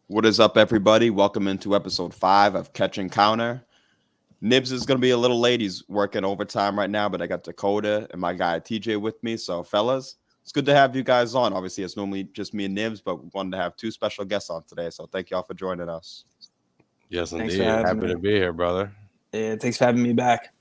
What is up, everybody? Welcome into episode 5 of Catch and Counter. Nibs is going to be a little late. He's working overtime right now, but I got Dakota and my guy TJ with me. So, fellas, it's good to have you guys on. Obviously, it's normally just me and Nibs, but we wanted to have two special guests on today. So, thank y'all for joining us. Yes, Thanks for indeed. having Happy me. to be here, brother. Yeah, thanks for having me back.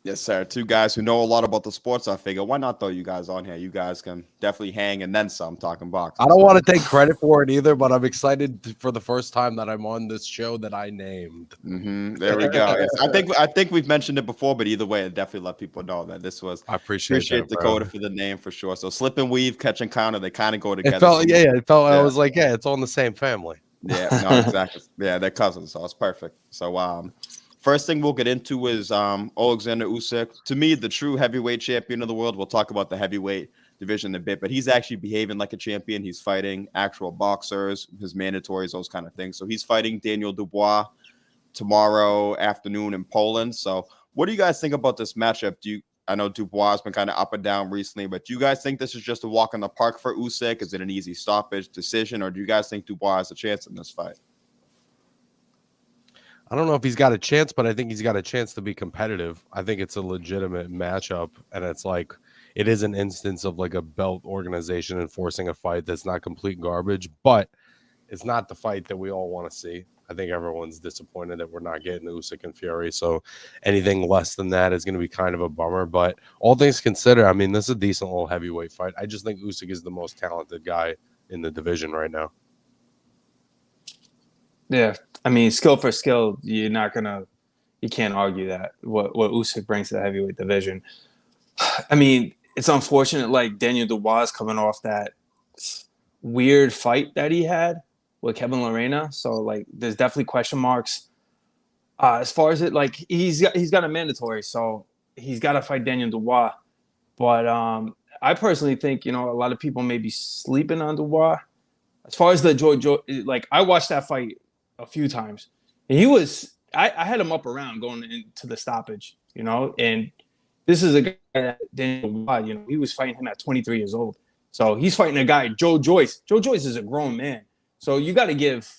Yes, sir. Two guys who know a lot about the sports. I figure, why not throw you guys on here? You guys can definitely hang and then some talking boxing. I don't want to take credit for it either, but I'm excited for the first time that I'm on this show that I named. There we go. Yes, I think we've mentioned it before, but either way, it definitely let people know that this was. I appreciate that, Dakota bro. for the name for sure. So slip and weave, catch and counter, they kind of go together. It felt, it felt. I Yeah. was like, it's all in the same family. Yeah, no, exactly. Yeah, they're cousins, so it's perfect. So, first thing we'll get into is Alexander Usyk. To me, the true heavyweight champion of the world. We'll talk about the heavyweight division in a bit, but he's actually behaving like a champion. He's fighting actual boxers, his mandatories, those kind of things. So he's fighting Daniel Dubois tomorrow afternoon in Poland. So, what do you guys think about this matchup? I know Dubois has been kind of up and down recently, but do you guys think this is just a walk in the park for Usyk? Is it an easy stoppage decision, or do you guys think Dubois has a chance in this fight? I don't know if he's got a chance, but I think he's got a chance to be competitive. I think it's a legitimate matchup, and it's like it is an instance of like a belt organization enforcing a fight that's not complete garbage, but it's not the fight that we all want to see. I think everyone's disappointed that we're not getting Usyk and Fury, so anything less than that is going to be kind of a bummer. But all things considered, I mean, this is a decent little heavyweight fight. I just think Usyk is the most talented guy in the division right now. Yeah, I mean, skill for skill, you can't argue that what Usyk brings to the heavyweight division. I mean, it's unfortunate. Like Daniel Dubois coming off that weird fight that he had with Kevin Lorena, so like, there's definitely question marks. As far as it, like, he's got a mandatory, so he's got to fight Daniel Dubois. But I personally think a lot of people may be sleeping on Dubois. As far as the Joe, like, I watched that fight a few times, and I had him up around going into the stoppage, and this is a guy that Daniel Dubois, he was fighting him at 23 years old. So he's fighting a guy, Joe Joyce. Joe Joyce is a grown man. So you got to give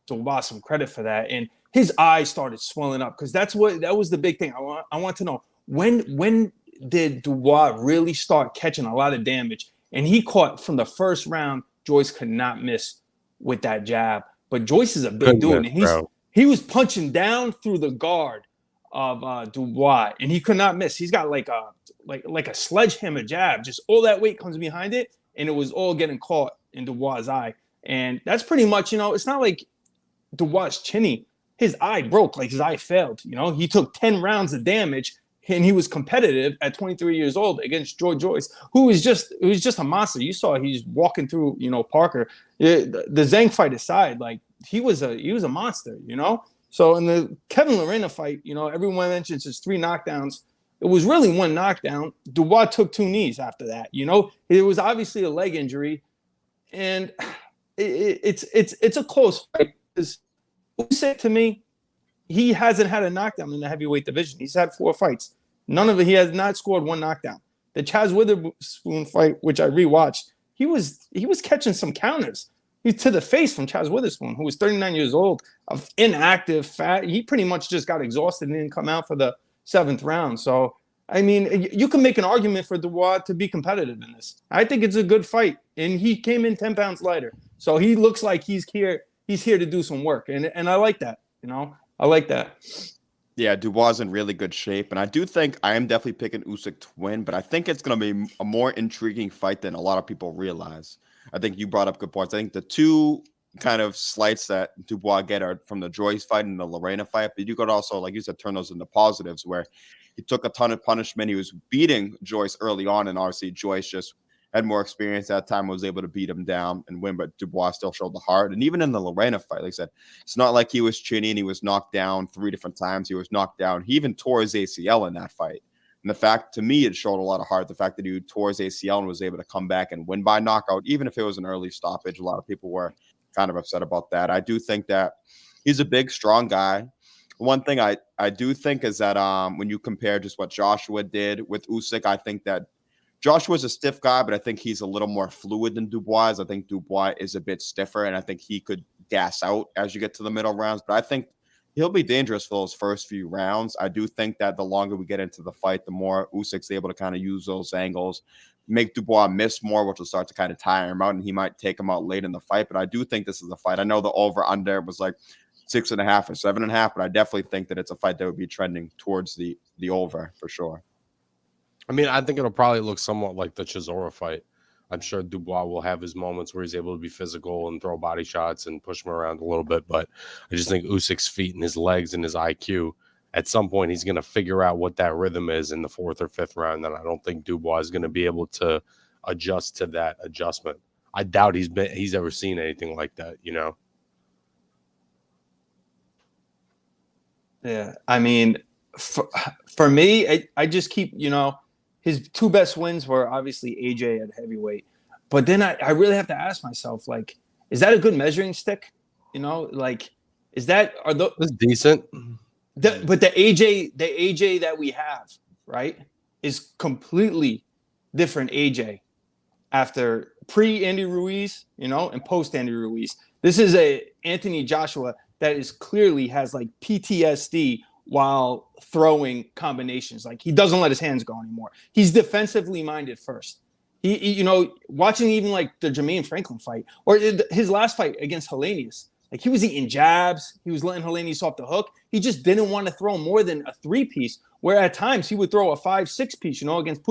Dubois some credit for that. And his eyes started swelling up because that was the big thing. I want to know, when did Dubois really start catching a lot of damage? And he caught from the first round. Joyce could not miss with that jab. But Joyce is a big dude. And he was punching down through the guard of Dubois, and he could not miss. He's got like a sledgehammer jab. Just all that weight comes behind it, and it was all getting caught in Dubois' eye. And that's pretty much, it's not like Dubois chinny. His eye broke, like his eye failed. He took 10 rounds of damage, and he was competitive at 23 years old against Joe Joyce, who was just a monster. You saw he's walking through, Parker. The Zhang fight aside, like he was a monster, So in the Kevin Lorena fight, everyone mentions his 3 knockdowns. It was really 1 knockdown. Dubois took 2 knees after that. It was obviously a leg injury, and it's a close fight. Because Usyk, to me, he hasn't had a knockdown in the heavyweight division. He's had 4 fights. None of it. He has not scored 1 knockdown. The Chaz Witherspoon fight, which I rewatched, he was catching some counters. He's to the face from Chaz Witherspoon, who was 39 years old, inactive, fat. He pretty much just got exhausted and didn't come out for the 7th round. So, I mean, you can make an argument for Dubois to be competitive in this. I think it's a good fight, and he came in 10 pounds lighter. So he looks like he's here to do some work, and I like that. I like that. Yeah, Dubois in really good shape, and I do think I am definitely picking Usyk to win, but I think it's going to be a more intriguing fight than a lot of people realize. I think you brought up good points. I think the 2 kind of slights that Dubois get are from the Joyce fight and the Lorena fight, but you could also, like you said, turn those into positives where he took a ton of punishment. He was beating Joyce early on, and obviously Joyce just had more experience at that time, was able to beat him down and win, but Dubois still showed the heart. And even in the Lorena fight, like I said, it's not like he was chinny and he was knocked down 3 different times. He was knocked down. He even tore his ACL in that fight. And the fact, to me, it showed a lot of heart. The fact that he tore his ACL and was able to come back and win by knockout, even if it was an early stoppage, a lot of people were kind of upset about that. I do think that he's a big, strong guy. One thing I do think is that when you compare just what Joshua did with Usyk, I think that Joshua's a stiff guy, but I think he's a little more fluid than Dubois. I think Dubois is a bit stiffer, and I think he could gas out as you get to the middle rounds. But I think he'll be dangerous for those first few rounds. I do think that the longer we get into the fight, the more Usyk's able to kind of use those angles, make Dubois miss more, which will start to kind of tire him out, and he might take him out late in the fight. But I do think this is a fight. I know the over-under was like 6.5 or 7.5, but I definitely think that it's a fight that would be trending towards the over for sure. I mean, I think it'll probably look somewhat like the Chisora fight. I'm sure Dubois will have his moments where he's able to be physical and throw body shots and push him around a little bit. But I just think Usyk's feet and his legs and his IQ, at some point, he's going to figure out what that rhythm is in the 4th or 5th round. And I don't think Dubois is going to be able to adjust to that adjustment. I doubt he's ever seen anything like that, you know? Yeah. I mean, for me, I just keep, his 2 best wins were obviously AJ at heavyweight. But then I really have to ask myself, like, is that a good measuring stick? Like, is that – It's decent. But the AJ that we have, right, is completely different AJ after pre-Andy Ruiz, and post-Andy Ruiz. This is a Anthony Joshua that is clearly has, like, PTSD while throwing combinations. Like, he doesn't let his hands go anymore. He's defensively minded first. He watching even like the Jermaine Franklin fight or his last fight against Helenius, like he was eating jabs. He was letting Helenius off the hook. He just didn't want to throw more than a 3-piece, where at times he would throw a 5-6-piece, against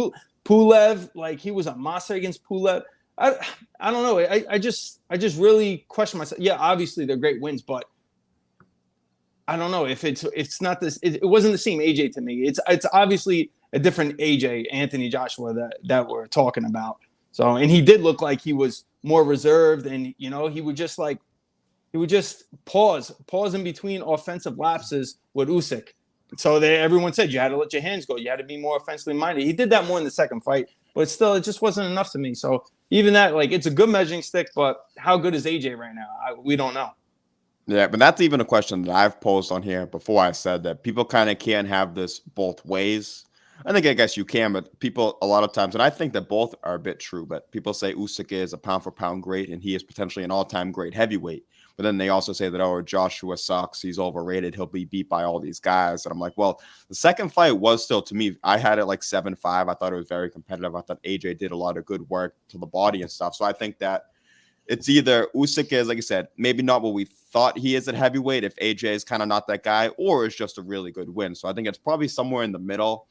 Pulev. Like, he was a monster against Pulev. I don't know. I just really question myself. Yeah, obviously they're great wins, but I don't know if it's not this. It wasn't the same AJ to me. It's obviously a different AJ, Anthony Joshua, that we're talking about. So, and he did look like he was more reserved, and he would just pause in between offensive lapses with Usyk. So everyone said you had to let your hands go. You had to be more offensively minded. He did that more in the second fight, but still, it just wasn't enough to me. So even that, like, it's a good measuring stick, but how good is AJ right now? We don't know. Yeah, but that's even a question that I've posed on here before. I said that people kind of can't have this both ways. I guess you can, but people a lot of times, and I think that both are a bit true, but people say Usyk is a pound for pound great and he is potentially an all-time great heavyweight. But then they also say that, oh, Joshua sucks. He's overrated. He'll be beat by all these guys. And I'm like, well, the second fight was still, to me, I had it like 7-5. I thought it was very competitive. I thought AJ did a lot of good work to the body and stuff. So I think that it's either Usyk is, like I said, maybe not what we thought he is at heavyweight if AJ is kind of not that guy, or it's just a really good win. So I think it's probably somewhere in the middle.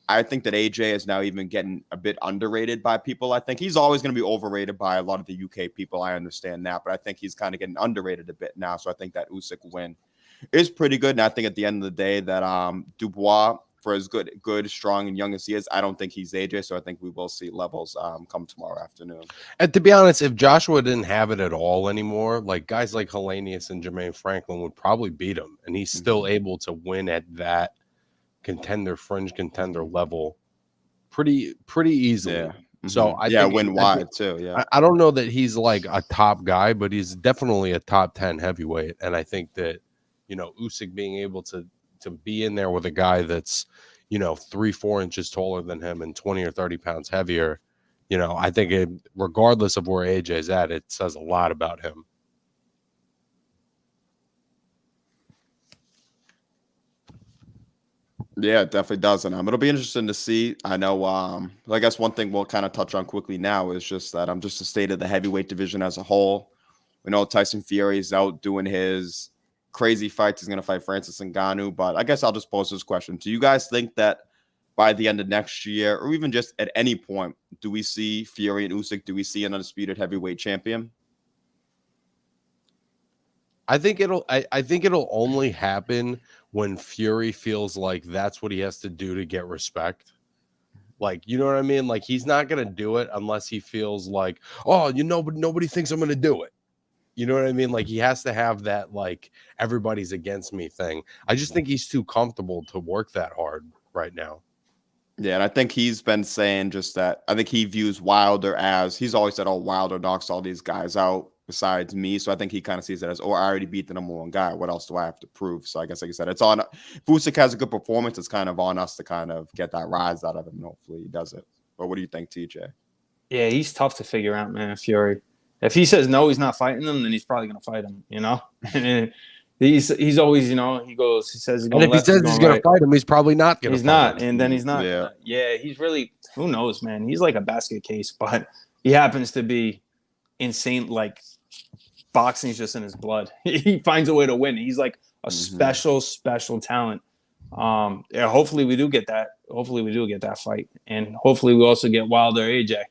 I think that AJ is now even getting a bit underrated by people. I think he's always going to be overrated by a lot of the UK people. I understand that, but I think he's kind of getting underrated a bit now. So I think that Usyk win is pretty good. And I think at the end of the day that Dubois, for as good, strong, and young as he is, I don't think he's AJ. So I think we will see levels come tomorrow afternoon. And to be honest, if Joshua didn't have it at all anymore, like guys like Helenius and Jermaine Franklin would probably beat him, and he's still able to win at that fringe contender level pretty easily. Yeah. So I think win wide too. Yeah. I don't know that he's like a top guy, but he's definitely a top 10 heavyweight. And I think that, Usyk being able to be in there with a guy that's, 3-4 inches taller than him and 20 or 30 pounds heavier, I think regardless of where AJ's at, it says a lot about him. Yeah, it definitely does. And it'll be interesting to see. I know, I guess one thing we'll kind of touch on quickly now is just that just the state of the heavyweight division as a whole. We know Tyson Fury is out doing his crazy fights. He's going to fight Francis Ngannou. But I guess I'll just pose this question. Do you guys think that by the end of next year, or even just at any point, do we see Fury and Usyk? Do we see an undisputed heavyweight champion? I think it'll only happen when Fury feels like that's what he has to do to get respect. Like, you know what I mean? Like, he's not going to do it unless he feels like, oh, but nobody thinks I'm going to do it. You know what I mean? Like, he has to have that, like, everybody's against me thing. I just think he's too comfortable to work that hard right now. Yeah, and I think he's been saying just that. I think he views Wilder as, he's always said, oh, Wilder knocks all these guys out besides me. So I think he kind of sees it as, oh, I already beat the number one guy. What else do I have to prove? So I guess, like I said, it's on, if Usyk has a good performance, it's kind of on us to kind of get that rise out of him. And hopefully he does it. But what do you think, TJ? Yeah, he's tough to figure out, man, Fury. If he says no, he's not fighting him, then he's probably gonna fight him. You know, and he's always, he says he's And going if he left, says he's going right. to fight him, he's probably not going to. He's not, and then he's not. Yeah. Yeah, he's really, who knows, man. He's like a basket case, but he happens to be insane. Like boxing's just in his blood. He finds a way to win. He's like a special talent. Yeah, hopefully we do get that. Hopefully we do get that fight, and hopefully we also get Wilder AJ.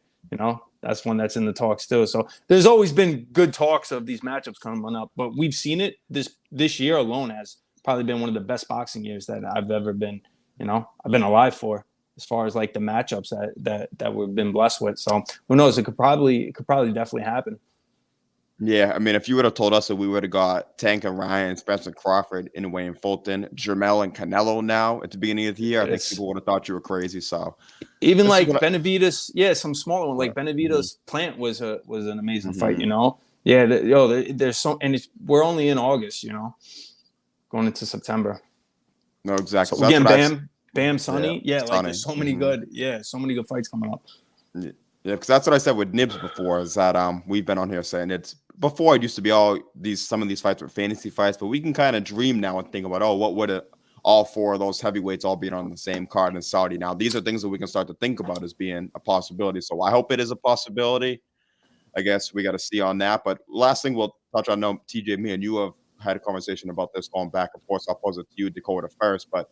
That's one that's in the talks too. So there's always been good talks of these matchups coming up, but we've seen it this year alone has probably been one of the best boxing years that I've ever been. I've been alive for, as far as like the matchups that we've been blessed with. So who knows? It could probably definitely happen. Yeah, I mean, if you would have told us that we would have got Tank and Ryan, Spencer Crawford, and Wayne Fulton, Jermell and Canelo now at the beginning of the year, I think people would have thought you were crazy. So even like Benavidez, some smaller one, like Benavidez Plant was an amazing fight. Yeah, there's so, and we're only in August, going into September. No, exactly. So again, Bam, Sonny, like there's so many good fights coming up. Yeah, because that's what I said with Nibs before, is that we've been on here saying it's before it used to be some of these fights were fantasy fights, but we can kind of dream now and think about, what would all four of those heavyweights all being on the same card in Saudi. Now these are things that we can start to think about as being a possibility. So I hope it is a possibility. I guess we got to see on that. But last thing we'll touch on, TJ, me and you have had a conversation about this going back and forth. So I'll pose it to you, Dakota, first. But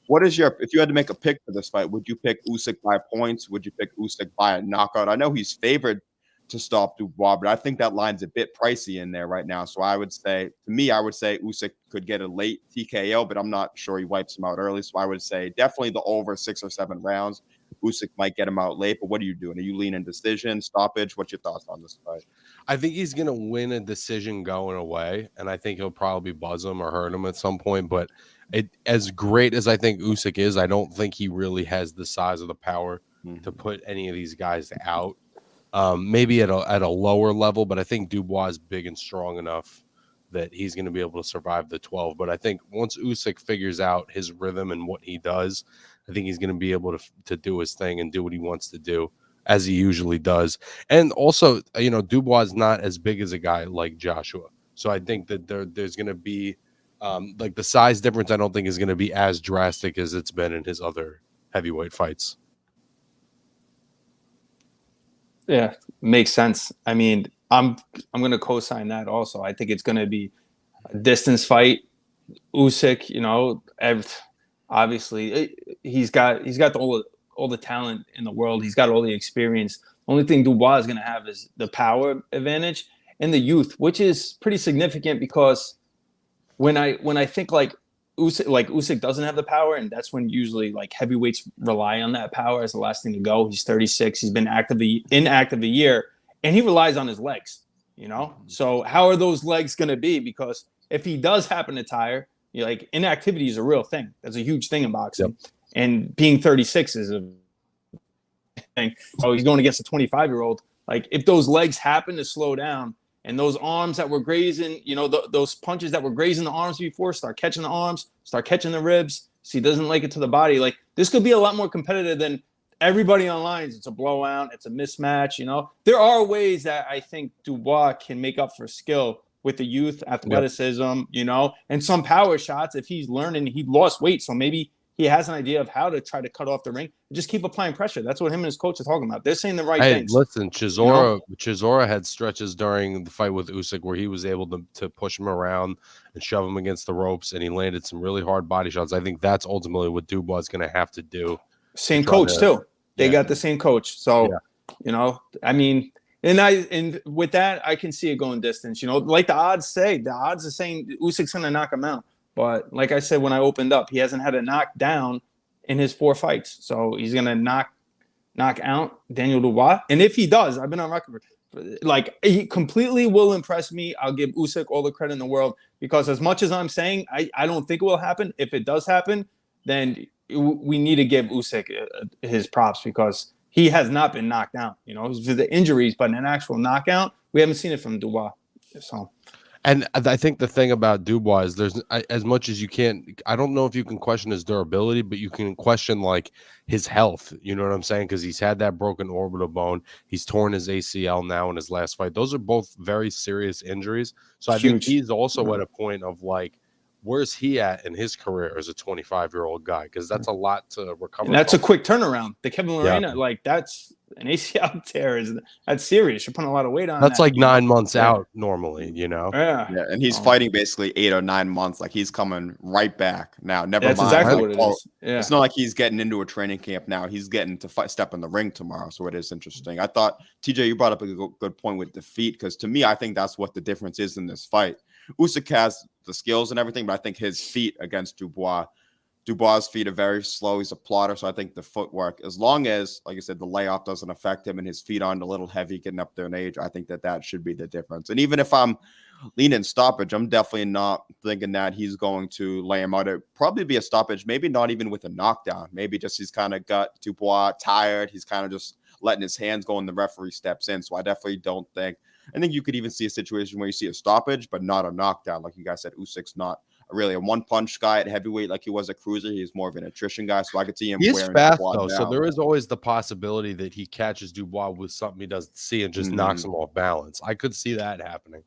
if you had to make a pick for this fight, would you pick Usyk by points? Would you pick Usyk by a knockout? I know he's favored to stop Dubois, but I think that line's a bit pricey in there right now. So I would say Usyk could get a late TKO, but I'm not sure he wipes him out early. So I would say definitely the over 6 or 7 rounds. Usyk might get him out late, but what are you doing? Are you leaning decision, stoppage? What's your thoughts on this fight? I think he's going to win a decision going away, and I think he'll probably buzz him or hurt him at some point. But as great as I think Usyk is, I don't think he really has the size of the power to put any of these guys out. Maybe at a lower level, but I think Dubois is big and strong enough that he's going to be able to survive the 12. But I think once Usyk figures out his rhythm and what he does, I think he's going to be able to do his thing and do what he wants to do, as he usually does. And also, Dubois is not as big as a guy like Joshua. So I think that there's going to be like the size difference, I don't think is going to be as drastic as it's been in his other heavyweight fights. Yeah, makes sense. I mean, I'm going to co-sign that also. I think it's going to be a distance fight. Usyk, obviously he's got all the talent in the world. He's got all the experience. The only thing Dubois is going to have is the power advantage and the youth, which is pretty significant because when I think like Usyk doesn't have the power, and that's when usually like heavyweights rely on that power as the last thing to go. He's 36. He's been inactive a year, and he relies on his legs. So how are those legs going to be? Because if he does happen to tire, inactivity is a real thing. That's a huge thing in boxing, and being 36 is a thing. So he's going against a 25-year-old. Like if those legs happen to slow down, and those arms that were grazing, those punches that were grazing the arms before start catching the arms, start catching the ribs. So he doesn't like it to the body. Like this could be a lot more competitive than everybody online. It's a blowout. It's a mismatch. There are ways that I think Dubois can make up for skill with the youth, athleticism, and some power shots. If he's learning, he lost weight. So maybe he has an idea of how to try to cut off the ring. Just keep applying pressure. That's what him and his coach are talking about. They're saying the right things. Listen, Chisora had stretches during the fight with Usyk where he was able to push him around and shove him against the ropes, and he landed some really hard body shots. I think that's ultimately what Dubois is going to have to do. Same coach too. They got the same coach. So, I mean, and with that, I can see it going distance. Like the odds are saying Usyk's going to knock him out. But like I said when I opened up, he hasn't had a knockdown in his 4 fights. So he's going to knock out Daniel Dubois. And if he does, I've been on record, like he completely will impress me. I'll give Usyk all the credit in the world because as much as I'm saying, I don't think it will happen. If it does happen, then we need to give Usyk his props because he has not been knocked out. He's for the injuries, but an actual knockout, we haven't seen it from Dubois. So. And I think the thing about Dubois is as much as you can't, I don't know if you can question his durability, but you can question like his health. You know what I'm saying? Because he's had that broken orbital bone. He's torn his ACL now in his last fight. Those are both very serious injuries. So I think Huge. he's also at a point of like, where's he at in his career as a 25-year-old guy? Because that's a lot to recover. And that's a from. quick turnaround. The Kevin Yeah. Lorena, like that's an ACL tear. That's serious. You're putting a lot of weight on That's that, like you know? 9 months Yeah. out normally, you know? Yeah. Yeah, and he's fighting basically 8 or 9 months. Like he's coming right back now. Never That's mind. exactly like, what it is. Yeah. It's not like he's getting into a training camp now. He's getting to step in the ring tomorrow. So it is interesting. I thought TJ, you brought up a good point with defeat because to me, I think that's what the difference is in this fight. Usyk has the skills and everything, but I think his feet against Dubois' feet are very slow. He's a plotter, so I think the footwork, as long as, like I said, the layoff doesn't affect him and his feet aren't a little heavy getting up there in age, I think that should be the difference. And even if I'm leaning stoppage, I'm definitely not thinking that he's going to lay him out. It'd probably be a stoppage, maybe not even with a knockdown. Maybe just he's kind of got Dubois tired. He's kind of just letting his hands go and the referee steps in. So I definitely don't think. I think you could even see a situation where you see a stoppage, but not a knockdown. Like you guys said, Usyk's not really a one-punch guy at heavyweight like he was a cruiser. He's more of an attrition guy, so I could see him He's wearing fast, Dubois though, so down. there is always the possibility that he catches Dubois with something he doesn't see and just knocks him off balance. I could see that happening.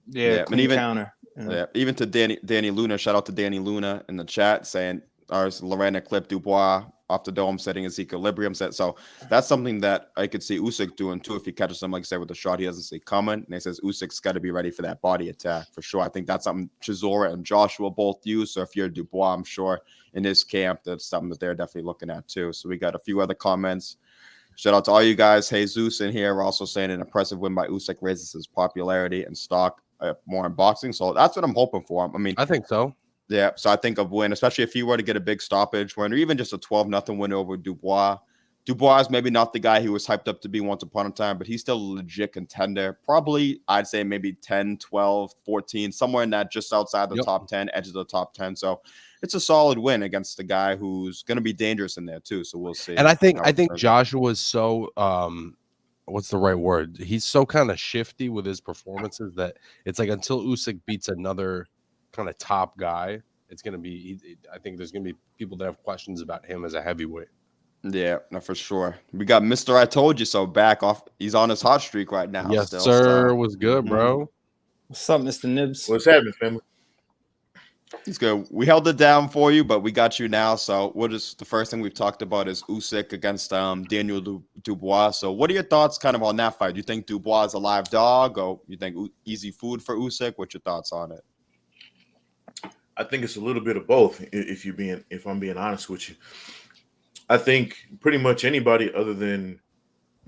Yeah, and even counter. Yeah, even to Danny Luna, shout out to Danny Luna in the chat saying, Lorena clip Dubois off the dome setting his equilibrium set. So that's something that I could see Usyk doing too if he catches him, like I said, with a shot he doesn't see coming. And he says Usyk's got to be ready for that body attack for sure. I think that's something Chisora and Joshua both use. So if you're Dubois, I'm sure in his camp, that's something that they're definitely looking at too. So we got a few other comments. Shout out to all you guys. Jesus in here. We're also saying an impressive win by Usyk raises his popularity and stock more in boxing. So that's what I'm hoping for. I mean, I think so. Yeah, so I think a win, especially if he were to get a big stoppage win or even just a 12-0 win over Dubois. Dubois is maybe not the guy he was hyped up to be once upon a time, but he's still a legit contender. Probably, I'd say maybe 10, 12, 14, somewhere in that just outside the top 10, edge of the top 10. So it's a solid win against the guy who's going to be dangerous in there too. So we'll see. And I think Joshua's so what's the right word? He's so kind of shifty with his performances that it's like until Usyk beats another kind of top guy, it's going to be, I think there's going to be people that have questions about him as a heavyweight. Yeah, no, for sure. We got Mr. I Told You So back off. He's on his hot streak right now. Yes, still, sir. so. Was good, bro. What's up, Mr. Nibs? What's happening, family? It's good. We held it down for you, but we got you now. So the first thing we've talked about is Usyk against Daniel Dubois. So what are your thoughts kind of on that fight? Do you think Dubois is a live dog or you think easy food for Usyk? What's your thoughts on it? I think it's a little bit of both. If I'm being honest with you, I think pretty much anybody other than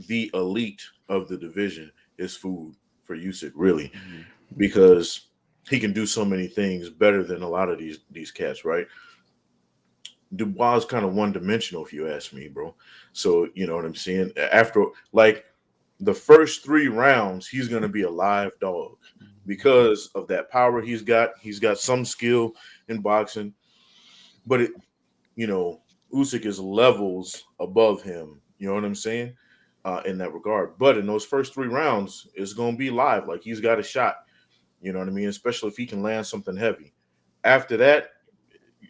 the elite of the division is food for Usyk, really, because he can do so many things better than a lot of these cats, right? Dubois is kind of one-dimensional, if you ask me, bro. So you know what I'm saying? After like the first 3 rounds, he's gonna be a live dog because of that power he's got. He's got some skill in boxing, but Usyk is levels above him. You know what I'm saying? In that regard. But in those first 3 rounds, it's gonna be live. Like he's got a shot. You know what I mean? Especially if he can land something heavy. After that,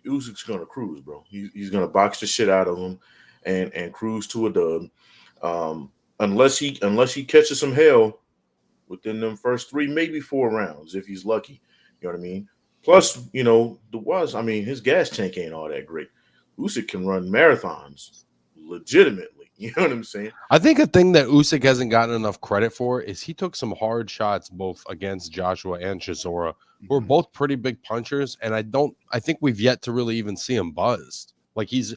Usyk's gonna cruise, bro. He's gonna box the shit out of him and cruise to a dub. Unless he catches some hell within them first 3, maybe 4 rounds, if he's lucky. You know what I mean? Plus, Dubois, I mean, his gas tank ain't all that great. Usyk can run marathons legitimately. You know what I'm saying? I think a thing that Usyk hasn't gotten enough credit for is he took some hard shots both against Joshua and Chisora, who are both pretty big punchers, and I think we've yet to really even see him buzzed. Like he's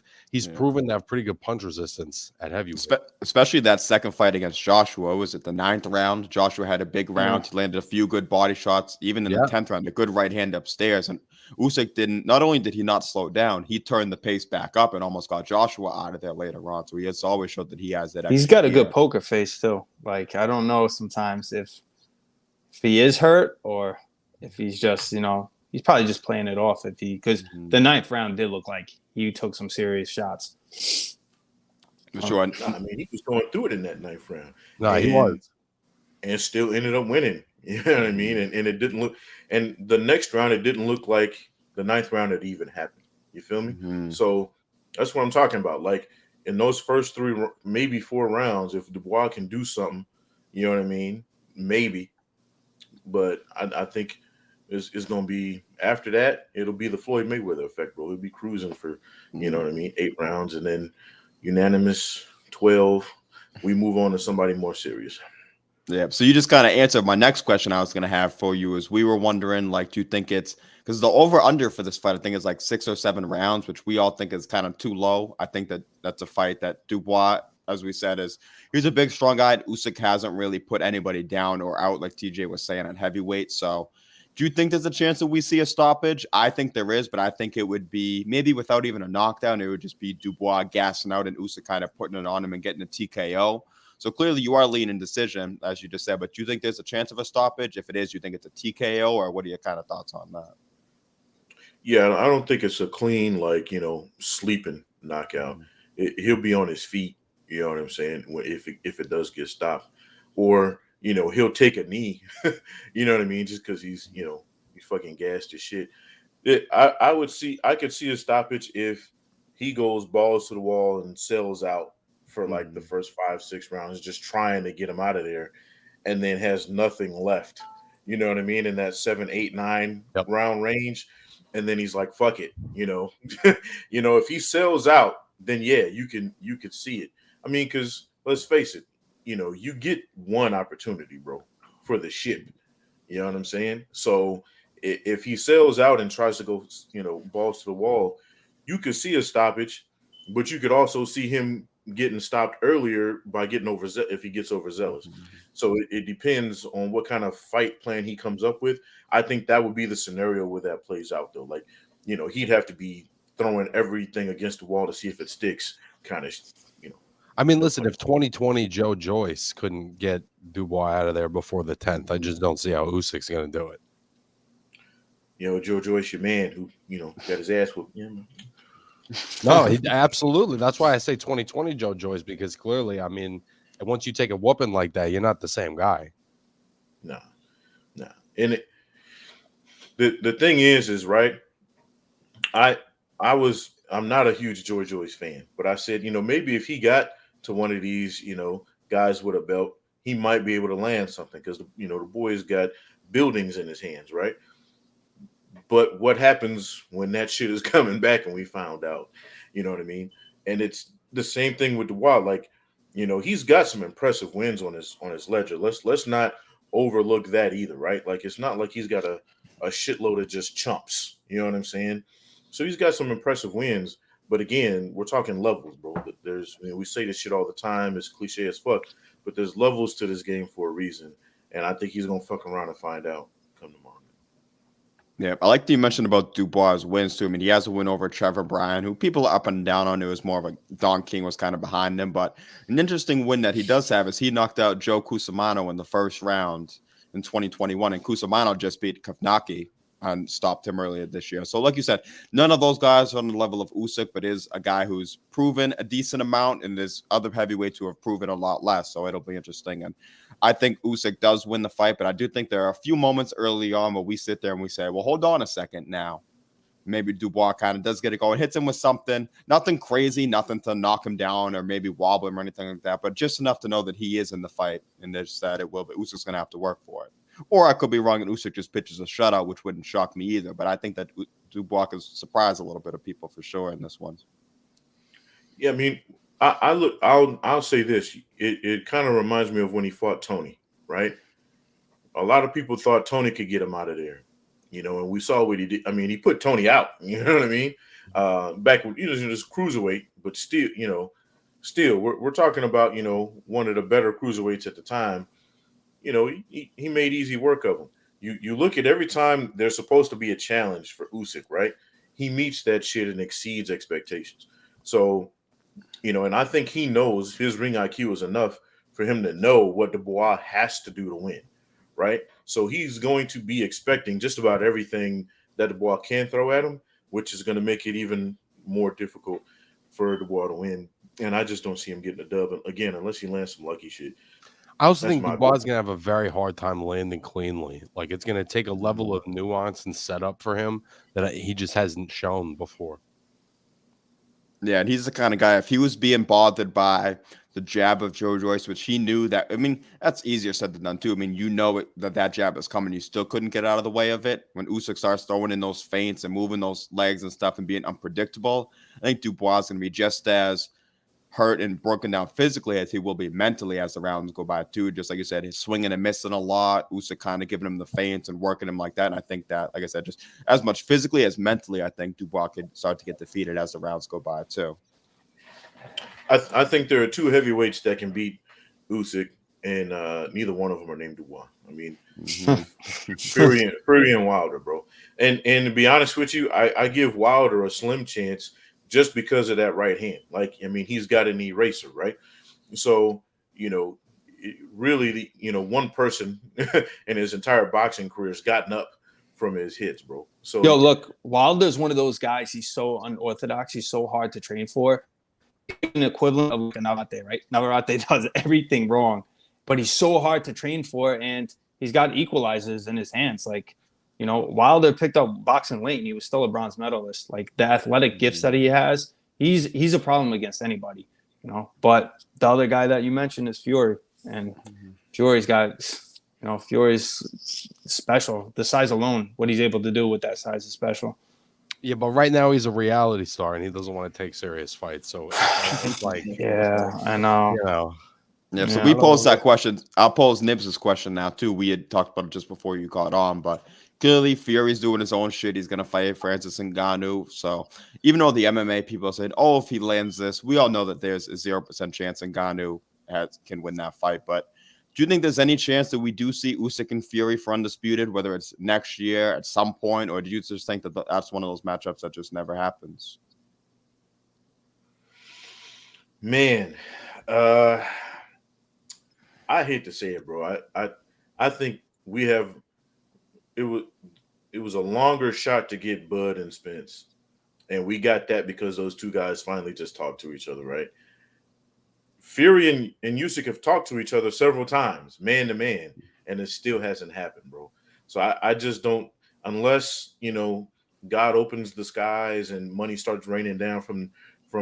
proven to have pretty good punch resistance at heavyweight. Especially that second fight against Joshua. Was it the 9th round? Joshua had a big round. He landed a few good body shots. Even in the 10th round, a good right hand upstairs. And Usyk not only did he not slow down, he turned the pace back up and almost got Joshua out of there later on. So he has always showed that he has that. He's got a good poker face too. Like I don't know sometimes if he is hurt or if he's just he's probably just playing it off because the 9th round did look like he took some serious shots. For sure. I mean, he was going through it in that 9th round. No, he was. And still ended up winning. You know what I mean? And it didn't look, and the next round, it didn't look like the ninth round had even happened. You feel me? Mhm. So that's what I'm talking about. Like in those first 3, maybe 4 rounds, if Dubois can do something, you know what I mean? Maybe. But I think it's going to be after that, it'll be the Floyd Mayweather effect, bro. It'll be cruising for, you know what I mean, 8 rounds and then unanimous 12. We move on to somebody more serious. Yeah. So you just kind of answered my next question I was going to have for you is we were wondering, like, do you think it's because the over under for this fight, I think is like 6 or 7 rounds, which we all think is kind of too low. I think that that's a fight that Dubois, as we said, is he's a big, strong guy. Usyk hasn't really put anybody down or out, like TJ was saying, at heavyweight. So do you think there's a chance that we see a stoppage? I think there is, but I think it would be maybe without even a knockdown. It would just be Dubois gassing out and Usyk kind of putting it on him and getting a TKO. So clearly you are leaning decision, as you just said, but do you think there's a chance of a stoppage? If it is, you think it's a TKO, or what are your kind of thoughts on that? Yeah, I don't think it's a clean, like, sleeping knockout. He'll be on his feet, you know what I'm saying, if it does get stopped. Or, he'll take a knee, you know what I mean, just because he's fucking gassed as shit. I could see a stoppage if he goes balls to the wall and sells out for like the first 5, 6 rounds, just trying to get him out of there, and then has nothing left. You know what I mean? In that 7, 8, 9 Yep. round range, and then he's like, "Fuck it," If he sells out, then yeah, you could see it. I mean, because let's face it, you get one opportunity, bro, for the ship. You know what I'm saying? So if he sells out and tries to go, balls to the wall, you could see a stoppage, but you could also see him getting stopped earlier by getting if he gets overzealous. So it depends on what kind of fight plan he comes up with. I think that would be the scenario where that plays out, though. Like, he'd have to be throwing everything against the wall to see if it sticks, kind of, I mean, listen, if 2020 Joe Joyce couldn't get Dubois out of there before the 10th, I just don't see how Usyk's going to do it. Joe Joyce, your man, who got his ass whooped. Yeah, man. No, absolutely. That's why I say 2020 Joe Joyce, because clearly, I mean, once you take a whooping like that, you're not the same guy. No. And the thing is right. I'm not a huge Joe Joyce fan, but I said, maybe if he got to one of these, guys with a belt, he might be able to land something because the boy's got buildings in his hands, right? But what happens when that shit is coming back and we found out, you know what I mean? And it's the same thing with Dubois. Like, he's got some impressive wins on his ledger. Let's not overlook that either, right? Like, it's not like he's got a shitload of just chumps. You know what I'm saying? So he's got some impressive wins. But again, we're talking levels, bro. We say this shit all the time. It's cliche as fuck, but there's levels to this game for a reason. And I think he's gonna fuck around and find out come tomorrow. Yeah, I like that you mentioned about Dubois' wins too. I mean, he has a win over Trevor Bryan, who people are up and down on. It was more of a Don King was kind of behind him. But an interesting win that he does have is he knocked out Joe Cusimano in the first round in 2021. And Cusimano just beat Kavnaki and stopped him earlier this year. So like you said, none of those guys are on the level of Usyk, but is a guy who's proven a decent amount, and there's other heavyweights who have proven a lot less. So it'll be interesting. And I think Usyk does win the fight, but I do think there are a few moments early on where we sit there and we say, well, hold on a second now. Maybe Dubois kind of does get it going, hits him with something, nothing crazy, nothing to knock him down or maybe wobble him or anything like that, but just enough to know that he is in the fight, and there's that it will, but Usyk's going to have to work for it. Or I could be wrong and Usyk just pitches a shutout, which wouldn't shock me either, but I think that Dubois has surprised a little bit of people for sure in this one. Yeah, I mean, I'll say this. It kind of reminds me of when he fought Tony, right? A lot of people thought Tony could get him out of there, and we saw what he did. I mean, he put Tony out, you know what I mean? Back when just cruiserweight, but still, we're talking about, one of the better cruiserweights at the time. He made easy work of him. You look at every time there's supposed to be a challenge for Usyk, right? He meets that shit and exceeds expectations. So, and I think he knows his ring IQ is enough for him to know what Dubois has to do to win, right? So he's going to be expecting just about everything that Dubois can throw at him, which is going to make it even more difficult for Dubois to win. And I just don't see him getting a dub again, unless he lands some lucky shit. I also That's think my Dubois is opinion. going to have a very hard time landing cleanly. Like, it's going to take a level of nuance and setup for him that he just hasn't shown before. Yeah, and he's the kind of guy, if he was being bothered by the jab of Joe Joyce, which he knew that, I mean, that's easier said than done too. I mean, you know that jab is coming. You still couldn't get out of the way of it. When Usyk starts throwing in those feints and moving those legs and stuff and being unpredictable, I think Dubois is going to be just as hurt and broken down physically as he will be mentally as the rounds go by too. Just like you said, he's swinging and missing a lot. Usyk kind of giving him the feints and working him like that. And I think that, like I said, just as much physically as mentally, I think Dubois could start to get defeated as the rounds go by too. I think there are two heavyweights that can beat Usyk, and neither one of them are named Dubois. I mean, Fury and Wilder, bro. And to be honest with you, I give Wilder a slim chance just because of that right hand. Like, I mean, he's got an eraser, right? So, really, one person in his entire boxing career has gotten up from his hits, bro. So, Yo, look, Wilder's one of those guys. He's so unorthodox. He's so hard to train for. An equivalent of like a Navarrete, right? Navarrete does everything wrong, but he's so hard to train for, and he's got equalizers in his hands. Like, Wilder picked up boxing late, and he was still a bronze medalist. Like, the athletic gifts that he has, he's a problem against anybody, But the other guy that you mentioned is Fury, and Fury's got, Fury's special. The size alone, what he's able to do with that size is special. Yeah, but right now he's a reality star and he doesn't want to take serious fights. So it's like, yeah, I know. Yeah, so we posed that question. I'll pose Nibs' question now too. We had talked about it just before you got on, but clearly Fury's doing his own shit. He's gonna fight Francis Ngannou. So even though the MMA people said, "Oh, if he lands this," we all know that there's a 0% chance Ngannou can win that fight. But do you think there's any chance that we do see Usyk and Fury for undisputed, whether it's next year at some point, or do you just think that that's one of those matchups that just never happens? Man, I hate to say it, bro. I think we have it was a longer shot to get Bud and Spence, and we got that because those two guys finally just talked to each other, right? Fury and Usyk have talked to each other several times, man to man, and it still hasn't happened, bro. So I just don't, unless God opens the skies and money starts raining down from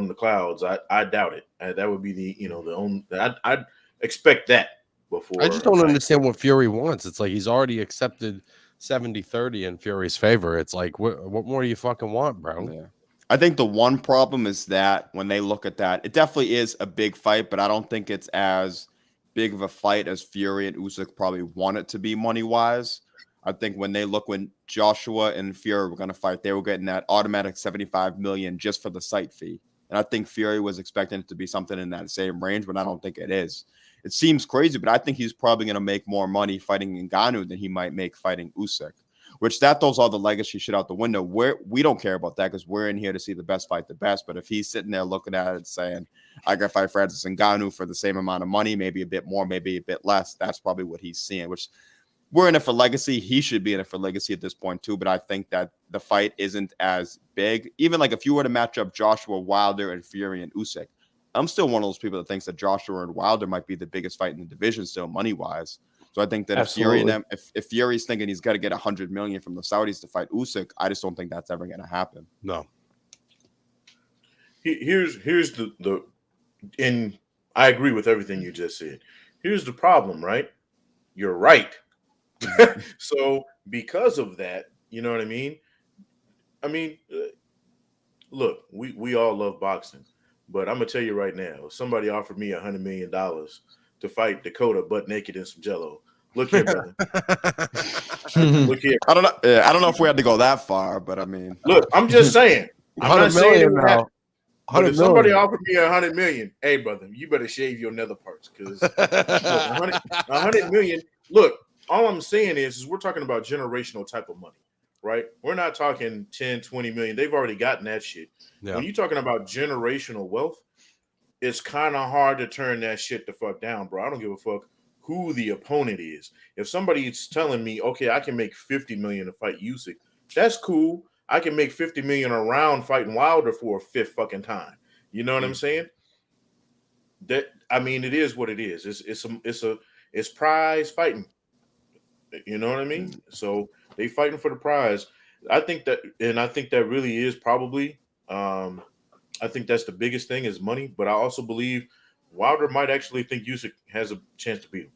the clouds. I doubt it. That would be the only. I'd expect that before. I just don't understand what Fury wants. It's like he's already accepted 70-30 in Fury's favor. It's like, what more do you fucking want, bro? Yeah. I think the one problem is that when they look at that, it definitely is a big fight, but I don't think it's as big of a fight as Fury and Usyk probably want it to be money-wise. I think when Joshua and Fury were going to fight, they were getting that automatic $75 million just for the site fee. And I think Fury was expecting it to be something in that same range, but I don't think it is. It seems crazy, but I think he's probably going to make more money fighting Ngannou than he might make fighting Usyk, which that throws all the legacy shit out the window. We don't care about that because we're in here to see the best fight the best. But if he's sitting there looking at it saying, I got to fight Francis Ngannou for the same amount of money, maybe a bit more, maybe a bit less, that's probably what he's seeing, which we're in it for legacy. He should be in it for legacy at this point too. But I think that the fight isn't as big. Even like if you were to match up Joshua, Wilder, and Fury and Usyk, I'm still one of those people that thinks that Joshua and Wilder might be the biggest fight in the division still money-wise. So I think that if Fury's thinking he's got to get $100 million from the Saudis to fight Usyk, I just don't think that's ever going to happen. No. Here's and I agree with everything you just said. Here's the problem, right? You're right. So because of that, you know what I mean? Look, we all love boxing, but I'm gonna tell you right now, if somebody offered me $100 million to fight Dakota butt naked in some Jello, look here, brother. Look here. I don't know if we had to go that far, but I mean, look, I'm just saying. I'm not saying it would happen. But if somebody offered me $100 million, hey brother, you better shave your nether parts because $100 million. Look, all I'm saying is we're talking about generational type of money, right? We're not talking 10, 20 million. They've already gotten that shit. Yeah. When you're talking about generational wealth, it's kind of hard to turn that shit the fuck down, bro. I don't give a fuck who the opponent is. If somebody's telling me, okay, I can make 50 million to fight Usyk, that's cool. I can make 50 million a round fighting Wilder for a fifth fucking time. You know what I'm saying? It is what it is. It's prize fighting. You know what I mean? So they fighting for the prize. I think that really is probably. I think that's the biggest thing is money. But I also believe Wilder might actually think Usyk has a chance to beat him.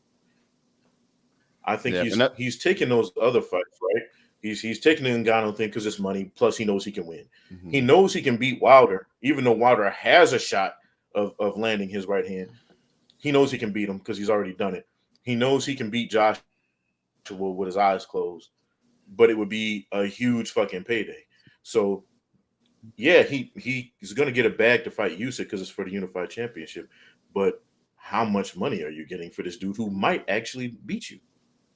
I think he's taking those other fights, right? He's taking the Ngannou thing because it's money. Plus, he knows he can win. Mm-hmm. He knows he can beat Wilder, even though Wilder has a shot of landing his right hand. He knows he can beat him because he's already done it. He knows he can beat Joshua with his eyes closed, but it would be a huge fucking payday. So, yeah, he's going to get a bag to fight Usyk because it's for the unified championship. But how much money are you getting for this dude who might actually beat you?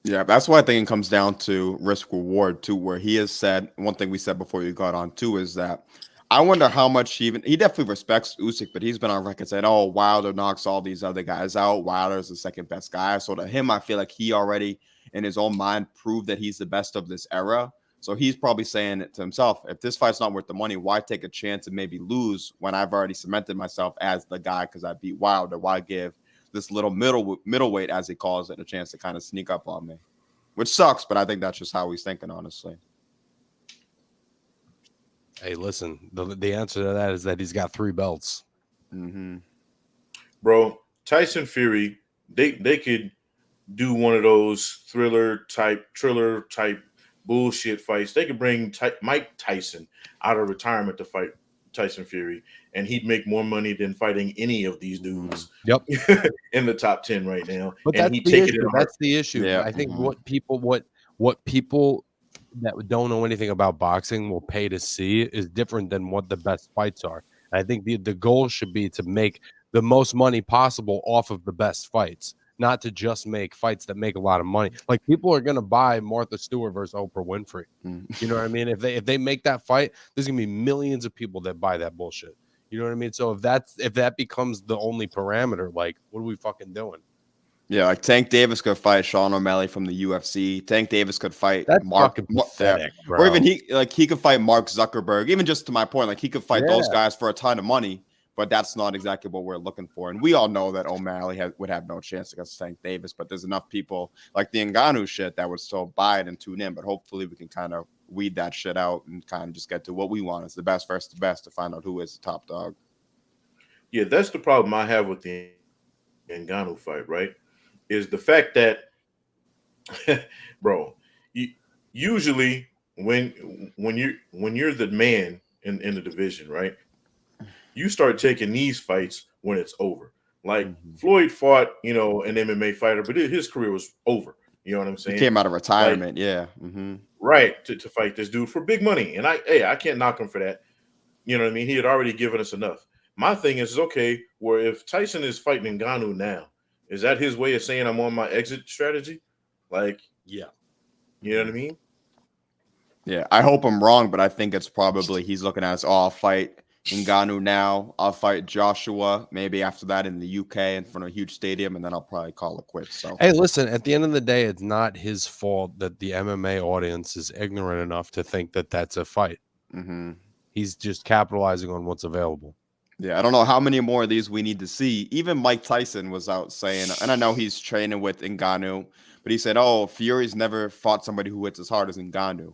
Yeah, that's why I think it comes down to risk reward too, where he has said one thing we said before you got on too is that I wonder how much he definitely respects Usyk, but he's been on record saying, "Oh, Wilder knocks all these other guys out. Wilder's the second best guy." So to him, I feel like he already in his own mind proved that he's the best of this era. So he's probably saying it to himself, if this fight's not worth the money, why take a chance and maybe lose when I've already cemented myself as the guy because I beat Wilder? Why give this little middleweight, as he calls it, a chance to kind of sneak up on me? Which sucks, but I think that's just how he's thinking, honestly. Hey, listen, the answer to that is that he's got 3 belts. Mm-hmm. Bro, Tyson Fury, they could do one of those thriller type bullshit fights. They could bring Mike Tyson out of retirement to fight Tyson Fury, and he'd make more money than fighting any of these dudes. Yep, in the top 10 right now. But and that's the issue. That's the issue. Yeah. I think what people that don't know anything about boxing will pay to see is different than what the best fights are. And I think the goal should be to make the most money possible off of the best fights, not to just make fights that make a lot of money. Like people are going to buy Martha Stewart versus Oprah Winfrey. You know what I mean? If they make that fight, there's going to be millions of people that buy that bullshit. You know what I mean? So if that becomes the only parameter, like what are we fucking doing? Yeah, like Tank Davis could fight Sean O'Malley from the UFC. Tank Davis could fight Mark, pathetic, bro. Or even he could fight Mark Zuckerberg. Even just to my point, like he could fight those guys for a ton of money, but that's not exactly what we're looking for. And we all know that O'Malley would have no chance against Tank Davis, but there's enough people like the Ngannou shit that would still buy it and tune in. But hopefully we can kind of weed that shit out and kind of just get to what we want is the best versus the best to find out who is the top dog. Yeah, that's the problem I have with the Ngannou fight, right? Is the fact that, bro, usually when you're the man in the division, right, you start taking these fights when it's over. Like Floyd fought, an MMA fighter, but his career was over. You know what I'm saying? He came out of retirement, right, to fight this dude for big money, and I can't knock him for that. You know what I mean? He had already given us enough. My thing is okay. Where if Tyson is fighting Ngannou now. Is that his way of saying I'm on my exit strategy? Like, yeah. You know what I mean? Yeah, I hope I'm wrong, but I think it's probably he's looking at us, I'll fight Ngannou now. I'll fight Joshua maybe after that in the UK in front of a huge stadium, and then I'll probably call it quits. So, hey, listen, at the end of the day, it's not his fault that the MMA audience is ignorant enough to think that that's a fight. He's just capitalizing on what's available. Yeah, I don't know how many more of these we need to see. Even Mike Tyson was out saying, and I know he's training with Ngannou, but he said, "Oh, Fury's never fought somebody who hits as hard as Ngannou."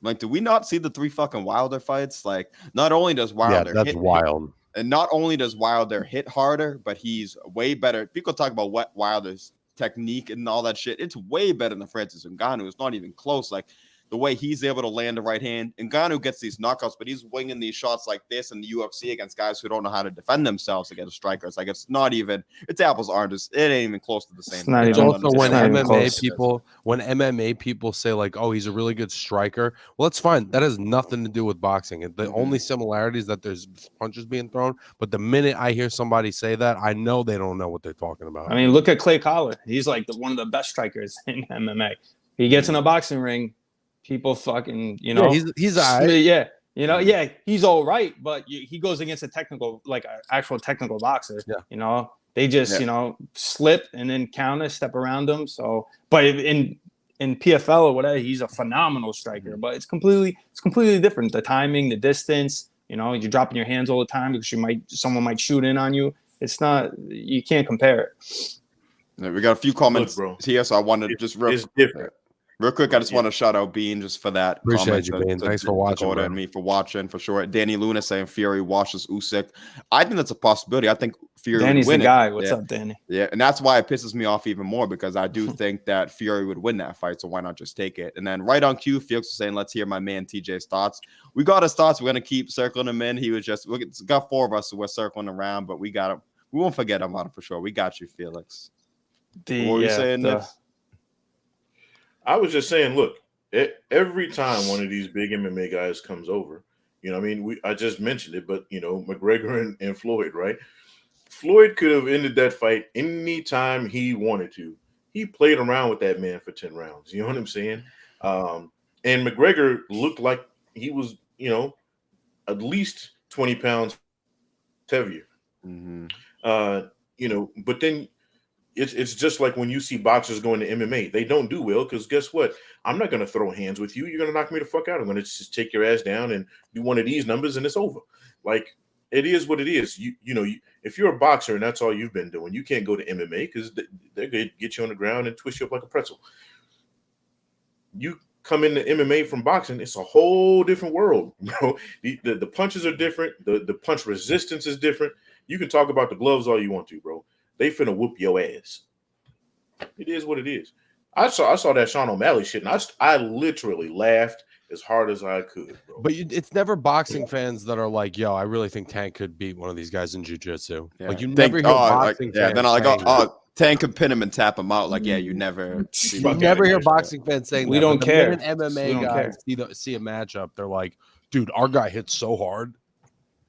Like, do we not see the 3 fucking Wilder fights? Like, not only does Wilder wild, and not only does Wilder hit harder, but he's way better. People talk about what Wilder's technique and all that shit. It's way better than Francis Ngannou. It's not even close. Like, the way he's able to land the right hand. Ngannou gets these knockouts, but he's winging these shots like this in the UFC against guys who don't know how to defend themselves against strikers. Like, it's apples oranges. It ain't even close to the same. It's also when MMA people say like, oh, he's a really good striker. Well, that's fine. That has nothing to do with boxing. The only similarity is that there's punches being thrown. But the minute I hear somebody say that, I know they don't know what they're talking about. I mean, look at Clay Collin. He's like one of the best strikers in MMA. He gets in a boxing ring. People fucking, he's all right. He's all right, but he goes against a technical, like an actual technical boxer. Yeah. They just, slip and then counter, step around them. So, but in PFL or whatever, he's a phenomenal striker. But it's completely different. The timing, the distance. You're dropping your hands all the time because someone might shoot in on you. It's not. You can't compare it. We got a few comments bro, here, so I wanted to just it's different. real quick. I just want to shout out Bean just for that. Appreciate comment you, to- Bean. to Thanks for watching, Dakota bro. and me for watching for sure. Danny Luna saying Fury washes Usyk. I think that's a possibility. I think Fury Danny's would win the guy. it. What's Yeah. up, Danny? Yeah, and that's why it pisses me off even more because I do think that Fury would win that fight. So why not just take it? And then right on cue, Felix was saying, "Let's hear my man TJ's thoughts." We got his thoughts. We're gonna keep circling him in. He was just we got 4 of us, so we're circling around, but we got him. We won't forget about him for sure. We got you, Felix. What were you saying, Nips? I was just saying, look, every time one of these big MMA guys comes over, you know, I mean, I just mentioned it, but you know, McGregor and Floyd, right? Floyd could have ended that fight anytime he wanted to. He played around with that man for 10 rounds. You know what I'm saying? And McGregor looked like he was, you know, at least 20 pounds heavier. Mm-hmm. You know, but then it's just like when you see boxers going to MMA, they don't do well because guess what? I'm not going to throw hands with you. You're going to knock me the fuck out. I'm going to just take your ass down and do one of these numbers and it's over. Like, it is what it is. You know, if you're a boxer and that's all you've been doing, you can't go to MMA because they're going to get you on the ground and twist you up like a pretzel. You come into MMA from boxing, it's a whole different world, bro. The punches are different. The punch resistance is different. You can talk about the gloves all you want to, bro. They finna whoop your ass. It is what it is. I saw that Sean O'Malley shit, and I literally laughed as hard as I could, bro. But it's never boxing fans that are like, "Yo, I really think Tank could beat one of these guys in jiu-jitsu." Yeah. Like you never hear boxing fans. Then I like, saying that. Tank could pin him and tap him out. Like, yeah, you never. You Fuck never outta hear here, boxing fans saying We that. don't But care. The minute We MMA don't guys care. see a matchup, they're like, "Dude, our guy hits so hard."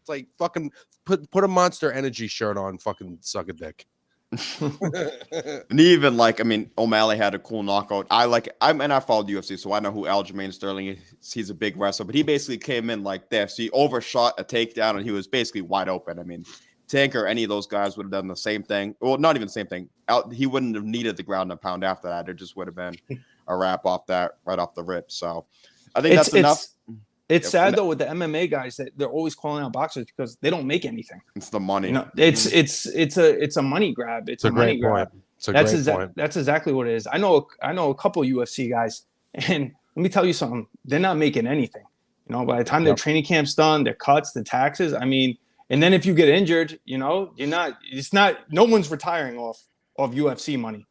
It's like fucking put a Monster Energy shirt on, fucking suck a dick. And even like, I mean, O'Malley had a cool knockout. I followed UFC, so I know who Aljamain Sterling is. He's a big wrestler, but he basically came in like this. He overshot a takedown, and he was basically wide open. I mean, Tank or any of those guys would have done the same thing. Well, not even the same thing. He wouldn't have needed the ground and pound after that. It just would have been a wrap off that right off the rip. So I think that's enough. It's sad though with the MMA guys that they're always calling out boxers because they don't make anything. It's the money. You know, it's a money grab. It's a money grab. That's exactly what it is. I know a couple UFC guys, and let me tell you something. They're not making anything. You know, by the time their training camp's done, their cuts, the taxes. I mean, and then if you get injured, you know, no one's retiring off UFC money.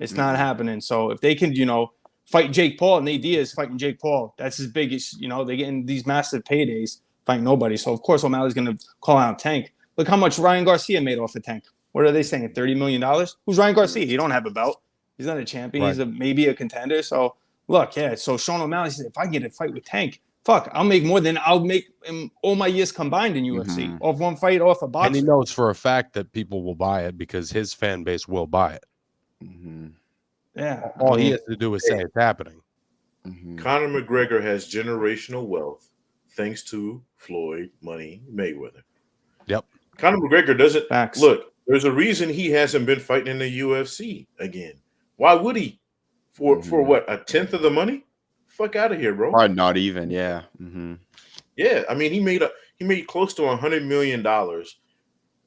It's not happening. So if they can, you know, fight Jake Paul, and Nate Diaz fighting Jake Paul, that's his biggest, you know, they're getting these massive paydays fighting nobody. So of course O'Malley's going to call out Tank. Look how much Ryan Garcia made off of Tank. What are they saying? $30 million? Who's Ryan Garcia? He don't have a belt. He's not a champion. Right. He's maybe a contender. So look, yeah. So Sean O'Malley said, if I get a fight with Tank, fuck, I'll make more than I'll make in all my years combined in UFC off one fight off a boxer. And he knows for a fact that people will buy it because his fan base will buy it. Yeah. All he has to do is say it's happening. Conor McGregor has generational wealth thanks to Floyd Money Mayweather. Yep. Conor McGregor doesn't Facts. look. There's a reason he hasn't been fighting in the UFC again. Why would he? For what? A tenth of the money? Fuck out of here, bro. Probably not even. Yeah. Yeah. I mean, he made close to $100 million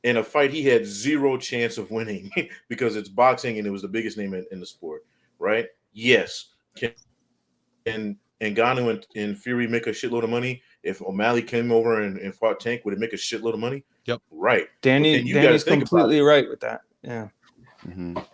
in a fight he had zero chance of winning because it's boxing and it was the biggest name in the sport, right? Yes. Can Ngannou and Fury make a shitload of money? If O'Malley came over and fought Tank, would it make a shitload of money? Yep. Right. Danny's completely right with that. Yeah.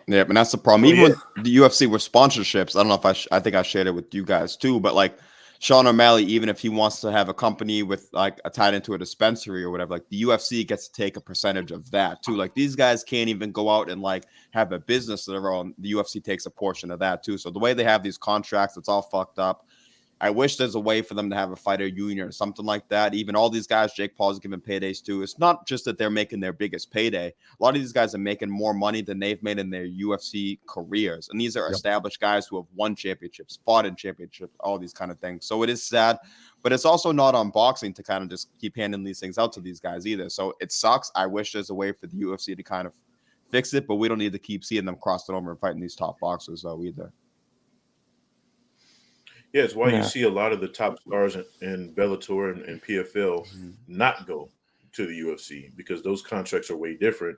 Yeah, and that's the problem. Even with the UFC with sponsorships, I don't know if I think I shared it with you guys too, but like Sean O'Malley, even if he wants to have a company with like tied into a dispensary or whatever, like the UFC gets to take a percentage of that too. Like these guys can't even go out and like have a business of their own. The UFC takes a portion of that too. So the way they have these contracts, it's all fucked up. I wish there's a way for them to have a fighter union or something like that. Even all these guys, Jake Paul's giving paydays to. It's not just that they're making their biggest payday. A lot of these guys are making more money than they've made in their UFC careers. And these are established guys who have won championships, fought in championships, all these kind of things. So it is sad, but it's also not on boxing to kind of just keep handing these things out to these guys either. So it sucks. I wish there's a way for the UFC to kind of fix it, but we don't need to keep seeing them crossing over and fighting these top boxers though either. Yeah, it's why you see a lot of the top stars in Bellator and PFL not go to the UFC because those contracts are way different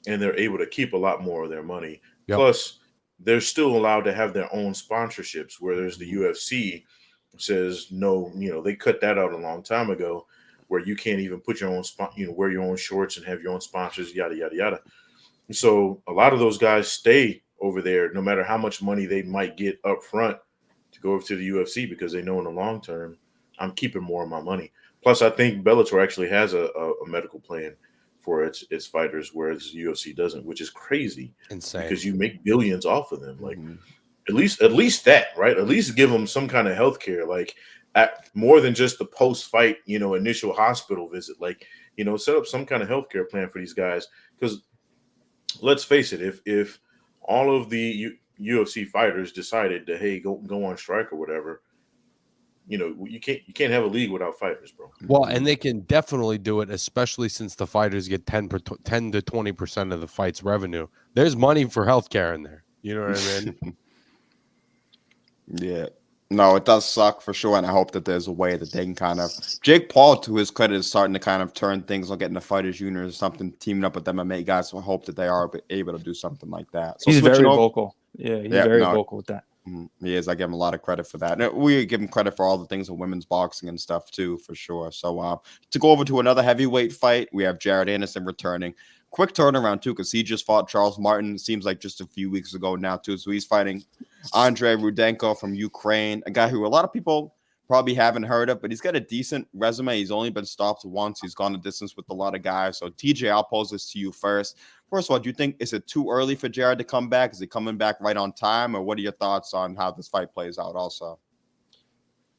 and they're able to keep a lot more of their money Yep. Plus, they're still allowed to have their own sponsorships, where there's the UFC says no, they cut that out a long time ago, where you can't even put your own wear your own shorts and have your own sponsors, yada yada yada. So a lot of those guys stay over there, no matter how much money they might get up front to go over to the UFC, because they know in the long term, I'm keeping more of my money. Plus, I think Bellator actually has a medical plan for its fighters, whereas UFC doesn't, which is crazy. Insane. Because you make billions off of them. Like, Mhm. at least that, right? At least give them some kind of health care, like more than just the post-fight, initial hospital visit. Like, set up some kind of health care plan for these guys. Because let's face it, if all of the UFC fighters decided to, hey, go on strike or whatever, you can't have a league without fighters, bro. Well, and they can definitely do it, especially since the fighters get 10 to 20% of the fight's revenue. There's money for healthcare in there. You know what I mean? Yeah. No, it does suck for sure, and I hope that there's a way that they can kind of. Jake Paul, to his credit, is starting to kind of turn things on getting the Fighters Union or something, teaming up with MMA guys. So I hope that they are able to do something like that. So He's very switching over- vocal. Yeah, he's very vocal with that. He is. I give him a lot of credit for that. And we give him credit for all the things in women's boxing and stuff too, for sure. So to go over to another heavyweight fight, we have Jared Anderson returning. Quick turnaround too, because he just fought Charles Martin. Seems like just a few weeks ago now too. So he's fighting Andrei Rudenko from Ukraine, a guy who a lot of people probably haven't heard of, but he's got a decent resume. He's only been stopped once. He's gone the distance with a lot of guys. So TJ, I'll pose this to you first. First of all, do you think, is it too early for Jared to come back? Is he coming back right on time? Or what are your thoughts on how this fight plays out also?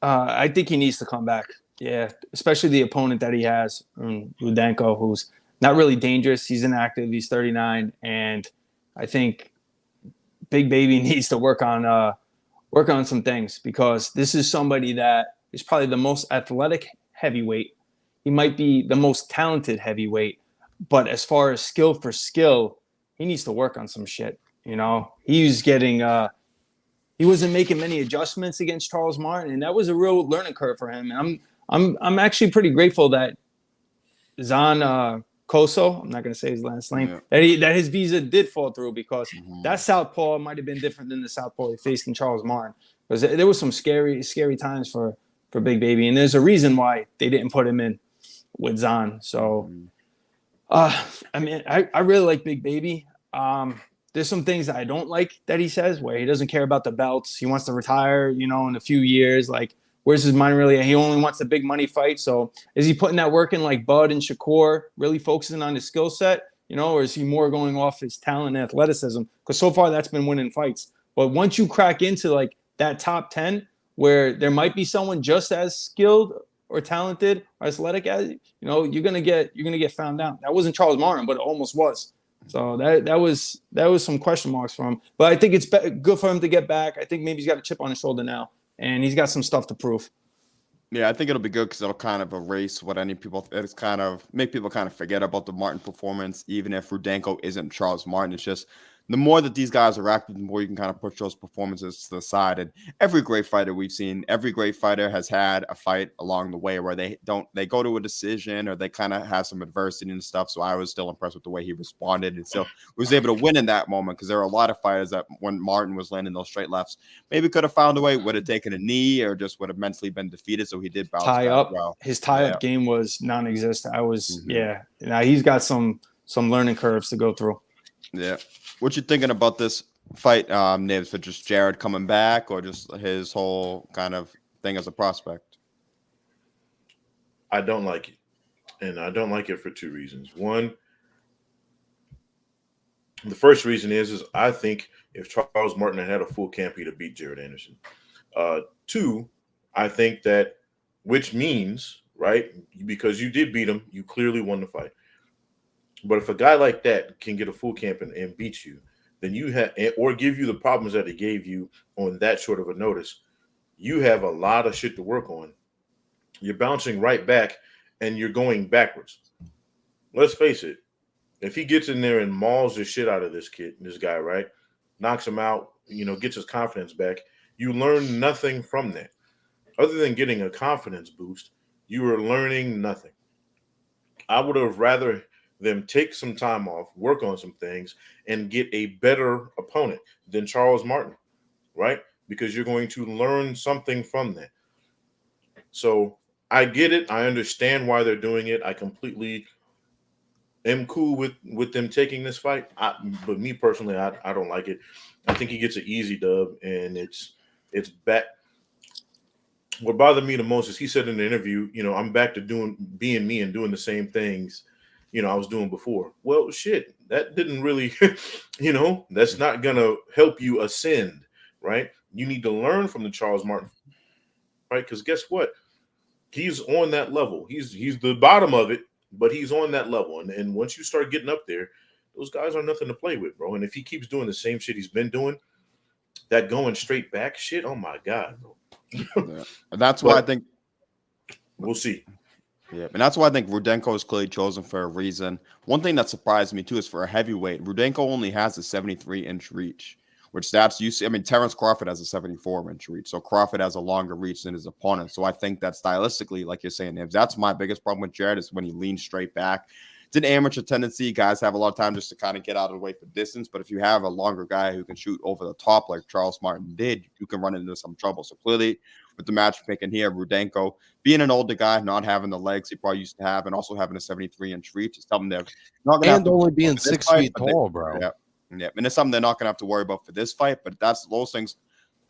I think he needs to come back. Yeah, especially the opponent that he has, Rudenko, who's not really dangerous. He's inactive. He's 39. And I think Big Baby needs to work on some things, because this is somebody that is probably the most athletic heavyweight. He might be the most talented heavyweight. But as far as skill for skill, he needs to work on some shit. He's getting he wasn't making many adjustments against Charles Martin, and that was a real learning curve for him. And I'm actually pretty grateful that Zan Koso, I'm not going to say his last name, that his visa did fall through, because that southpaw might have been different than the southpaw he faced in Charles Martin. Because there was some scary times for Big Baby, and there's a reason why they didn't put him in with Zan. So. I really like Big Baby. There's some things that I don't like that he says, where he doesn't care about the belts. He wants to retire, in a few years. Like, where's his mind really? He only wants the big money fight. So is he putting that work in like Bud and Shakur, really focusing on his skill set, or is he more going off his talent and athleticism? Because so far that's been winning fights. But once you crack into like that top 10, where there might be someone just as skilled or talented or athletic as you're gonna get found out. That wasn't Charles Martin, but it almost was. So that was some question marks for him. But I think it's good for him to get back. I think maybe he's got a chip on his shoulder now, and he's got some stuff to prove. Yeah, I think it'll be good because it'll kind of erase what it's kind of make people kind of forget about the Martin performance, even if Rudenko isn't Charles Martin. It's just the more that these guys are active, the more you can kind of push those performances to the side. And every great fighter we've seen, every great fighter has had a fight along the way where they go to a decision, or they kind of have some adversity and stuff. So I was still impressed with the way he responded, and still was able to win in that moment, because there are a lot of fighters that when Martin was landing those straight lefts, maybe could have found a way, would have taken a knee, or just would have mentally been defeated. So he did bounce tie back up. well. His tie-up game was non-existent. Now he's got some learning curves to go through. Yeah. What you thinking about this fight, Nibs, for just Jared coming back, or just his whole kind of thing as a prospect? I don't like it. And I don't like it for two reasons. One, the first reason is I think if Charles Martin had a full camp, he'd have beat Jared Anderson. Two, I think that, which means, right, because you did beat him, you clearly won the fight. But if a guy like that can get a full camp and beat you, then you have, or give you the problems that he gave you on that short of a notice, you have a lot of shit to work on. You're bouncing right back, and you're going backwards. Let's face it. If he gets in there and mauls the shit out of this guy, right, knocks him out, gets his confidence back, you learn nothing from that. Other than getting a confidence boost, you are learning nothing. I would have rather them take some time off, work on some things, and get a better opponent than Charles Martin, right? Because you're going to learn something from that. So I get it. I understand why they're doing it. I completely am cool with them taking this fight. But me personally, I don't like it. I think he gets an easy dub, and it's back. What bothered me the most is he said in the interview, I'm back to being me and doing the same things, I was doing before. Well, shit, that didn't really, that's not gonna help you ascend, right? You need to learn from the Charles Martin, right? Because guess what? He's on that level. He's the bottom of it, but he's on that level. And once you start getting up there, those guys are nothing to play with, bro. And if he keeps doing the same shit he's been doing, that going straight back shit, oh my God, bro. Yeah. And that's why I think we'll see. Yeah, and that's why I think Rudenko is clearly chosen for a reason. One thing that surprised me too is for a heavyweight, Rudenko only has a 73-inch reach, which that's you see. I mean, Terrence Crawford has a 74-inch reach, so Crawford has a longer reach than his opponent. So I think that stylistically, like you're saying, Nibs, that's my biggest problem with Jared is when he leans straight back. It's an amateur tendency. Guys have a lot of time just to kind of get out of the way for distance. But if you have a longer guy who can shoot over the top like Charles Martin did, you can run into some trouble. So clearly, with the matchmaking here, Rudenko being an older guy, not having the legs he probably used to have, and also having a 73-inch reach is something they're not going to only being 6 feet tall, bro. Yeah, and it's something they're not going to have to worry about for this fight. But that's those things.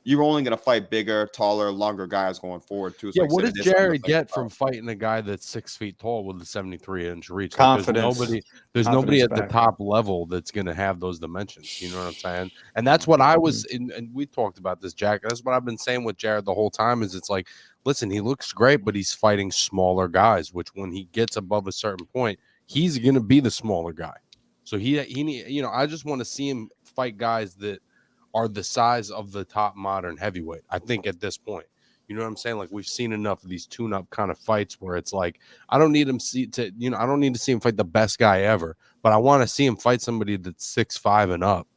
You're only going to fight bigger, taller, longer guys going forward too. So yeah, what does Jared get from fighting a guy that's 6 feet tall with a 73-inch reach? Confidence. Like, there's nobody at the top level that's going to have those dimensions. You know what I'm saying? And that's what I was in, and we talked about this, Jack. That's what I've been saying with Jared the whole time. Is it's like, listen, he looks great, but he's fighting smaller guys. Which when he gets above a certain point, he's going to be the smaller guy. So he, I just want to see him fight guys that are the size of the top modern heavyweight. I think at this point, you know what I'm saying? Like we've seen enough of these tune-up kind of fights where it's like, I don't need to see him fight the best guy ever, but I want to see him fight somebody that's 6'5" and up.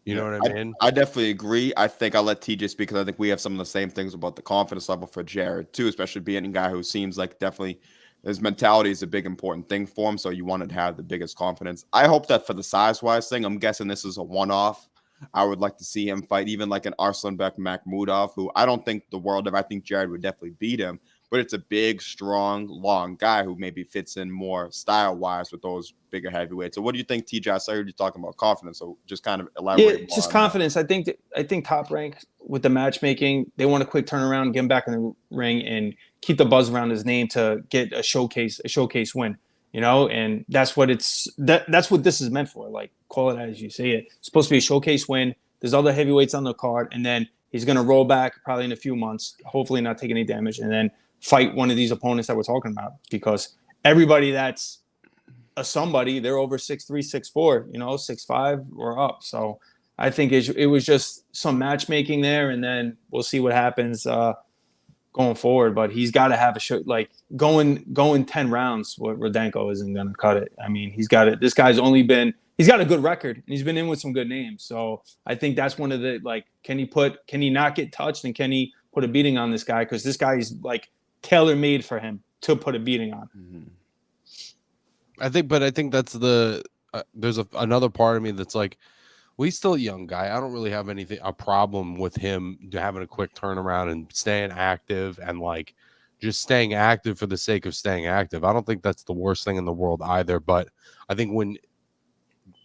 You know what I mean? I definitely agree. I think I'll let TJ speak because I think we have some of the same things about the confidence level for Jared too, especially being a guy who seems like definitely his mentality is a big important thing for him. So you wanted to have the biggest confidence. I hope that for the size-wise thing, I'm guessing this is a one-off. I would like to see him fight even like an Arslanbek Makhmudov, who I don't think the world of. I think Jared would definitely beat him, but it's a big, strong, long guy who maybe fits in more style-wise with those bigger heavyweights. So what do you think, TJ? I heard you talking about confidence, so just kind of elaborate. Yeah, just confidence. That. I think Top Rank with the matchmaking, they want a quick turnaround, get him back in the ring, and keep the buzz around his name to get a showcase win. And that's what that's what this is meant for. Like, call it as you say it. It's supposed to be a showcase win. There's other heavyweights on the card, and then he's going to roll back probably in a few months, hopefully not take any damage, and then fight one of these opponents that we're talking about. Because everybody that's a somebody, they're over 6'3", 6'4", 6'5" or up. So I think it was just some matchmaking there, and then we'll see what happens going forward. But he's got to have a show, like going 10 rounds. What Rudenko isn't going to cut it. I mean, he's got it. This guy's he's got a good record, and he's been in with some good names. So I think that's one of the, like, can he not get touched, and can he put a beating on this guy? Because this guy is like tailor-made for him to put a beating on. Mm-hmm. I think that's there's another part of me that's like, well, he's still a young guy. I don't really have a problem with him having a quick turnaround and staying active and like just staying active for the sake of staying active. I don't think that's the worst thing in the world either. But I think when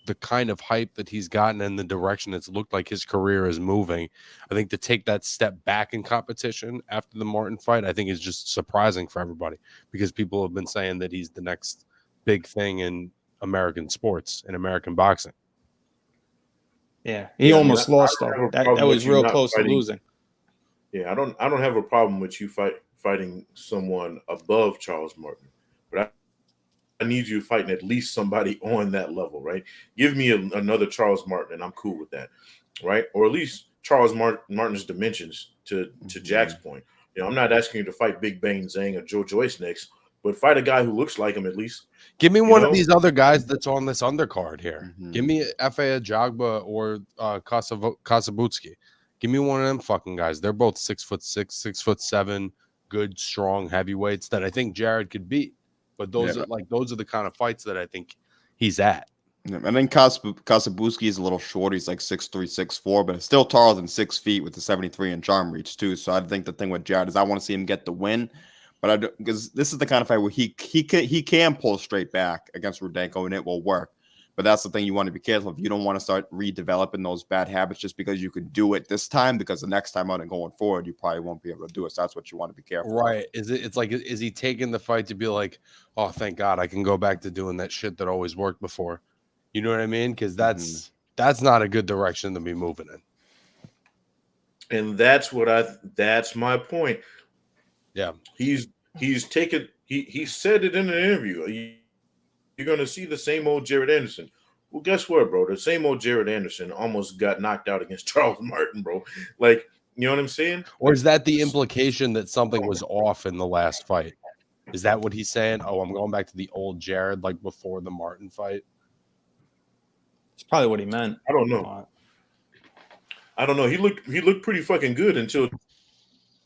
the kind of hype that he's gotten and the direction it's looked like his career is moving, I think to take that step back in competition after the Martin fight, I think is just surprising for everybody because people have been saying that he's the next big thing in American sports and American boxing. Yeah, he almost lost though. That was real close to losing. Yeah, I don't have a problem with you fighting someone above Charles Martin, but I need you fighting at least somebody on that level, right? Give me another Charles Martin, and I'm cool with that, right? Or at least Charles Martin's dimensions. To Jack's point, I'm not asking you to fight Big Bang Zhang or Joe Joyce next, but fight a guy who looks like him at least. Give me one of these other guys that's on this undercard here. Mm-hmm. Give me Ep5 Jagba or Kasabutsky. Give me one of them fucking guys. They're both 6'6", 6'7", good, strong heavyweights that I think Jared could beat. But those are the kind of fights that I think he's at. I think Kasabuski is a little short. He's like 6'3", 6'4", but still taller than 6 feet with the 73-inch arm reach too. So I think the thing with Jared is I want to see him get the win, but because this is the kind of fight where he can pull straight back against Rudenko and it will work. But that's the thing you want to be careful of. You don't want to start redeveloping those bad habits just because you can do it this time, because the next time out and going forward, you probably won't be able to do it. So that's what you want to be careful of. Right. It's like, is he taking the fight to be like, oh, thank God I can go back to doing that shit that always worked before? You know what I mean? Because that's not a good direction to be moving in. And that's my point. Yeah. He's taken, he said it in an interview. You're going to see the same old Jared Anderson. Well, guess what, bro? The same old Jared Anderson almost got knocked out against Charles Martin, bro. Like, you know what I'm saying? Or is that the implication that something was off in the last fight? Is that what he's saying? Oh, I'm going back to the old Jared, like before the Martin fight? It's probably what he meant. I don't know. He looked pretty fucking good until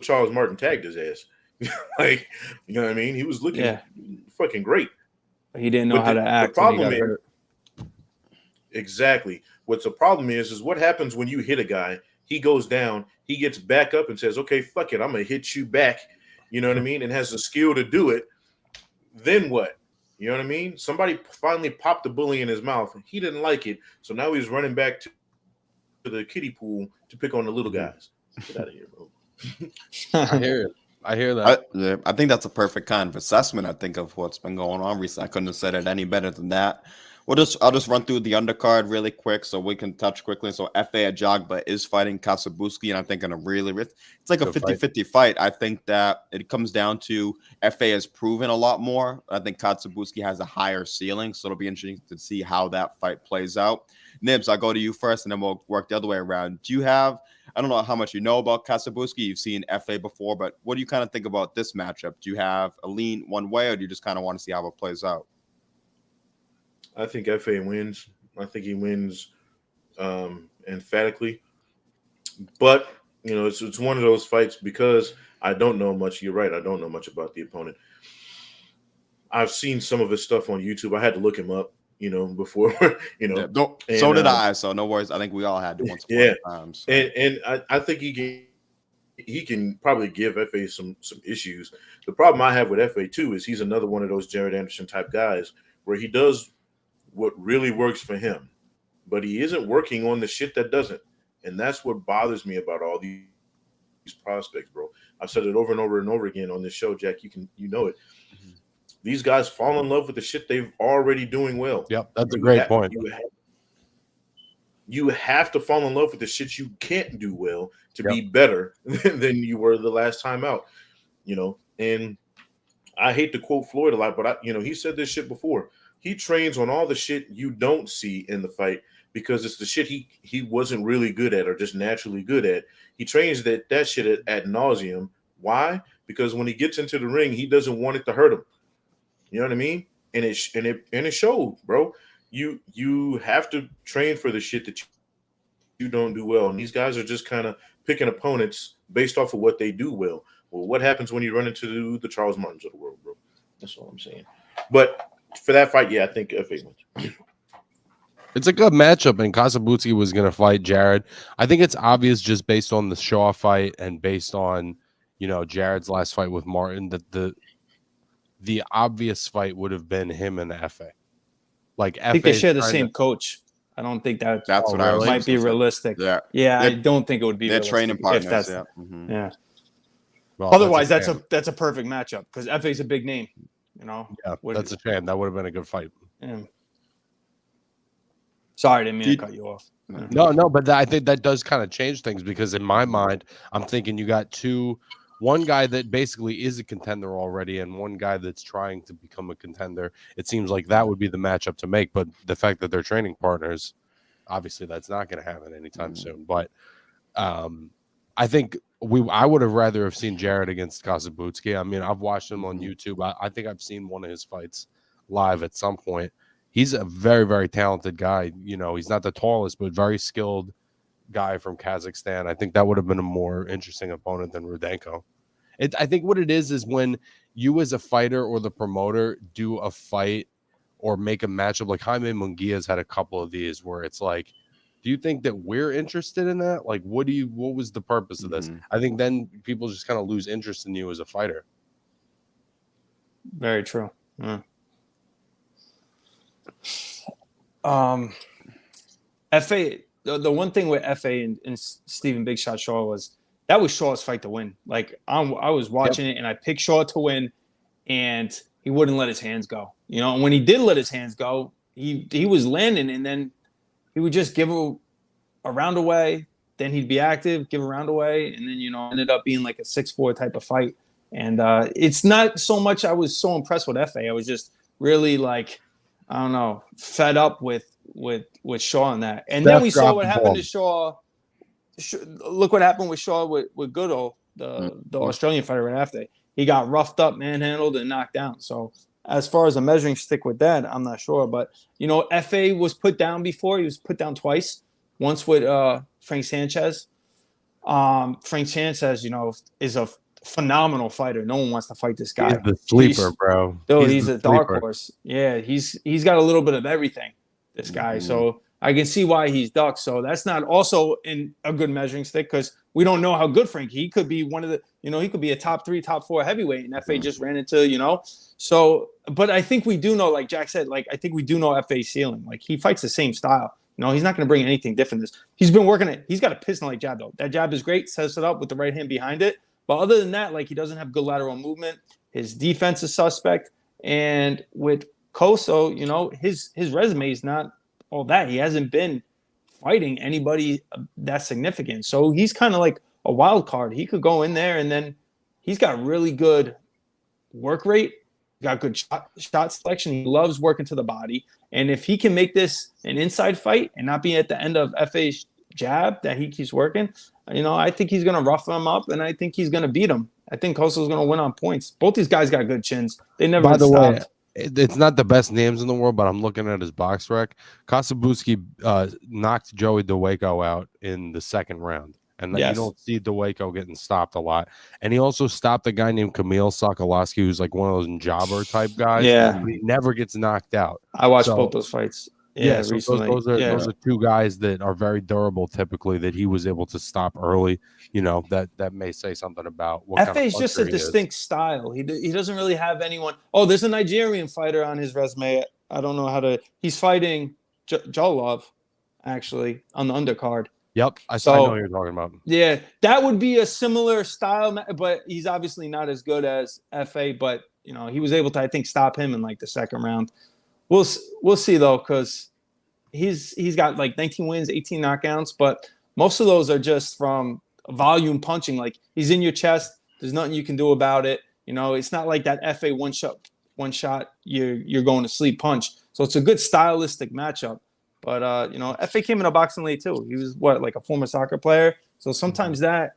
Charles Martin tagged his ass. Like, you know what I mean? He was looking fucking great. He didn't know how to act. The problem is, exactly. What's the problem is what happens when you hit a guy, he goes down, he gets back up and says, okay, fuck it, I'm going to hit you back. You know what I mean? And has the skill to do it. Then what? You know what I mean? Somebody finally popped the bully in his mouth. He didn't like it. So now he's running back to the kiddie pool to pick on the little guys. Get out of here, bro. I hear that. I think that's a perfect kind of assessment, I think, of what's been going on recently. I couldn't have said it any better than that. I'll just run through the undercard really quick so we can touch quickly. So F.A. Ajagba is fighting Kasabuski, and I think it's like a 50-50 fight. I think that it comes down to F.A. has proven a lot more. I think Kasabuski has a higher ceiling, so it'll be interesting to see how that fight plays out. Nibs, I'll go to you first, and then we'll work the other way around. I don't know how much you know about Kasabuski. You've seen F.A. before, but what do you kind of think about this matchup? Do you have a lean one way, or do you just kind of want to see how it plays out? I think F.A. wins. I think he wins emphatically. But, you know, it's one of those fights because I don't know much. You're right. I don't know much about the opponent. I've seen some of his stuff on YouTube. I had to look him up, you know, before, you know. Yeah, so did I. So no worries. I think we all had to once upon a time. So. And I think he can probably give F.A. some issues. The problem I have with F.A. too is he's another one of those Jared Anderson type guys where he does what really works for him, but he isn't working on the shit that doesn't. And that's what bothers me about all these prospects, bro. I've said it over and over and over again on this show, Jack. You know it. Mm-hmm. These guys fall in love with the shit they've already doing well. Yep, that's a great point. You have to fall in love with the shit you can't do well to be better than you were the last time out, you know. And I hate to quote Floyd a lot, but he said this shit before. He trains on all the shit you don't see in the fight because it's the shit he wasn't really good at or just naturally good at. He trains that shit ad nauseum. Why? Because when he gets into the ring, he doesn't want it to hurt him. You know what I mean? And it showed, bro. You have to train for the shit that you don't do well. And these guys are just kind of picking opponents based off of what they do well. Well, what happens when you run into the Charles Martins of the world, bro? That's all I'm saying. But for that fight, I think F.A. wins. It's a good matchup, and Kasabuski was going to fight Jared. I think it's obvious just based on the Shaw fight and based on, Jared's last fight with Martin that the obvious fight would have been him and F.A. Like I think they share the same coach. I don't think that's what I might be realistic. Yeah, I don't think it would be. They're realistic training partners. Yeah. Well, otherwise, that's a perfect matchup because F.A. is a big name. Yeah, that's a shame. That would have been a good fight. Yeah. Sorry, I didn't mean to cut you off. No, but I think that does kind of change things because in my mind, I'm thinking you got one guy that basically is a contender already and one guy that's trying to become a contender. It seems like that would be the matchup to make, but the fact that they're training partners, obviously that's not going to happen anytime soon. But I think I would have rather have seen Jared against Kasabuski. I mean, I've watched him on YouTube. I think I've seen one of his fights live at some point. He's a very, very talented guy. He's not the tallest, but very skilled guy from Kazakhstan. I think that would have been a more interesting opponent than Rudenko. I think what it is when you as a fighter or the promoter do a fight or make a matchup like Jaime Munguia's had a couple of these where it's like, do you think that we're interested in that? Like, what was the purpose of this? I think then people just kind of lose interest in you as a fighter. Very true. FA, the one thing with FA and Stephen Big Shot Shaw was that was Shaw's fight to win. Like I was watching it and I picked Shaw to win, and he wouldn't let his hands go. You know, and when he did let his hands go, he was landing, and then he would just give a round away. Then he'd be active, give a round away, and then ended up being like a 6-4 type of fight. And it's not so much I was so impressed with FA. I was just really like, I don't know, fed up with Shaw on that. And then we saw what happened to Shaw. Look what happened with Shaw with Goodall, the Australian fighter right after. He got roughed up, manhandled, and knocked down. So as far as a measuring stick with that, I'm not sure. But, FA was put down before. He was put down twice. Once with Frank Sanchez. Frank Sanchez, is a phenomenal fighter. No one wants to fight this guy. He's the sleeper, bro. Dude, he's a dark horse. Yeah, he's got a little bit of everything, this guy. So I can see why he's ducked. So that's not also in a good measuring stick because we don't know how good Frank. He could be one of the, he could be a top 3, top 4 heavyweight, and FA just ran into, So, but I think we do know, like Jack said, like I think we do know FA's ceiling. Like he fights the same style. He's not going to bring anything different. He's been working it. He's got a piston-like jab, though. That jab is great. Sets it up with the right hand behind it. But other than that, like he doesn't have good lateral movement. His defense is suspect. And with Koso, his resume is not all that. He hasn't been fighting anybody that significant. So he's kind of like a wild card. He could go in there, and then he's got really good work rate. Got good shot selection. He loves working to the body. And if he can make this an inside fight and not be at the end of FA's jab that he keeps working, I think he's going to rough him up, and I think he's going to beat him. I think Koso's going to win on points. Both these guys got good chins. They never By the stopped. way, it's not the best names in the world, but I'm looking at his box rec. Kasabuski knocked Joey DeWaco out in the second round. And you don't see DeWaco getting stopped a lot. And he also stopped a guy named Kamil Sokolowski, who's like one of those jobber type guys. Yeah. He never gets knocked out. I watched both those fights. Yeah, so recently. Those are two guys that are very durable typically that he was able to stop early. That may say something about what FA is just a distinct style. He doesn't really have anyone. Oh, there's a Nigerian fighter on his resume. I don't know how to. He's fighting Jolov, actually, on the undercard. Yep, I know what you're talking about. Yeah, that would be a similar style, but he's obviously not as good as FA. But he was able to, I think, stop him in like the second round. We'll see though, because he's got like 19 wins, 18 knockouts, but most of those are just from volume punching. Like he's in your chest. There's nothing you can do about it. It's not like that FA one shot you're going to sleep punch. So it's a good stylistic matchup. But FA came in a boxing late too. He was like a former soccer player. So sometimes that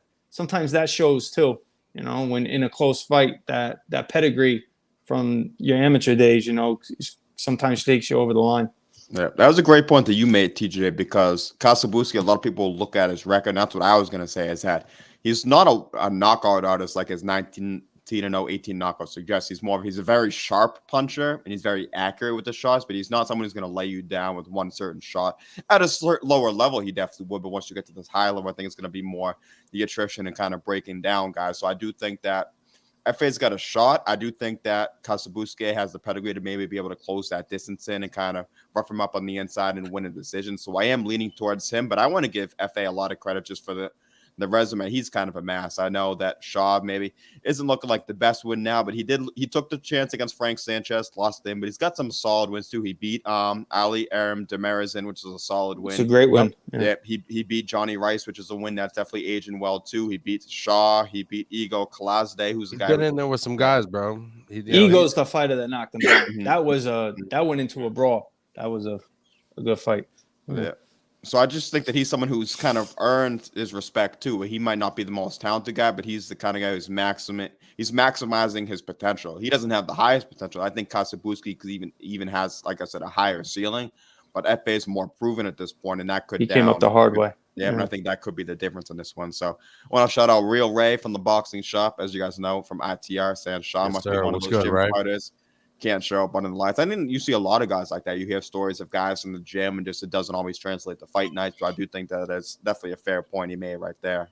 shows too. When in a close fight, that pedigree from your amateur days, sometimes takes you over the line. Yeah, that was a great point that you made, TJ, because Kasabuski, a lot of people look at his record. And that's what I was going to say, is that he's not a knockout artist like his 19-0, 18 knockouts suggest. He's a very sharp puncher, and he's very accurate with the shots, but he's not someone who's going to lay you down with one certain shot. At a lower level, he definitely would, but once you get to this high level, I think it's going to be more the attrition and kind of breaking down guys. So I do think that FA's got a shot. I do think that Kasabuski has the pedigree to maybe be able to close that distance in and kind of rough him up on the inside and win a decision. So I am leaning towards him, but I want to give FA a lot of credit just for the resume. He's kind of a mass. I know that Shaw maybe isn't looking like the best win now, but he took the chance against Frank Sanchez, lost him, but he's got some solid wins too. He beat Ali Aram Demarizin, which is a solid win. It's a great win. Yeah, he beat Johnny Rice, which is a win that's definitely aging well too. He beat Shaw. He beat Ego Kalazde, who's a guy. Get in there with some guys, bro. Ego's the fighter that knocked him down. That went into a brawl. That was a good fight. Yeah. So I just think that he's someone who's kind of earned his respect too. He might not be the most talented guy, but he's the kind of guy who's maximizing his potential. He doesn't have the highest potential. I think Kasabuski even has, like I said, a higher ceiling, but FA is more proven at this point, and that could. He came up the hard way. Yeah, and I think that could be the difference in this one. So I want to shout out Real Ray from the Boxing Shop, as you guys know, from ITR, saying Sean must be one of those gym fighters can't show up under the lights. I think you see a lot of guys like that. You hear stories of guys in the gym, and just it doesn't always translate to fight nights. So I do think that that's definitely a fair point he made right there.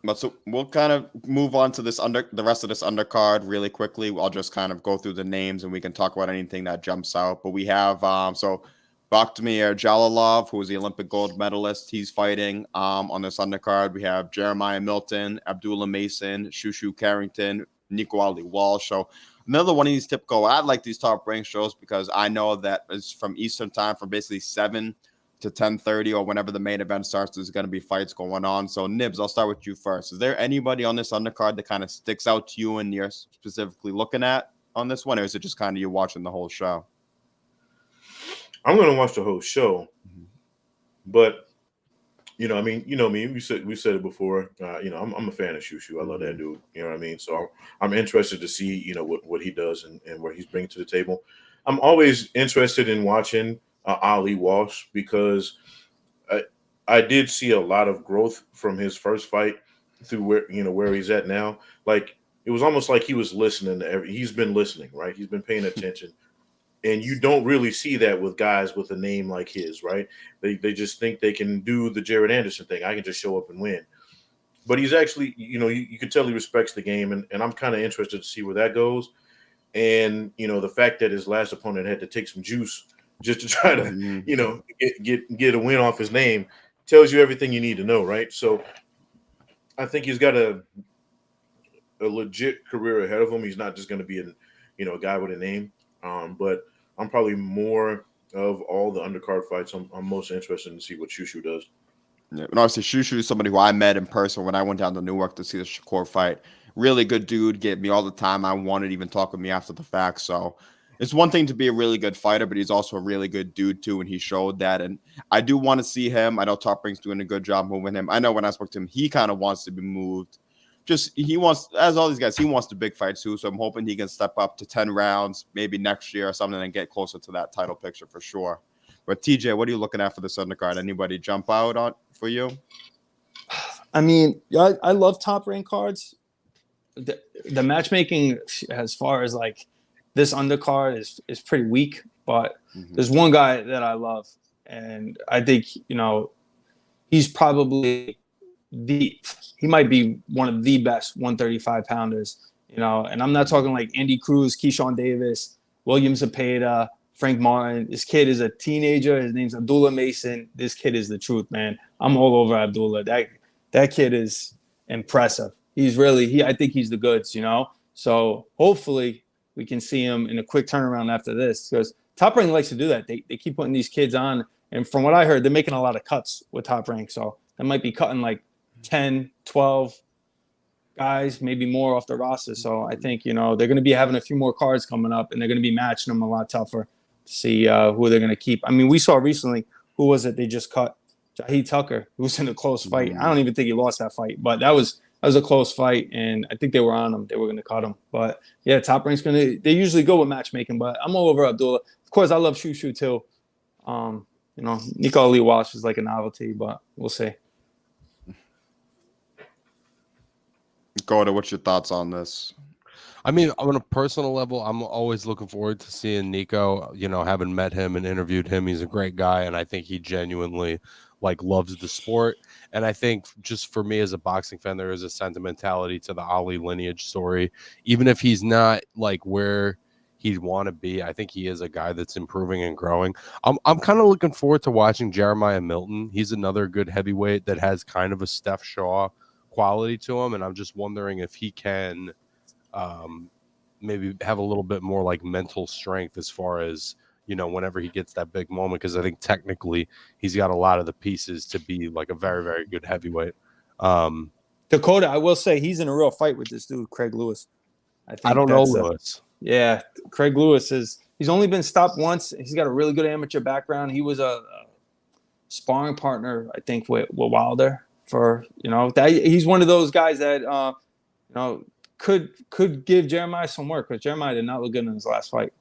But so we'll kind of move on to the rest of this undercard really quickly. I'll just kind of go through the names and we can talk about anything that jumps out. But we have so Bakhtimir Jalalov, who is the Olympic gold medalist. He's fighting on this undercard. We have Jeremiah Milton, Abdullah Mason, Tszyu Carrington, Nico Ali Walsh. So another one of these typical. I like these top rank shows because I know that it's from Eastern time, from basically 7 to 10:30 or whenever the main event starts, there's going to be fights going on. So Nibs, I'll start with you first. Is there anybody on this undercard that kind of sticks out to you and you're specifically looking at on this one, or is it just kind of you watching the whole show? I'm going to watch the whole show, but I mean, you know me. We said it before. I'm a fan of Tszyu. I love that dude. You know what I mean. So I'm interested to see what he does and where he's bringing to the table. I'm always interested in watching Ali Walsh because I did see a lot of growth from his first fight through where he's at now. Like it was almost like he was listening to he's been listening, right? He's been paying attention. And you don't really see that with guys with a name like his, right? They just think they can do the Jared Anderson thing. I can just show up and win. But he's actually, you can tell he respects the game, and I'm kind of interested to see where that goes. And, the fact that his last opponent had to take some juice just to try to, get a win off his name tells you everything you need to know, right? So I think he's got a legit career ahead of him. He's not just going to be a guy with a name. But I'm probably more of all the undercard fights. I'm most interested to see what Tszyu does. Yeah, and obviously Tszyu is somebody who I met in person when I went down to Newark to see the Shakur fight. Really good dude, gave me all the time I wanted, even talk with me after the fact. So it's one thing to be a really good fighter, but he's also a really good dude too, and he showed that. And I do want to see him. I know Top Rank's doing a good job moving him. I know when I spoke to him, he kind of wants to be moved. Just he wants, as all these guys, he wants the big fight too. So I'm hoping he can step up to 10 rounds, maybe next year or something, and get closer to that title picture for sure. But TJ, what are you looking at for this undercard? Anybody jump out on for you? I mean, I love top rank cards. The matchmaking as far as like this undercard is pretty weak, but there's one guy that I love, and I think he's probably he might be one of the best 135 pounders, and I'm not talking like Andy Cruz, Keyshawn Davis, William Zepeda, Frank Martin. This kid is a teenager. His name's Abdullah Mason. This kid is the truth, man. I'm all over Abdullah. That kid is impressive. I think he's the goods, So hopefully we can see him in a quick turnaround after this, because Top Rank likes to do that. They keep putting these kids on, and from what I heard, they're making a lot of cuts with Top Rank. So they might be cutting like 10, 12 guys, maybe more off the roster. So I think, they're going to be having a few more cards coming up, and they're going to be matching them a lot tougher to see who they're going to keep. I mean, we saw recently, who was it they just cut? Jaheed Tucker, who was in a close fight. I don't even think he lost that fight, but that was a close fight, and I think they were on him. They were going to cut him. But, yeah, Top Rank's they usually go with matchmaking, but I'm all over Abdullah. Of course, I love Tszyu too. Nico Ali Walsh is like a novelty, but we'll see. Gordo, what's your thoughts on this? I mean, on a personal level, I'm always looking forward to seeing Nico. Having met him and interviewed him, he's a great guy, and I think he genuinely loves the sport. And I think just for me as a boxing fan, there is a sentimentality to the Ali lineage story. Even if he's not where he'd want to be, I think he is a guy that's improving and growing. I'm kind of looking forward to watching Jeremiah Milton. He's another good heavyweight that has kind of a Steph Shaw quality to him, and I'm just wondering if he can maybe have a little bit more mental strength as far as whenever he gets that big moment, because I think technically he's got a lot of the pieces to be a very, very good heavyweight. Dakota, I will say he's in a real fight with this dude, Craig Lewis. I don't know Lewis. Yeah, Craig Lewis he's only been stopped once. He's got a really good amateur background. He was a sparring partner, I think, with Wilder for, he's one of those guys that, could give Jeremiah some work, because Jeremiah did not look good in his last fight.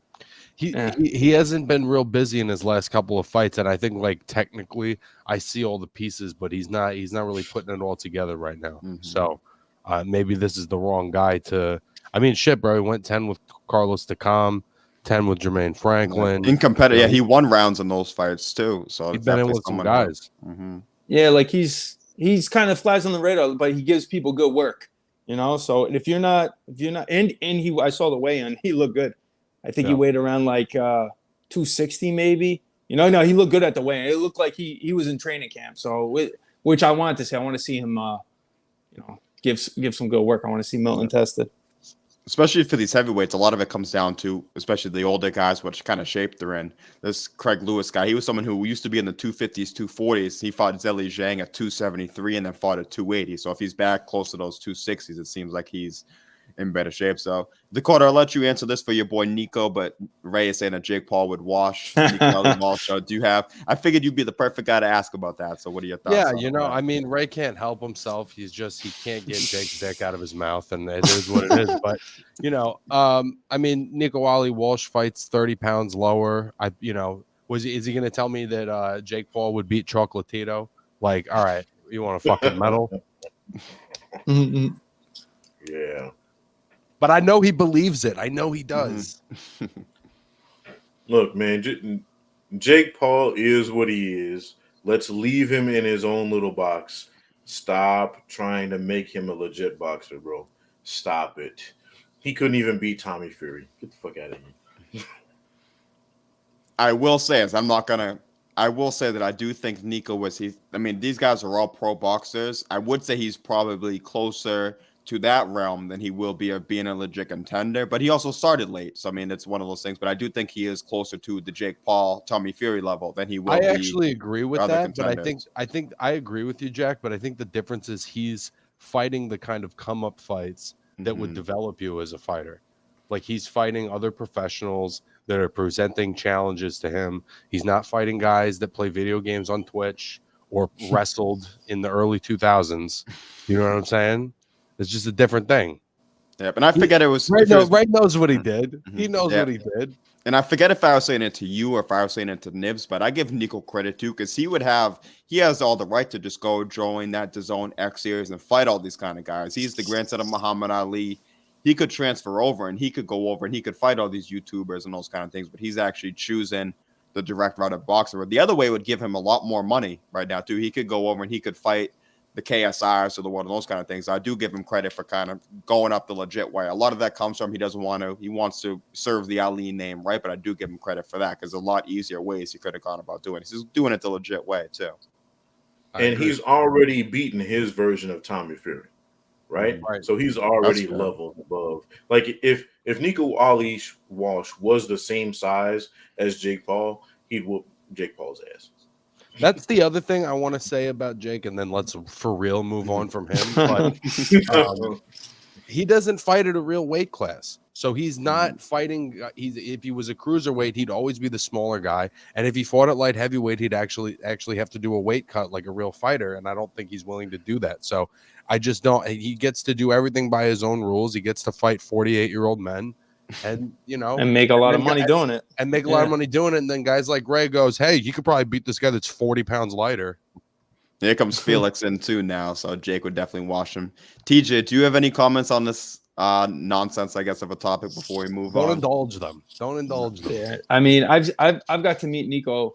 He hasn't been real busy in his last couple of fights, and I think technically I see all the pieces, but he's not really putting it all together right now. So maybe this is the wrong guy to. I mean, shit, bro. He went 10 with Carlos Takam, 10 with Jermaine Franklin. In competitive, You yeah, know, he won rounds in those fights too. So he's it's been in definitely with some someone guys. Yeah, like he's kind of flies on the radar, but he gives people good work, you know. So if you're not, and he, I saw the weigh-in, he looked good. I think he weighed around like 260 maybe. You know, no, he looked good at the weigh-in. It looked like he was in training camp. So which I wanted to see. I want to see him, you know, give some good work. I want to see Milton tested. Especially for these heavyweights, a lot of it comes down to, especially the older guys, which kind of shape they're in. This Craig Lewis guy, he was someone who used to be in the 250s, 240s. He fought Zheli Zhang at 273 and then fought at 280. So if he's back close to those 260s, it seems like he's in better shape. So Dakota, I'll let you answer this for your boy Nico, but Ray is saying that Jake Paul would wash Nico Ali Walsh. Do you have? I figured you'd be the perfect guy to ask about that. So what are your thoughts? Yeah, on you know, that? I mean, Ray can't help himself. He can't get Jake's dick out of his mouth, and it is what it is. But you know, I mean, Nico Ali Walsh fights 30 pounds lower. Is he going to tell me that Jake Paul would beat Chocolatito? Like, all right, you want a fucking medal? Yeah. But I know he believes it. I know he does. Look, man, Jake Paul is what he is. Let's leave him in his own little box. Stop trying to make him a legit boxer, bro. Stop it. He couldn't even beat Tommy Fury. Get the fuck out of here. I will say, I will say that I do think Nico was I mean, these guys are all pro boxers. I would say he's probably closer to that realm than he will be of being a legit contender, but he also started late. So I mean, it's one of those things. But I do think he is closer to the Jake Paul, Tommy Fury level than he will. I be actually agree with other that, but I contenders. think I agree with you, Jack. But I think the difference is he's fighting the kind of come up fights that would develop you as a fighter. Like he's fighting other professionals that are presenting challenges to him. He's not fighting guys that play video games on Twitch or wrestled in the early 2000s. You know what I'm saying? It's just a different thing. Yeah, and I forget it was Ray knows what he did. He knows what he did. And I forget if I was saying it to you or if I was saying it to Nibs, but I give Nico credit too, because he has all the right to just go join that DAZN X series and fight all these kind of guys. He's the grandson of Muhammad Ali. He could transfer over and he could go over and he could fight all these YouTubers and those kind of things, but he's actually choosing the direct route of boxer. The other way would give him a lot more money right now too. He could go over and he could fight the KSIs or the one of those kind of things. I do give him credit for kind of going up the legit way. A lot of that comes from he wants to serve the Ali name, right? But I do give him credit for that because a lot easier ways he could have gone about doing it. He's doing it the legit way too. And he's already beaten his version of Tommy Fury, right? So he's already leveled above. Like if Nico Ali Walsh was the same size as Jake Paul, he'd whoop Jake Paul's ass. That's the other thing I want to say about Jake, and then let's for real move on from him. But he doesn't fight at a real weight class, so he's not fighting. If he was a cruiserweight, he'd always be the smaller guy, and if he fought at light heavyweight, he'd actually have to do a weight cut like a real fighter, and I don't think he's willing to do that. So I just don't. He gets to do everything by his own rules. He gets to fight 48-year-old men. And and make a lot of money doing it. And make a lot of money doing it. And then guys like Ray goes, hey, you could probably beat this guy that's 40 pounds lighter. Here comes Felix in too now, so Jake would definitely wash him. TJ, do you have any comments on this nonsense, I guess, of a topic before we move on? Don't indulge them. Yeah, I mean, I've got to meet Nico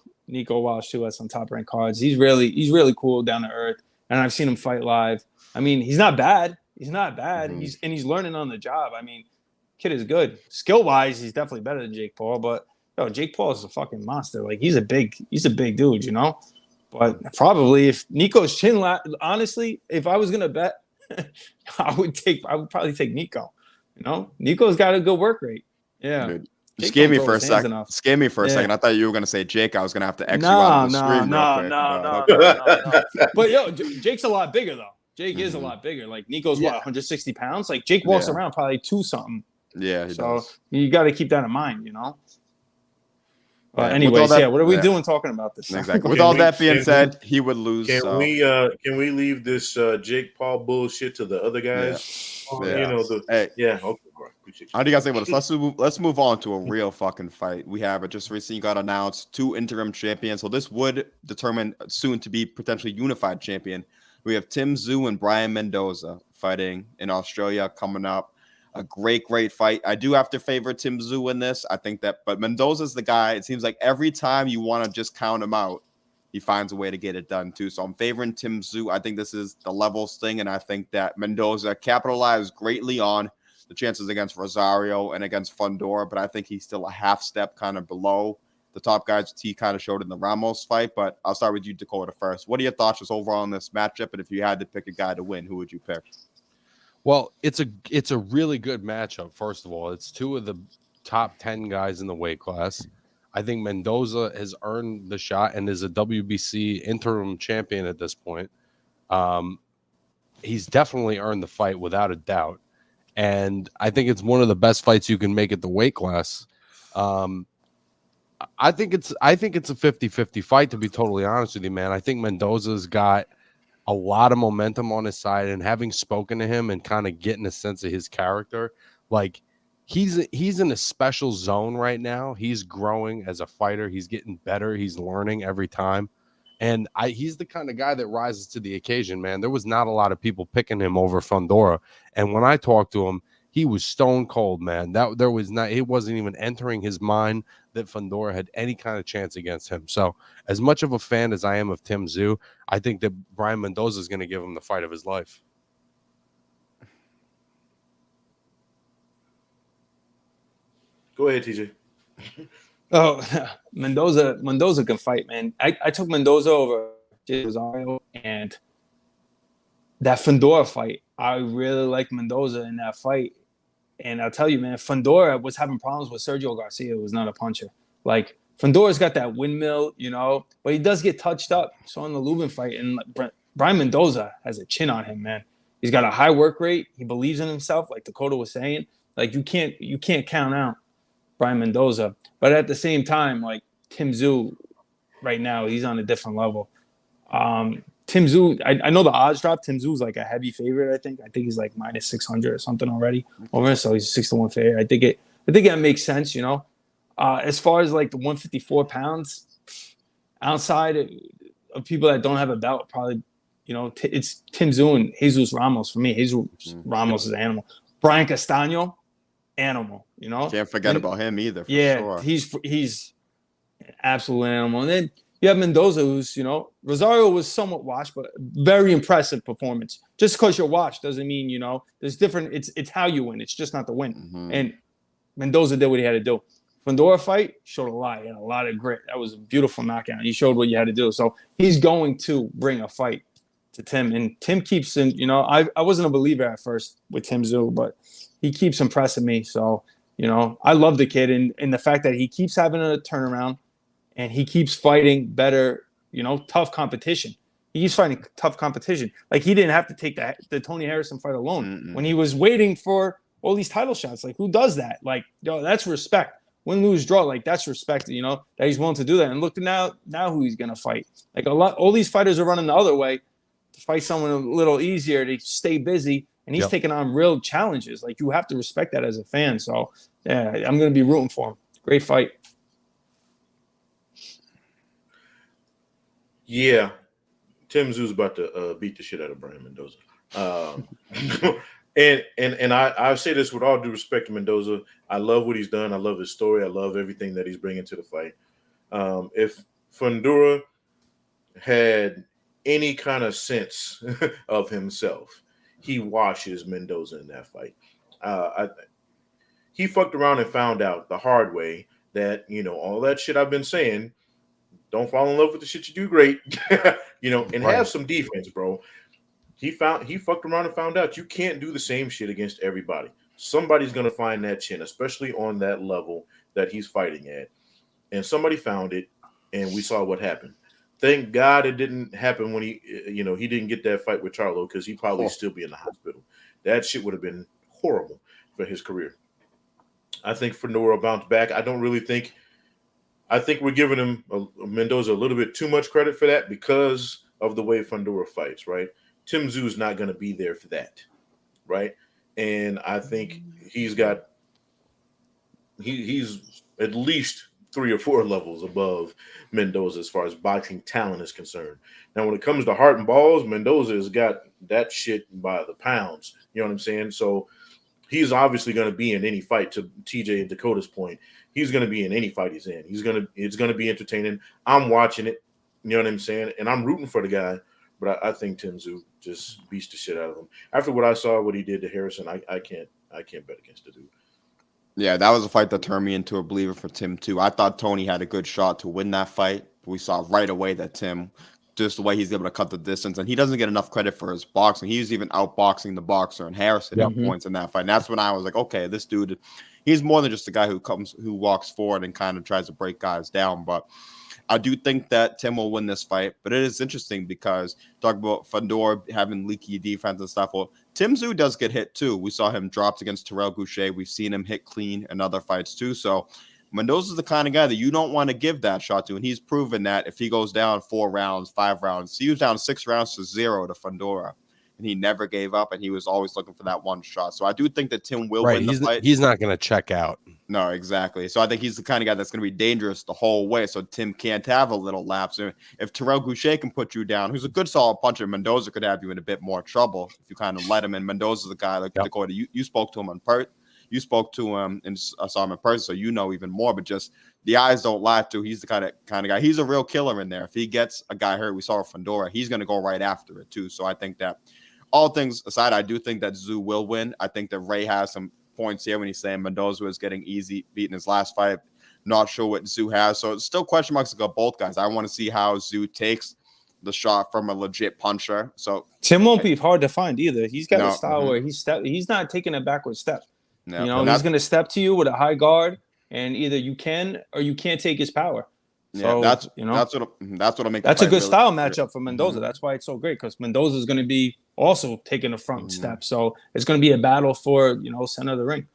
Walsh too at some top ranked cards. He's really cool, down to earth, and I've seen him fight live. I mean, he's not bad. He's he's learning on the job. I mean, kid is good. Skill wise, he's definitely better than Jake Paul, but Jake Paul is a fucking monster. Like he's a big dude, you know. But probably if Nico's chin, honestly, if I was gonna bet, I would probably take Nico. You know, Nico's got a good work rate. Yeah. Dude, scared me for a second. Scared me for a second. I thought you were gonna say Jake. I was gonna have to X you out of the stream. No. But Jake's a lot bigger though. Jake is a lot bigger. Like Nico's 160 pounds. Like Jake walks around probably 2-something. Yeah, he does. You got to keep that in mind, you know. Anyways, what are we doing talking about this? Exactly. With all that being said, he would lose. Can we leave this Jake Paul bullshit to the other guys? Yeah. Okay. How do you guys say about this? Let's move on to a real fucking fight. We have it just recently got announced 2 interim champions. So this would determine soon to be potentially unified champion. We have Tszyu and Brian Mendoza fighting in Australia coming up. a great fight. I do have to favor Tim Tszyu in this. I think that, but Mendoza's the guy. It seems like every time you want to just count him out, he finds a way to get it done too. So I'm favoring Tim Tszyu. I think this is the levels thing, and I think that Mendoza capitalized greatly on the chances against Rosario and against Fundora, but I think he's still a half step kind of below the top guys he kind of showed in the Ramos fight. But I'll start with you, Dakota, first. What are your thoughts just overall on this matchup? And if you had to pick a guy to win, who would you pick? Well, it's a really good matchup. First of all, it's two of the top 10 guys in the weight class. I think Mendoza has earned the shot and is a WBC interim champion at this point. He's definitely earned the fight without a doubt. And I think it's one of the best fights you can make at the weight class. I think it's a 50-50 fight, to be totally honest with you, man. I think Mendoza's got a lot of momentum on his side, and having spoken to him and kind of getting a sense of his character, like he's in a special zone right now. He's growing as a fighter. He's getting better. He's learning every time. And he's the kind of guy that rises to the occasion, man. There was not a lot of people picking him over Fundora. And when I talked to him, he was stone cold, man. It wasn't even entering his mind that Fundora had any kind of chance against him. So as much of a fan as I am of Tim Tszyu, I think that Brian Mendoza is going to give him the fight of his life. Go ahead, TJ. Oh, Mendoza can fight, man. I took Mendoza over Rosario, and that Fundora fight, I really like Mendoza in that fight. And I'll tell you, man, Fundora was having problems with Sergio Garcia, who was not a puncher. Like, Fundora's got that windmill, but he does get touched up. So in the Lubin fight, and Brian Mendoza has a chin on him, man. He's got a high work rate. He believes in himself, like Dakota was saying. Like, you can't count out Brian Mendoza. But at the same time, like, Tim Tszyu right now, he's on a different level. Tim Tszyu, I know the odds drop. Tim Tszyu's like a heavy favorite, I think. I think he's like minus 600 or something already over. So he's 6-1 favorite. I think that makes sense, As far as like the 154 pounds, outside of people that don't have a belt, probably, it's Tim Tszyu and Jesus Ramos for me. Jesus Ramos is an animal. Brian Castano, animal, Can't forget about him either. Sure. He's an absolute animal. And then you have Mendoza, who's, Rosario was somewhat washed, but very impressive performance. Just because you're washed doesn't mean, there's different. It's how you win. It's just not the win. Mm-hmm. And Mendoza did what he had to do. Fundora fight showed a lot. He had a lot of grit. That was a beautiful knockout. He showed what you had to do. So he's going to bring a fight to Tim. And Tim keeps in, I wasn't a believer at first with Tim Tszyu, but he keeps impressing me. So, I love the kid. And the fact that he keeps having a turnaround, and he keeps fighting better, tough competition. He keeps fighting tough competition. Like, he didn't have to take the Tony Harrison fight alone when he was waiting for all these title shots. Like, who does that? Like, that's respect. Win, lose, draw. Like, that's respect, that he's willing to do that. And look at now who he's going to fight. Like, all these fighters are running the other way to fight someone a little easier to stay busy. And he's taking on real challenges. Like, you have to respect that as a fan. So, yeah, I'm going to be rooting for him. Great fight. Yeah, Tim Tszyu's about to beat the shit out of Brian Mendoza. And I say this with all due respect to Mendoza. I love what he's done. I love his story. I love everything that he's bringing to the fight. If Fundora had any kind of sense of himself, he washes Mendoza in that fight. He fucked around and found out the hard way that, all that shit I've been saying, don't fall in love with the shit you do great, and have some defense, bro. He fucked around and found out you can't do the same shit against everybody. Somebody's going to find that chin, especially on that level that he's fighting at. And somebody found it, and we saw what happened. Thank God it didn't happen when he didn't get that fight with Charlo, because he'd probably still be in the hospital. That shit would have been horrible for his career. I think Fundora bounced back. I think we're giving him Mendoza a little bit too much credit for that because of the way Fundora fights, right? Tim Tszyu is not going to be there for that, right? And I think he's at least 3 or 4 levels above Mendoza as far as boxing talent is concerned. Now, when it comes to heart and balls, Mendoza has got that shit by the pounds. You know what I'm saying? So he's obviously going to be in any fight. To TJ and Dakota's point, he's going to be in any fight he's in. It's going to be entertaining. I'm watching it. You know what I'm saying? And I'm rooting for the guy. But I think Tim Tszyu just beats the shit out of him. After what I saw, what he did to Harrison, I can't bet against the dude. Yeah, that was a fight that turned me into a believer for Tim too. I thought Tony had a good shot to win that fight. We saw right away that Tim, just the way he's able to cut the distance, and he doesn't get enough credit for his boxing. He was even outboxing the boxer and Harrison at points in that fight. And that's when I was like, okay, this dude, he's more than just a guy who walks forward and kind of tries to break guys down. But I do think that Tim will win this fight, but it is interesting because talk about Fedor having leaky defense and stuff. Well, Tim Tszyu does get hit too. We saw him dropped against Terrell Goucher. We've seen him hit clean in other fights too. So Mendoza's the kind of guy that you don't want to give that shot to, and he's proven that if he goes down 4 rounds, 5 rounds, he was down 6 rounds to 0 to Fedor, and he never gave up, and he was always looking for that one shot. So I do think that Tim will win the fight. He's not going to check out. No, exactly. So I think he's the kind of guy that's going to be dangerous the whole way. So Tim can't have a little lapse. If Terrell Goucher can put you down, who's a good solid puncher, Mendoza could have you in a bit more trouble if you kind of let him in. Mendoza's the guy like Dakota. You spoke to him on you spoke to him and saw him in person, so you know even more. But just the eyes don't lie too. He's the kind of guy. He's a real killer in there. If he gets a guy hurt, we saw Fedor, he's going to go right after it too. So I think that all things aside, I do think that Tszyu will win. I think that Ray has some points here when he's saying Mendoza was getting easy beating his last fight. Not sure what Tszyu has. So it's still question marks about both guys. I want to see how Tszyu takes the shot from a legit puncher. So Tim won't be hard to find either. He's got a style where he's not taking a backward step. Yeah. You know, he's going to step to you with a high guard, and either you can or you can't take his power. So, that's you know, that's what'll make. That's a good style matchup for Mendoza. That's why it's so great, because Mendoza is going to be also taking a front step. So it's going to be a battle for, you know, center of the ring.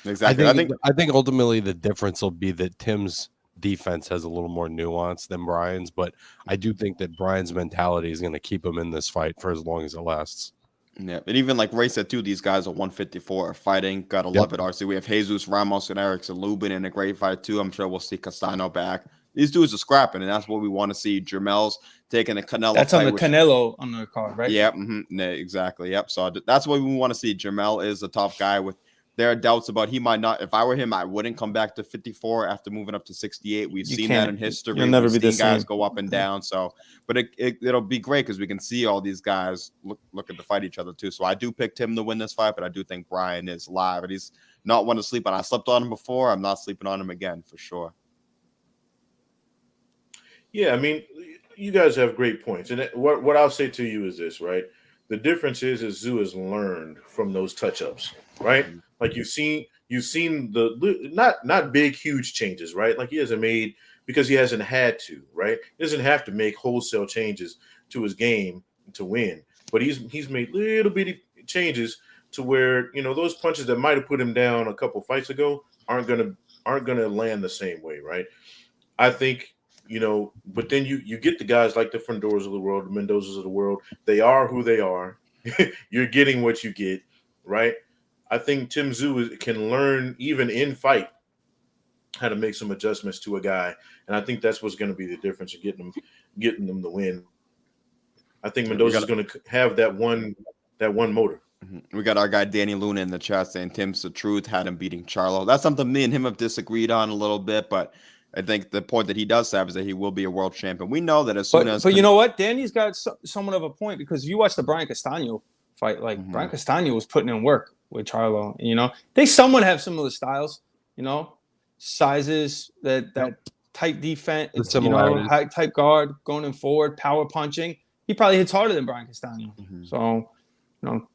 Exactly. I think ultimately the difference will be that Tim's defense has a little more nuance than Brian's, but I do think that Brian's mentality is going to keep him in this fight for as long as it lasts. Yeah, and even like Ray said too, these guys are 154 fighting. Gotta love it. RC, we have Jesus Ramos and Erickson Lubin in a great fight too. I'm sure we'll see Castano back. These dudes are scrapping, and that's what we want to see. Jermel's taking the Canelo. That's on the Canelo on the card, right? Yeah, exactly. Yep. So that's what we want to see. Jermel is a tough guy. With there are doubts about he might not. If I were him, I wouldn't come back to 54 after moving up to 68. We've seen that in history. You'll never We've be the seen guys same. go up and down. So, but it'll be great because we can see all these guys look at the fight each other too. So I do pick Tim to win this fight, but I do think Brian is live, and he's not one to sleep on. I slept on him before. I'm not sleeping on him again for sure. Yeah, I mean, you guys have great points, and what I'll say to you is this, right? The difference is Tszyu has learned from those touch-ups, right? Like you've seen the not big, huge changes, right? Like he hasn't made, because he hasn't had to, right? He doesn't have to make wholesale changes to his game to win, but he's made little bitty changes to where, you know, those punches that might have put him down a couple fights ago aren't gonna land the same way, right? I think. You know, but then you get the guys like the Fedors of the world, the Mendozas of the world. They are who they are. You're getting what you get, right? I think Tim Tszyu can learn, even in fight, how to make some adjustments to a guy, and I think that's what's going to be the difference of getting them the win. I think Mendoza is going to have that one motor. We got our guy Danny Luna in the chat saying Tim's the truth, had him beating Charlo. That's something me and him have disagreed on a little bit, but I think the point that he does have is that he will be a world champion. We know that as soon as... But you know what? Danny's got somewhat of a point, because if you watch the Brian Castano fight, like Brian Castano was putting in work with Charlo. You know, they somewhat have similar styles, you know, sizes, that tight defense, you know, high type guard, going in forward, power punching. He probably hits harder than Brian Castano. So, you know,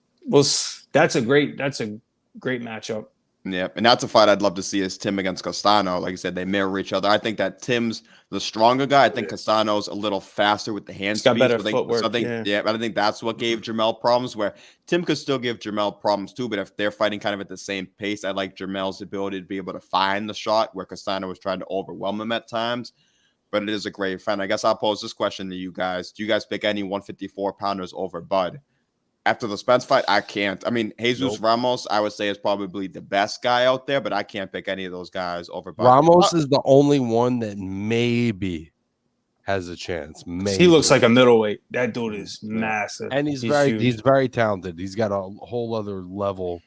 that's a great matchup. Yeah, and that's a fight I'd love to see is Tim against Castano. Like I said, they mirror each other. I think that Tim's the stronger guy. I think Castano's a little faster with the hand speed. Got better footwork. So I think that's what gave Jermel problems, where Tim could still give Jermel problems too, but if they're fighting kind of at the same pace, I like Jermel's ability to be able to find the shot where Castano was trying to overwhelm him at times. But it is a great fight. I guess I'll pose this question to you guys. Do you guys pick any 154-pounders over Bud? After the Spence fight, I can't. I mean, Jesus Ramos, I would say, is probably the best guy out there, but I can't pick any of those guys over Bud. Ramos is the only one that maybe has a chance. Maybe. He looks like a middleweight. That dude is massive. And he's very talented. He's got a whole other level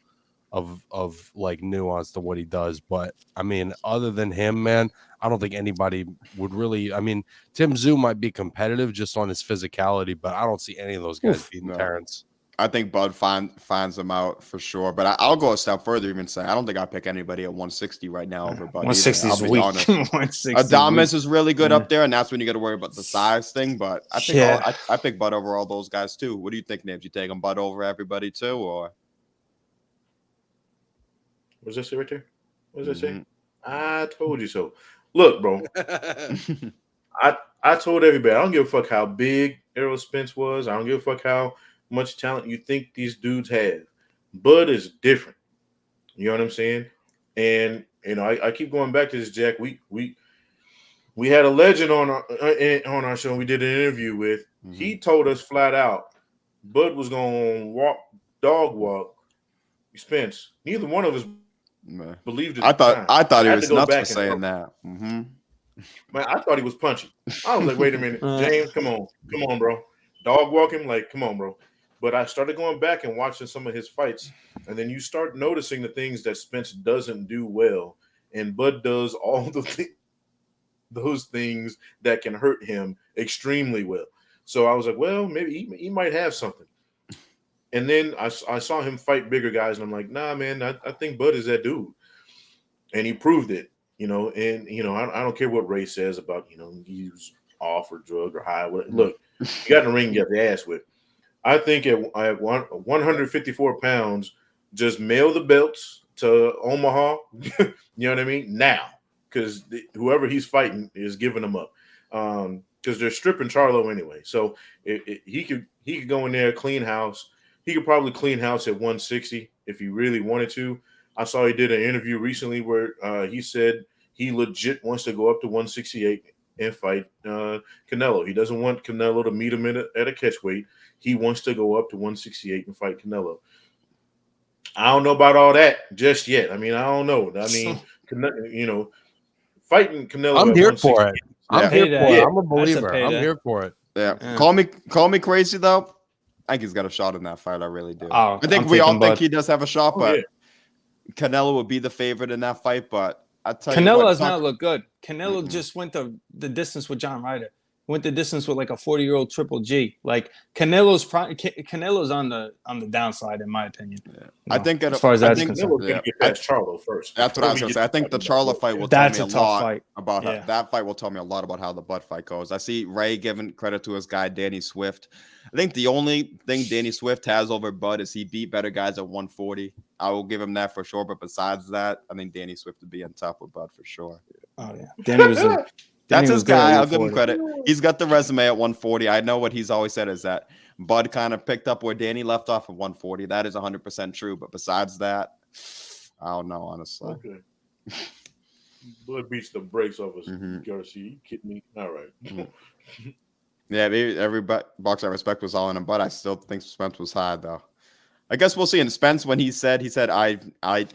of like nuance to what he does. But I mean, other than him, man, I don't think anybody would really. I mean, Tim Tszyu might be competitive just on his physicality, but I don't see any of those guys beating no. Terrence. I think Bud finds him out for sure. But I'll go a step further, even say I don't think I pick anybody at 160 right now over Bud. 160 either. is I'll be weak. honest. 160 Adamas is really good Yeah. up there, and that's when you got to worry about the size thing. But I think I pick Bud over all those guys too. What do you think, Nibs? You take him Bud over everybody too, or What's that say right there? What does that say? I told you so. Look, bro. I told everybody, I don't give a fuck how big Errol Spence was. I don't give a fuck how much talent you think these dudes have. Bud is different. You know what I'm saying? And I keep going back to this, Jack. We had a legend on our show. We did an interview with. He told us flat out, Bud was gonna dog walk Spence. Neither one of us believed it. I thought he was nuts for saying look. that. Man, I thought he was punching. I was like, wait a minute, James, come on, bro. Dog walk him, like, come on, bro. But I started going back and watching some of his fights, and then you start noticing the things that Spence doesn't do well, and Bud does all those things that can hurt him extremely well. So I was like, well, maybe he might have something. And then I saw him fight bigger guys, and I'm like, nah, man, I think Bud is that dude. And he proved it. And I don't care what Ray says about, he was off or drug or high. Look, you got in the ring, you got the ass whipped. I think at 154 pounds, just mail the belts to Omaha. You know what I mean? Now, because whoever he's fighting is giving them up. Because they're stripping Charlo anyway. So he could go in there, clean house. He could probably clean house at 160 if he really wanted to. I saw he did an interview recently where he said he legit wants to go up to 168 and fight Canelo. He doesn't want Canelo to meet him at a catch weight. He wants to go up to 168 and fight Canelo. I don't know about all that just yet. I mean, I don't know. I mean, fighting Canelo. I'm here for it. I'm here for it. Yeah. I'm a believer. I'm here for it. Yeah. Call me crazy though. I think he's got a shot in that fight. I really do. Oh, I think we all think he does have a shot, but Canelo would be the favorite in that fight. But I tell you, Canelo does not look good. Canelo just went the distance with John Ryder. Went the distance with like a 40-year-old Triple G. Like Canelo's on the downside, in my opinion. Yeah. I think as far as that's concerned, get past Charlo first. That's what I was going to say. I think the Charlo fight will tell me a lot about that fight. Will tell me a lot about how the Bud fight goes. I see Ray giving credit to his guy Danny Swift. I think the only thing Danny Swift has over Bud is he beat better guys at 140. I will give him that for sure. But besides that, I think Danny Swift would be on top with Bud for sure. Oh yeah, Danny was. That's his guy. I'll give him credit. He's got the resume at 140. I know what he's always said is that Bud kind of picked up where Danny left off at 140. That is 100% true. But besides that, I don't know, honestly. Okay. Bud beats the brakes off us. Garcia, you kidding me? All right. Yeah, every box I respect was all in him, but I still think Spence was high, though. I guess we'll see. And Spence, when he said, I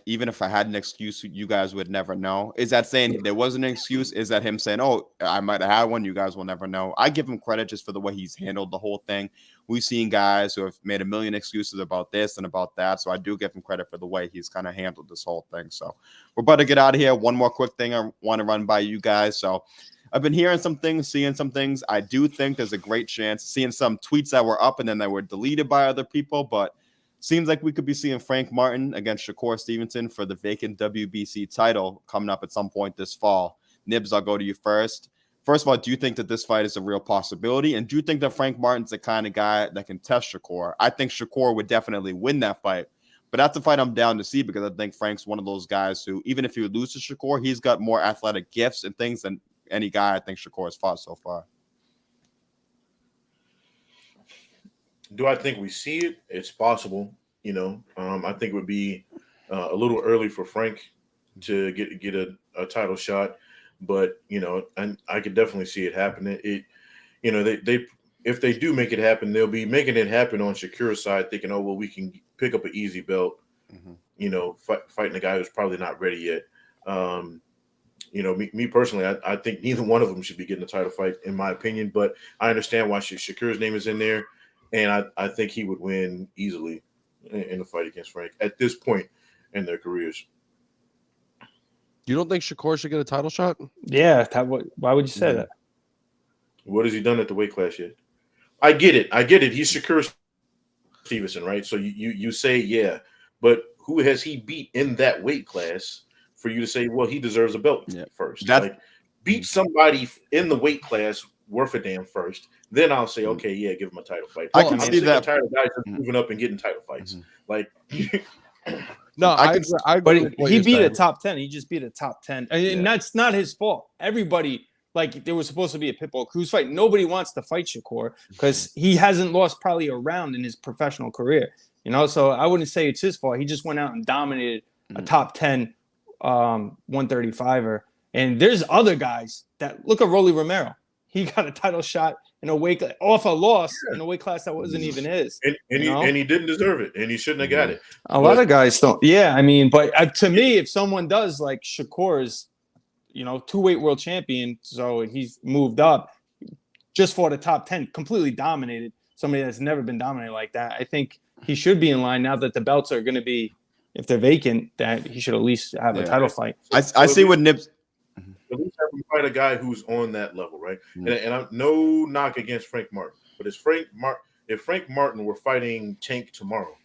even if I had an excuse, you guys would never know. Is that saying there was an excuse? Is that him saying, oh, I might have had one, you guys will never know? I give him credit just for the way he's handled the whole thing. We've seen guys who have made a million excuses about this and about that. So I do give him credit for the way he's kind of handled this whole thing. So we're about to get out of here. One more quick thing I want to run by you guys. So I've been hearing some things, seeing some things. I do think there's a great chance, seeing some tweets that were up and then they were deleted by other people, but seems like we could be seeing Frank Martin against Shakur Stevenson for the vacant WBC title coming up at some point this fall. Nibs, I'll go to you first. First of all, do you think that this fight is a real possibility? And do you think that Frank Martin's the kind of guy that can test Shakur? I think Shakur would definitely win that fight. But that's a fight I'm down to see because I think Frank's one of those guys who, even if he would lose to Shakur, he's got more athletic gifts and things than any guy I think Shakur has fought so far. Do I think we see it? It's possible. I think it would be a little early for Frank to get a title shot, but and I could definitely see it happening. They if they do make it happen, they'll be making it happen on Shakur's side, thinking, oh well, we can pick up an easy belt. Fighting a guy who's probably not ready yet. Me personally, I think neither one of them should be getting a title fight, in my opinion. But I understand why Shakur's name is in there. And I think he would win easily in the fight against Frank at this point. in their careers. You don't think Shakur should get a title shot? Yeah. Why would you say that? What has he done at the weight class yet? I get it. He's Shakur Stevenson, right? So you say, yeah, but who has he beat in that weight class for you to say, well, he deserves a belt first? Like, beat somebody in the weight class worth a damn first. Then I'll say, okay, yeah, give him a title fight. I can I'm see that. tired of guys just moving up and getting title fights. Like, No, I but agree with he what beat you're a saying. top 10. He just beat a top 10. And that's not his fault. Everybody, like, there was supposed to be a Pitbull Cruz fight. Nobody wants to fight Shakur because he hasn't lost probably a round in his professional career. You know, so I wouldn't say it's his fault. He just went out and dominated a top 10 135er. And there's other guys that look at Rolly Romero. He got a title shot in a weight off a loss in a weight class that wasn't even his. And he didn't deserve it, and he shouldn't have got it. A lot of guys don't. Yeah, I mean, but to me, if someone does, like Shakur is, you know, 2-weight world champion, so he's moved up, just fought a top 10, completely dominated somebody that's never been dominated like that. I think he should be in line now that the belts are going to be, if they're vacant, that he should at least have a title fight. I see what Nibs. At least have him fight a guy who's on that level, right? And I'm no knock against Frank Martin, but if Frank Martin were fighting Tank tomorrow,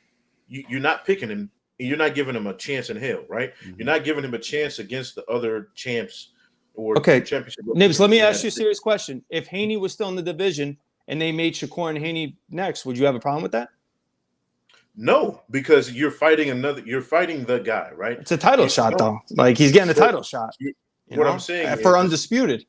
you're not picking him. You're not giving him a chance in hell, right? You're not giving him a chance against the other champs or championship. Nibs, let me ask you a serious question. If Haney was still in the division and they made Shakur and Haney next, would you have a problem with that? No, because you're fighting the guy, right? It's a title shot, though. Like, he's getting a title shot. What I'm saying for undisputed.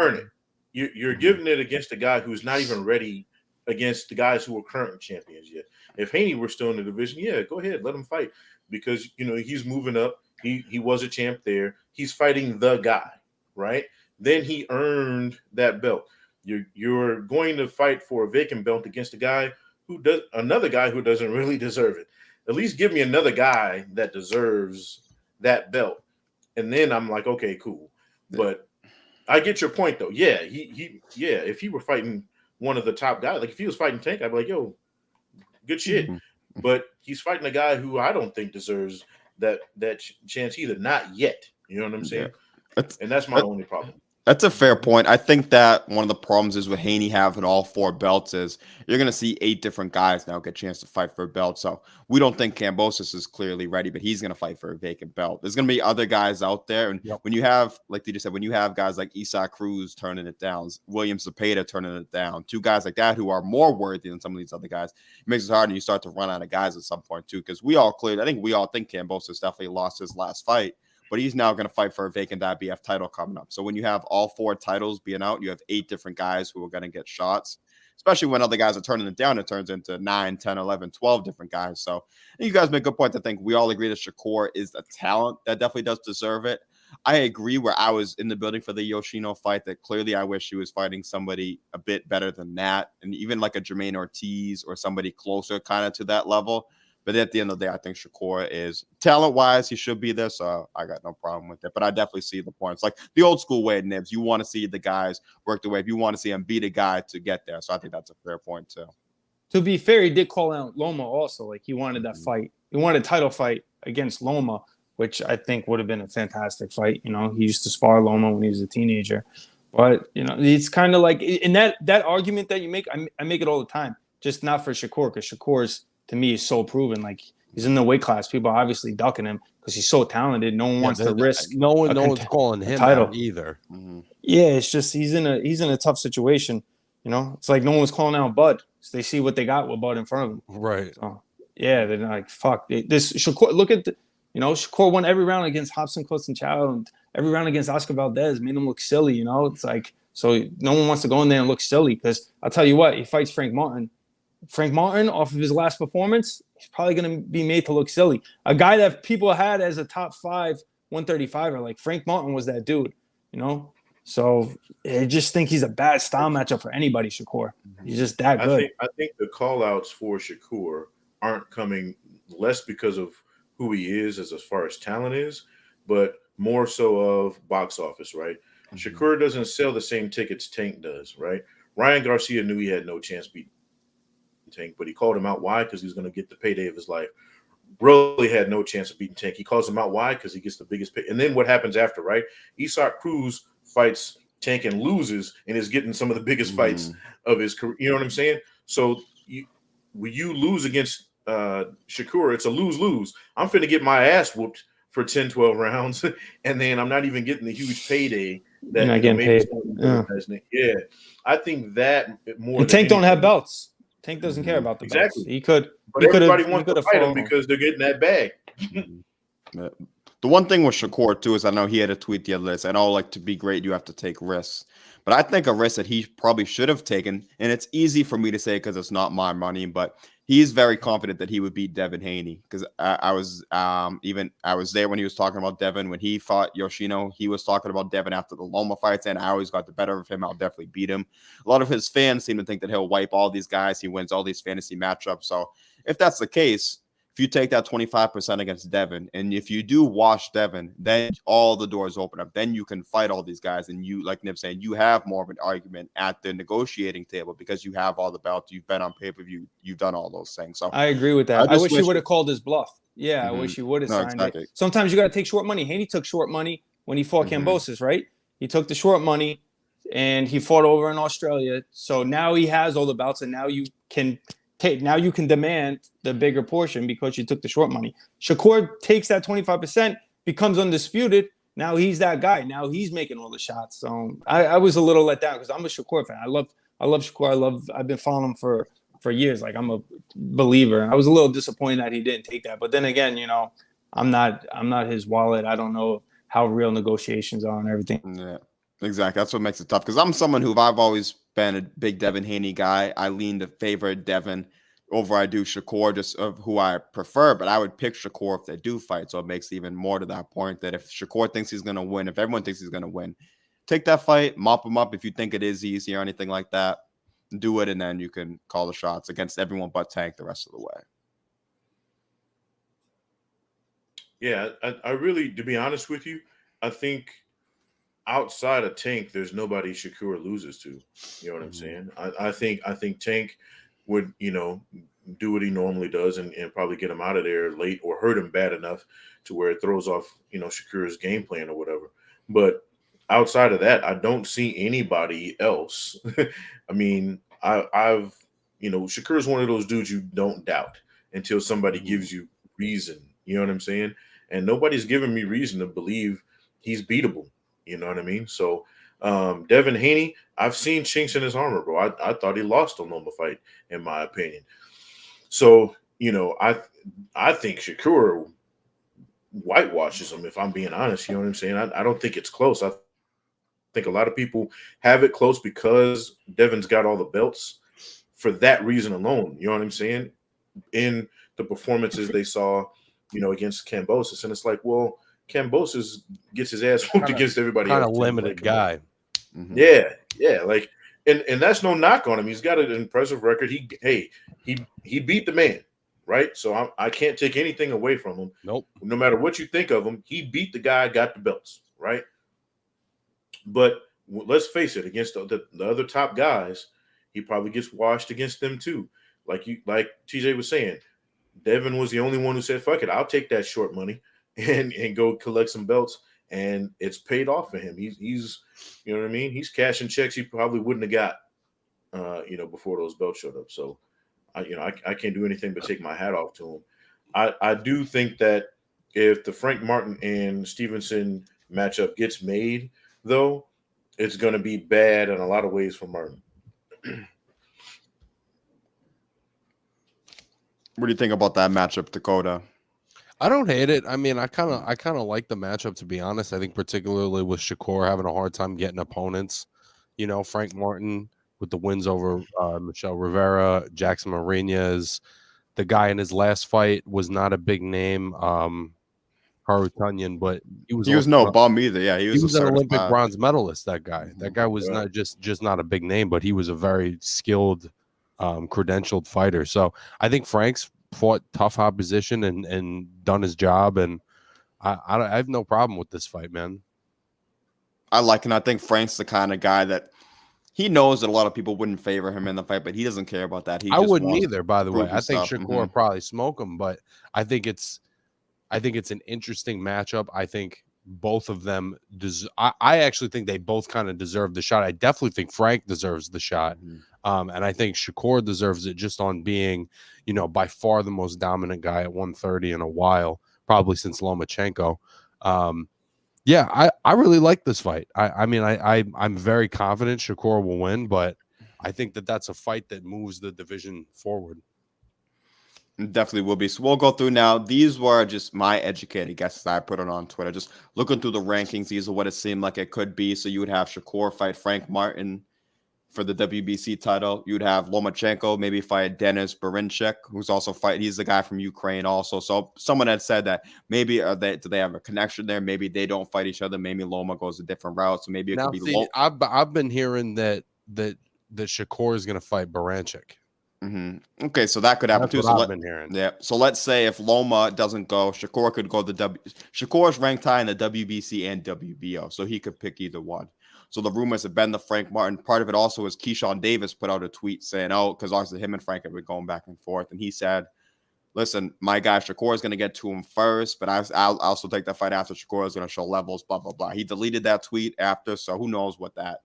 Earn it. You're giving it against a guy who's not even ready against the guys who are current champions yet. If Haney were still in the division, yeah, go ahead, let him fight, because you know he's moving up. He was a champ there. He's fighting the guy, right? Then he earned that belt. You're going to fight for a vacant belt against another guy who doesn't really deserve it. At least give me another guy that deserves that belt. And then I'm like, okay, cool. But I get your point, though. Yeah, if he were fighting one of the top guys, like if he was fighting Tank, I'd be like, yo, good shit. But he's fighting a guy who I don't think deserves that chance either. Not yet. You know what I'm saying? And that's my only problem. That's a fair point. I think that one of the problems is with Haney having all 4 belts is you're going to see 8 different guys now get a chance to fight for a belt. So we don't think Kambosos is clearly ready, but he's going to fight for a vacant belt. There's going to be other guys out there. And when you have, like DJ said, when you have guys like Isak Cruz turning it down, William Zepeda turning it down, 2 guys like that who are more worthy than some of these other guys, it makes it hard and you start to run out of guys at some point too. Because I think we all think Kambosos definitely lost his last fight. But he's now going to fight for a vacant IBF title coming up. So when you have all 4 titles being out, you have 8 different guys who are going to get shots, especially when other guys are turning it down. It turns into 9, 10, 11, 12 different guys. So you guys make a good point. I think we all agree that Shakur is a talent that definitely does deserve it. I agree where I was in the building for the Yoshino fight that clearly I wish he was fighting somebody a bit better than that. And even like a Jermaine Ortiz or somebody closer kind of to that level. But at the end of the day, I think Shakur is talent-wise, he should be there, so I got no problem with it. But I definitely see the points. Like the old school way, Nibs, you want to see the guys work the way. If you want to see him beat a guy to get there. So I think that's a fair point, too. To be fair, he did call out Loma also. Like, he wanted that fight. He wanted a title fight against Loma, which I think would have been a fantastic fight. You know, he used to spar Loma when he was a teenager. But, you know, it's kind of like – in that argument that you make, I make it all the time, just not for Shakur, because Shakur's – to me, is so proven. Like, he's in the weight class. People are obviously ducking him because he's so talented. No one wants to risk. No one's calling him title out either. Yeah, it's just he's in a tough situation. You know, it's like no one was calling out Bud. So they see what they got with Bud in front of them. Right. So, yeah, they're like, fuck. This Shakur. Look at Shakur won every round against Hobson, Close and Chow, and every round against Oscar Valdez made him look silly. You know, it's like, so no one wants to go in there and look silly because I'll tell you what, he fights Frank Martin. Frank Martin, off of his last performance, he's probably going to be made to look silly. A guy that people had as a top 5 135er, like Frank Martin was that dude, you know? So I just think he's a bad style matchup for anybody, Shakur. He's just that good. I think the call-outs for Shakur aren't coming less because of who he is as far as talent is, but more so of box office, right? Shakur doesn't sell the same tickets Tank does, right? Ryan Garcia knew he had no chance beating Tank, but he called him out. Why? Because he was going to get the payday of his life. really had no chance of beating Tank. He calls him out. Why? Because he gets the biggest pay. And then what happens after, right? Isak Cruz fights Tank and loses and is getting some of the biggest fights of his career. You know what I'm saying? So when you lose against Shakur, it's a lose-lose. I'm finna get my ass whooped for 10, 12 rounds, and then I'm not even getting the huge payday that not getting paid. Yeah, I think that more. And Tank don't have belts. Tank doesn't care about the belts. Exactly. He could. But everybody wants to fight him because they're getting that bag. The one thing with Shakur too is I know he had a tweet the other day saying, "Oh, like to be great, you have to take risks." But I think a risk that he probably should have taken, and it's easy for me to say because it's not my money, but he's very confident that he would beat Devin Haney because I was there when he was talking about Devin when he fought Yoshino. He was talking about Devin after the Loma fights, and I always got the better of him. I'll definitely beat him. A lot of his fans seem to think that he'll wipe all these guys. He wins all these fantasy matchups. So if that's the case, if you take that 25% against Devin, and if you do wash Devin, then all the doors open up. Then you can fight all these guys, and you, like Nip saying, you have more of an argument at the negotiating table because you have all the belts, you've been on pay-per-view, you've done all those things. So I agree with that. I wish he would have called his bluff. Yeah, I wish he would have signed it. Sometimes you got to take short money. Haney took short money when he fought Kambosos, right? He took the short money, and he fought over in Australia. So now he has all the belts, and now you can demand the bigger portion because you took the short money. Shakur takes that 25%, becomes undisputed. Now he's that guy. Now he's making all the shots. So I was a little let down because I'm a Shakur fan. I love Shakur. I've been following him for years. Like I'm a believer. I was a little disappointed that he didn't take that. But then again, I'm not his wallet. I don't know how real negotiations are and everything. Yeah, exactly. That's what makes it tough because I'm someone who I've always been a big Devin Haney guy. I lean to favor Devin over I do Shakur, just of who I prefer, but I would pick Shakur if they do fight. So it makes even more to that point that if Shakur thinks he's going to win, if everyone thinks he's going to win, take that fight, mop him up. If you think it is easy or anything like that, do it, and then you can call the shots against everyone but Tank the rest of the way. Yeah, I really, to be honest with you, I think outside of Tank, there's nobody Shakur loses to. You know what I'm saying? I think Tank would, do what he normally does and probably get him out of there late or hurt him bad enough to where it throws off, Shakur's game plan or whatever. But outside of that, I don't see anybody else. I mean, I've Shakur's one of those dudes you don't doubt until somebody gives you reason. You know what I'm saying? And nobody's giving me reason to believe he's beatable. You know what I mean? So Devin Haney, I've seen chinks in his armor, bro. I thought he lost the Loma fight, in my opinion. So, I think Shakur whitewashes him, if I'm being honest. You know what I'm saying? I don't think it's close. I think a lot of people have it close because Devin's got all the belts for that reason alone. You know what I'm saying? In the performances they saw, against Kambosos. And it's like, well, Kambosos gets his ass whooped against everybody else. Kind of limited guy. Yeah. Like, and that's no knock on him. He's got an impressive record. He beat the man, right? So I can't take anything away from him. Nope. No matter what you think of him, he beat the guy, got the belts, right? But let's face it, against the other top guys, he probably gets washed against them too. Like TJ was saying, Devin was the only one who said, "Fuck it, I'll take that short money and go collect some belts." And it's paid off for him. He's you know what I mean? He's cashing checks he probably wouldn't have got, before those belts showed up. So, I can't do anything but take my hat off to him. I do think that if the Frank Martin and Stevenson matchup gets made, though, it's going to be bad in a lot of ways for Martin. What do you think about that matchup, Dakota? I don't hate it. I mean, I kind of like the matchup, to be honest. I think particularly with Shakur having a hard time getting opponents. Frank Martin with the wins over Michelle Rivera, Jackson Marinas. The guy in his last fight was not a big name, Harutanyan, but he was no bum either. Yeah, he was an Olympic bronze medalist. That guy was not just not a big name, but he was a very skilled, credentialed fighter. So I think Frank's fought tough opposition and done his job, and I have no problem with this fight, man. I think Frank's the kind of guy that he knows that a lot of people wouldn't favor him in the fight, but he doesn't care about that. He I just wouldn't wants either, by to the way. prove I think himself. Shakur would probably smoke him, but I think it's an interesting matchup. I think both of them I actually think they both kind of deserve the shot. I definitely think Frank deserves the shot. And I think Shakur deserves it just on being, by far the most dominant guy at 130 in a while, probably since Lomachenko. Yeah, I really like this fight. I'm very confident Shakur will win, but I think that's a fight that moves the division forward. Definitely will be. So we'll go through now. These were just my educated guesses. I put it on Twitter. Just looking through the rankings, these are what it seemed like it could be. So you would have Shakur fight Frank Martin for the WBC title. You'd have Lomachenko maybe fight Denis Berinchek, who's also fighting. He's the guy from Ukraine also. So someone had said that maybe do they have a connection there? Maybe they don't fight each other. Maybe Loma goes a different route. So maybe it could be I've been hearing that Shakur is going to fight Berinchek. Okay, so that could happen That's too. What I've been hearing. Yeah. So let's say if Loma doesn't go, Shakur could go Shakur's ranked high in the WBC and WBO, so he could pick either one. So the rumors have been the Frank Martin. Part of it also is Keyshawn Davis put out a tweet saying, because obviously him and Frank have been going back and forth, and he said, "Listen, my guy Shakur is going to get to him first, but I'll also take the fight after Shakur is going to show levels." Blah blah blah. He deleted that tweet after, so who knows what that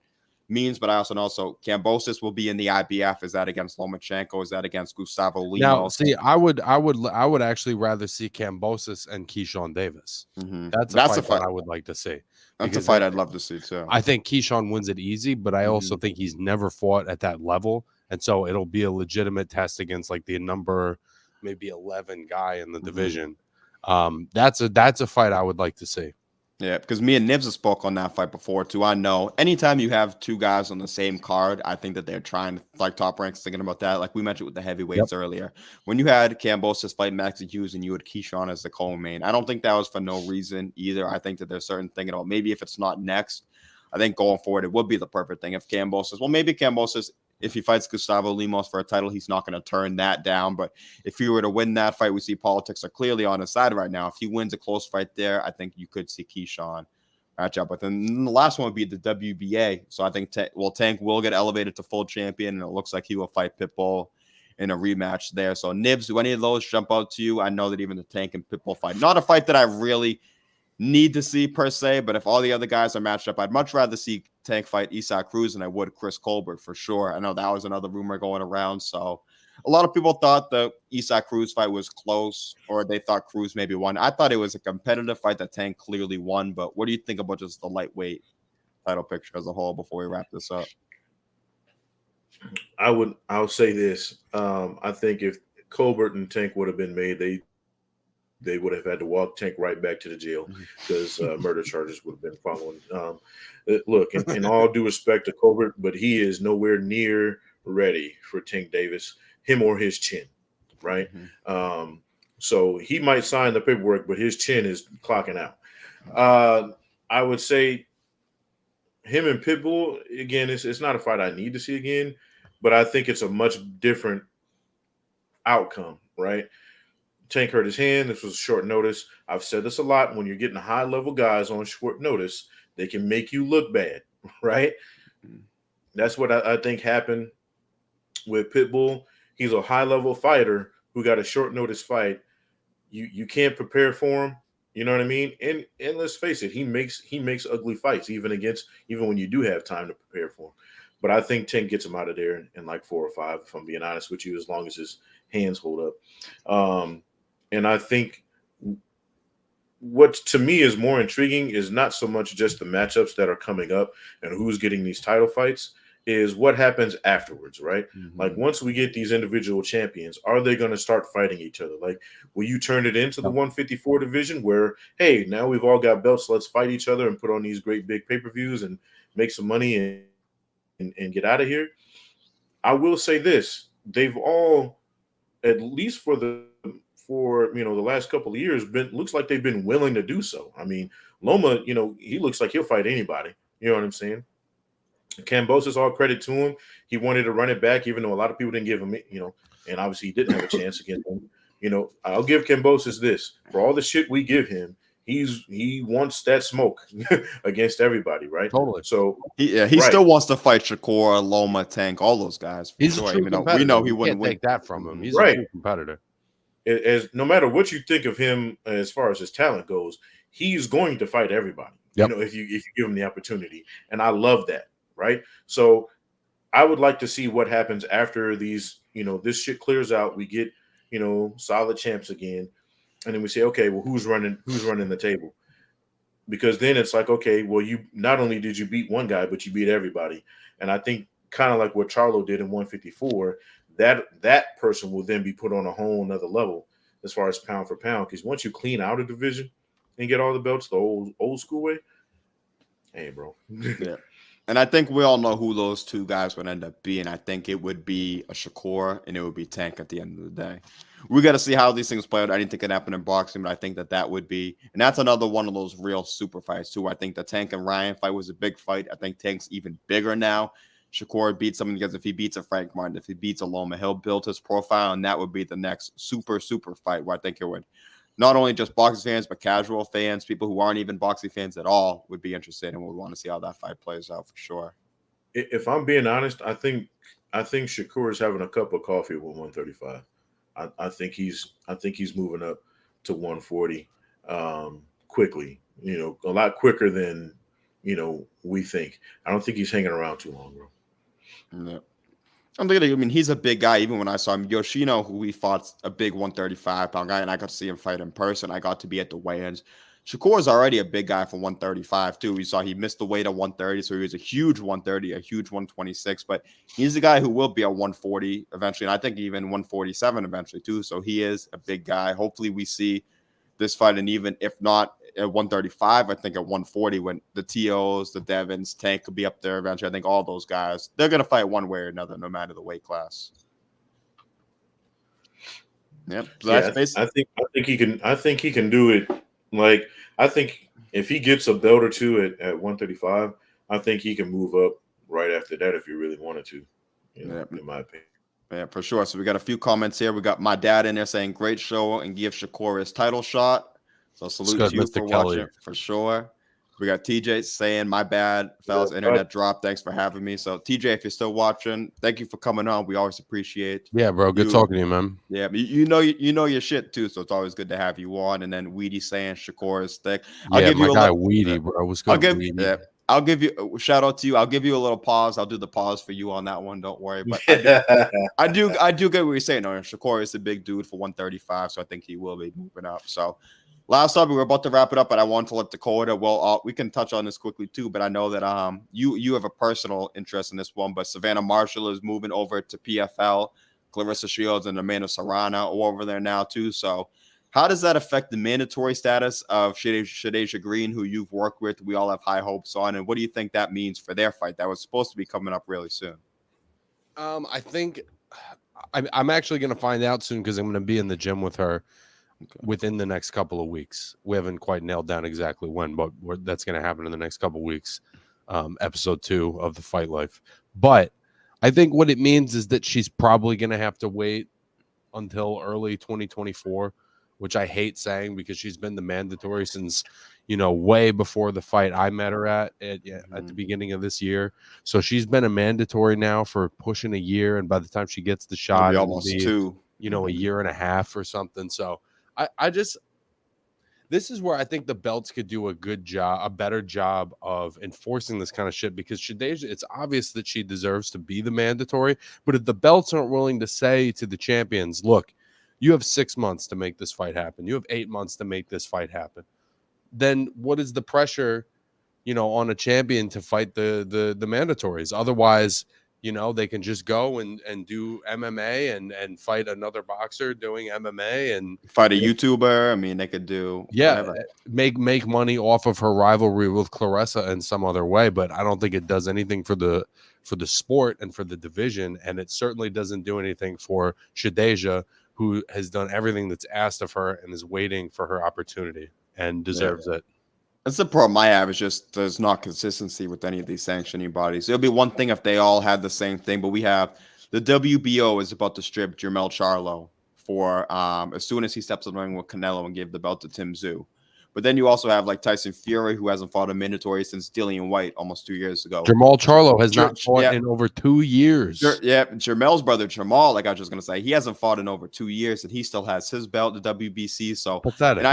means, but I also know Kambosos will be in the IBF. Is that against Lomachenko? Is that against Gustavo Lemos? Now, see, I would actually rather see Kambosos and Keyshawn Davis. That's a fight I would like to see. That's a fight I'd love to see too. I think Keyshawn wins it easy, but I also think he's never fought at that level, and so it'll be a legitimate test against like the number maybe 11 guy in the division. That's a fight I would like to see. Yeah, because me and Nibs have spoke on that fight before too. I know anytime you have two guys on the same card, I think that they're trying to, like Top Rank's thinking about that. Like we mentioned with the heavyweights earlier. When you had Kambosos fight Max Hughes and you had Keyshawn as the co-main, I don't think that was for no reason either. I think that there's certain thinking about maybe if it's not next, I think going forward it would be the perfect thing if Kambosos, if he fights Gustavo Lemos for a title, he's not going to turn that down. But if he were to win that fight, we see politics are clearly on his side right now. If he wins a close fight there, I think you could see Keyshawn match up. But then the last one would be the WBA. So I think Tank will get elevated to full champion, and it looks like he will fight Pitbull in a rematch there. So Nibs, do any of those jump out to you? I know that even the Tank and Pitbull fight, not a fight that I really need to see per se, but if all the other guys are matched up, I'd much rather see Tank fight Isaac Cruz than I would Chris Colbert for sure. I know that was another rumor going around. So a lot of people thought the Isaac Cruz fight was close, or they thought Cruz maybe won. I thought it was a competitive fight that Tank clearly won, but what do you think about just the lightweight title picture as a whole before we wrap this up? I'll say this. I think if Colbert and Tank would have been made, they would have had to walk Tank right back to the jail because murder charges would have been following. Look, in all due respect to Colbert, but he is nowhere near ready for Tank Davis, him or his chin, right? So he might sign the paperwork, but his chin is clocking out. I would say him and Pitbull, again, it's not a fight I need to see again, but I think it's a much different outcome, right? Tank hurt his hand. This was short notice. I've said this a lot. When you're getting high-level guys on short notice, they can make you look bad, right? That's what I think happened with Pitbull. He's a high-level fighter who got a short notice fight. You can't prepare for him. You know what I mean? And let's face it, he makes ugly fights even when you do have time to prepare for him. But I think Tank gets him out of there in like 4 or 5, if I'm being honest with you, as long as his hands hold up. And I think what to me is more intriguing is not so much just the matchups that are coming up and who's getting these title fights, is what happens afterwards, right? Like once we get these individual champions, are they going to start fighting each other? Like, will you turn it into the 154 division where, hey, now we've all got belts, let's fight each other and put on these great big pay-per-views and make some money and get out of here? I will say this, they've all, at least for the last couple of years, looks like they've been willing to do so. I mean, Loma, he looks like he'll fight anybody. You know what I'm saying? Kambosos, all credit to him. He wanted to run it back, even though a lot of people didn't give him, and obviously he didn't have a chance against him. I'll give Kambosos this. For all the shit we give him, he wants that smoke against everybody, right? Totally. So He right. still wants to fight Shakur, Loma, Tank, all those guys. For He's sure, a true even though competitor. we know he You wouldn't can't win. take that from him. He's Right. a true competitor. As no matter what you think of him as far as his talent goes, he's going to fight everybody. Yep. You know, if you give him the opportunity, and I love that. Right. So I would like to see what happens after these. You know, this shit clears out. We get solid champs again, and then we say, okay, well, who's running the table? Because then it's like, okay, well, you not only did you beat one guy, but you beat everybody. And I think kind of like what Charlo did in 154, that person will then be put on a whole nother level as far as pound for pound. Because once you clean out a division and get all the belts the old school way, hey, bro. Yeah. And I think we all know who those two guys would end up being. I think it would be a Shakur and it would be Tank at the end of the day. We got to see how these things play out. Anything can happen in boxing, but I think that would be, and that's another one of those real super fights too. I think the Tank and Ryan fight was a big fight. I think Tank's even bigger now. Shakur beats someone because if he beats a Frank Martin, if he beats a Loma, he'll build his profile, and that would be the next super fight where I think it would not only just boxing fans, but casual fans, people who aren't even boxing fans at all, would be interested and would want to see how that fight plays out for sure. If I'm being honest, I think Shakur is having a cup of coffee with 135. I think he's moving up to 140 quickly. A lot quicker than we think. I don't think he's hanging around too long, bro. No. I mean, he's a big guy. Even when I saw him, Yoshino, who we fought, a big 135-pound guy, and I got to see him fight in person. I got to be at the weigh-ins. Shakur is already a big guy for 135 too. We saw he missed the weight at 130, so he was a huge 130, a huge 126. But he's a guy who will be at 140 eventually, and I think even 147 eventually too. So he is a big guy. Hopefully, we see this fight, and even if not at 135, I think at 140 when the TOs, the Devins, Tank could be up there eventually. I think all those guys, they're going to fight one way or another, no matter the weight class. Yep. So yeah, I think he can. I think he can do it. Like, I think if he gets a belt or two at 135, I think he can move up right after that if he really wanted to. In my opinion. Yeah, for sure. So we got a few comments here. We got my dad in there saying, great show and give Shakur his title shot. So salute to you for watching, for sure. We got TJ saying, my bad, fellas, internet dropped. Thanks for having me. So TJ, if you're still watching, thank you for coming on. We always appreciate. Yeah, bro. Good talking to you, man. Yeah, you know your shit too, so it's always good to have you on. And then Weedy saying Shakur is thick. I'll give you a guy Weedy, bro. What's good? I'll give you a shout out to you. I'll give you a little pause. I'll do the pause for you on that one. Don't worry. But I do get what you're saying. No, Shakur is a big dude for 135, so I think he will be moving up. So last time we were about to wrap it up, but I want to let Dakota. Well, we can touch on this quickly too. But I know that you have a personal interest in this one. But Savannah Marshall is moving over to PFL. Clarissa Shields and Amanda Serrano are over there now too. So how does that affect the mandatory status of Shadeja Green, who you've worked with? We all have high hopes on. And what do you think that means for their fight that was supposed to be coming up really soon? I think I'm actually going to find out soon because I'm going to be in the gym with her within the next couple of weeks. We haven't quite nailed down exactly when, but that's going to happen in the next couple of weeks. Episode 2 of the Fight Life. But I think what it means is that she's probably going to have to wait until early 2024, which I hate saying because she's been the mandatory since, way before the fight I met her at the beginning of this year. So she's been a mandatory now for pushing a year. And by the time she gets the shot, it'll be almost 2, a year and a half or something. So this is where I think the belts could do a better job of enforcing this kind of shit, because Shadeja, it's obvious that she deserves to be the mandatory. But if the belts aren't willing to say to the champions, look, you have 6 months to make this fight happen, you have 8 months to make this fight happen, then what is the pressure, on a champion to fight the mandatories? Otherwise, they can just go and do MMA and fight another boxer doing MMA and fight a YouTuber. I mean, they could do whatever. make money off of her rivalry with Clarissa in some other way. But I don't think it does anything for the sport and for the division, and it certainly doesn't do anything for Shadeja, who has done everything that's asked of her and is waiting for her opportunity and deserves it. That's the problem I have, is just there's not consistency with any of these sanctioning bodies. It'll be one thing if they all had the same thing, but we have the WBO is about to strip Jermell Charlo for as soon as he steps in the ring with Canelo and give the belt to Tszyu. But then you also have like Tyson Fury, who hasn't fought a mandatory since Dillian White almost 2 years ago. Jamal Charlo has not fought in over 2 years. Yeah, Jermel's brother Jamal, like I was just gonna say, he hasn't fought in over 2 years, and he still has his belt, the WBC. So pathetic.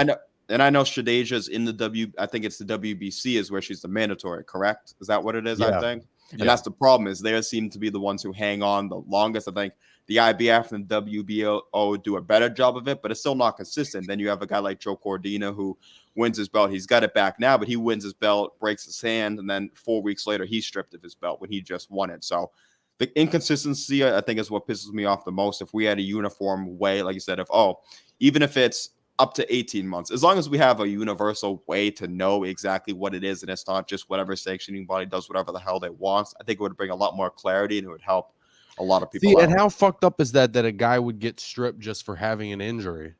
And I know Shadeja's in the I think it's the WBC is where she's the mandatory, correct? Is that what it is? Yeah. I think. And that's the problem is they seem to be the ones who hang on the longest. I think the IBF and the WBO do a better job of it, but it's still not consistent. Then you have a guy like Joe Cordina who wins his belt. He's got it back now, but he wins his belt, breaks his hand, and then 4 weeks later he's stripped of his belt when he just won it. So the inconsistency, I think, is what pisses me off the most. If we had a uniform way, like you said, even if it's up to 18 months, as long as we have a universal way to know exactly what it is, and it's not just whatever sanctioning body does whatever the hell they want, I think it would bring a lot more clarity and it would help a lot of people. And how fucked up is that a guy would get stripped just for having an injury?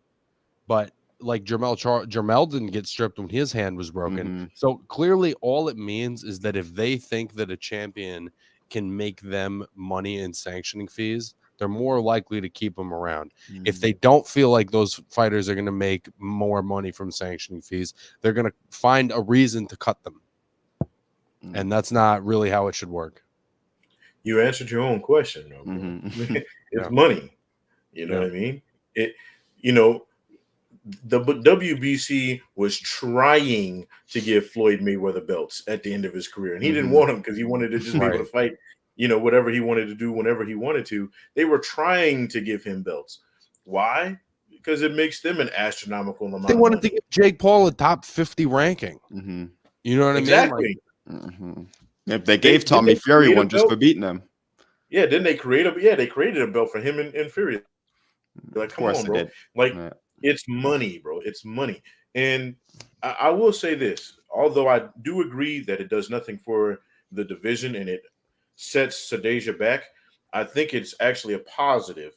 But like Jermel didn't get stripped when his hand was broken. Mm-hmm. So clearly all it means is that if they think that a champion can make them money in sanctioning fees, they're more likely to keep them around. Mm-hmm. If they don't feel like those fighters are going to make more money from sanctioning fees, they're going to find a reason to cut them. Mm-hmm. And that's not really how it should work. You answered your own question, though. Mm-hmm. It's money. You know what I mean? The WBC was trying to give Floyd Mayweather belts at the end of his career, and he didn't want them because he wanted to just be able to fight, whatever he wanted to do whenever he wanted to. They were trying to give him belts. Why? Because it makes them an astronomical amount. They wanted to give Jake Paul a top 50 ranking. Mm-hmm. You know what I mean? Exactly. If they gave Tommy Fury one just for beating him. Yeah, then they created a belt for him and Fury. Like, come on, bro. It's money, bro. It's money. And I will say this, although I do agree that it does nothing for the division and it sets Shadeja back, I think it's actually a positive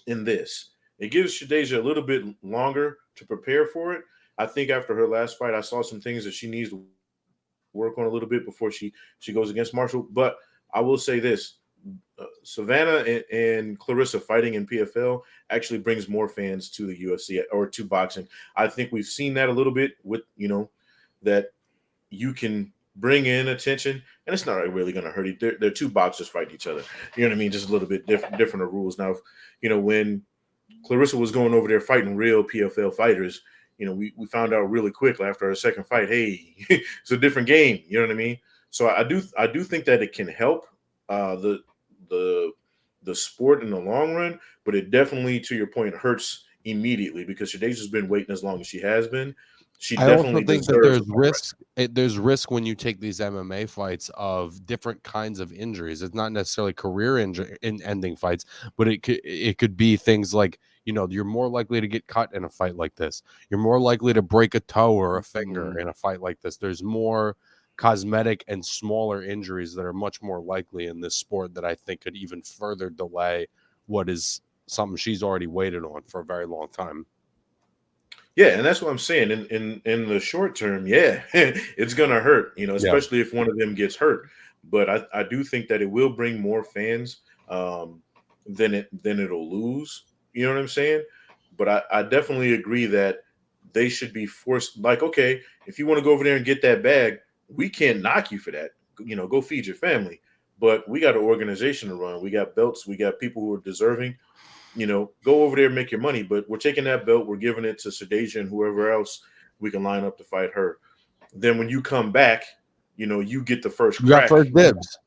in this. It gives Shadeja a little bit longer to prepare for it. I think after her last fight, I saw some things that she needs to work on a little bit before she goes against Marshall. But I will say this. Savannah and Clarissa fighting in PFL actually brings more fans to the UFC or to boxing. I think we've seen that a little bit with, that you can bring in attention, and it's not really going to hurt you. They're two boxers fighting each other. You know what I mean? Just a little bit different rules. Now, when Clarissa was going over there fighting real PFL fighters, we found out really quick after our second fight, hey, it's a different game. You know what I mean? So I do think that it can help the sport in the long run, but it definitely, to your point, hurts immediately because Shadeja's been waiting as long as she has been. I also think that there's risk when you take these MMA fights of different kinds of injuries. It's not necessarily career-ending fights, but it could be things like, you're more likely to get cut in a fight like this. You're more likely to break a toe or a finger in a fight like this. There's more cosmetic and smaller injuries that are much more likely in this sport that I think could even further delay what is something she's already waited on for a very long time. Yeah, and that's what I'm saying. In the short term, yeah, it's gonna hurt, especially if one of them gets hurt. But I do think that it will bring more fans than it'll lose. You know what I'm saying? But I definitely agree that they should be forced. Like, okay, if you want to go over there and get that bag, we can't knock you for that. Go feed your family. But we got an organization to run. We got belts. We got people who are deserving. Go over there and make your money. But we're taking that belt. We're giving it to Shadeja and whoever else we can line up to fight her. Then when you come back, you get the first crack. You got first dibs.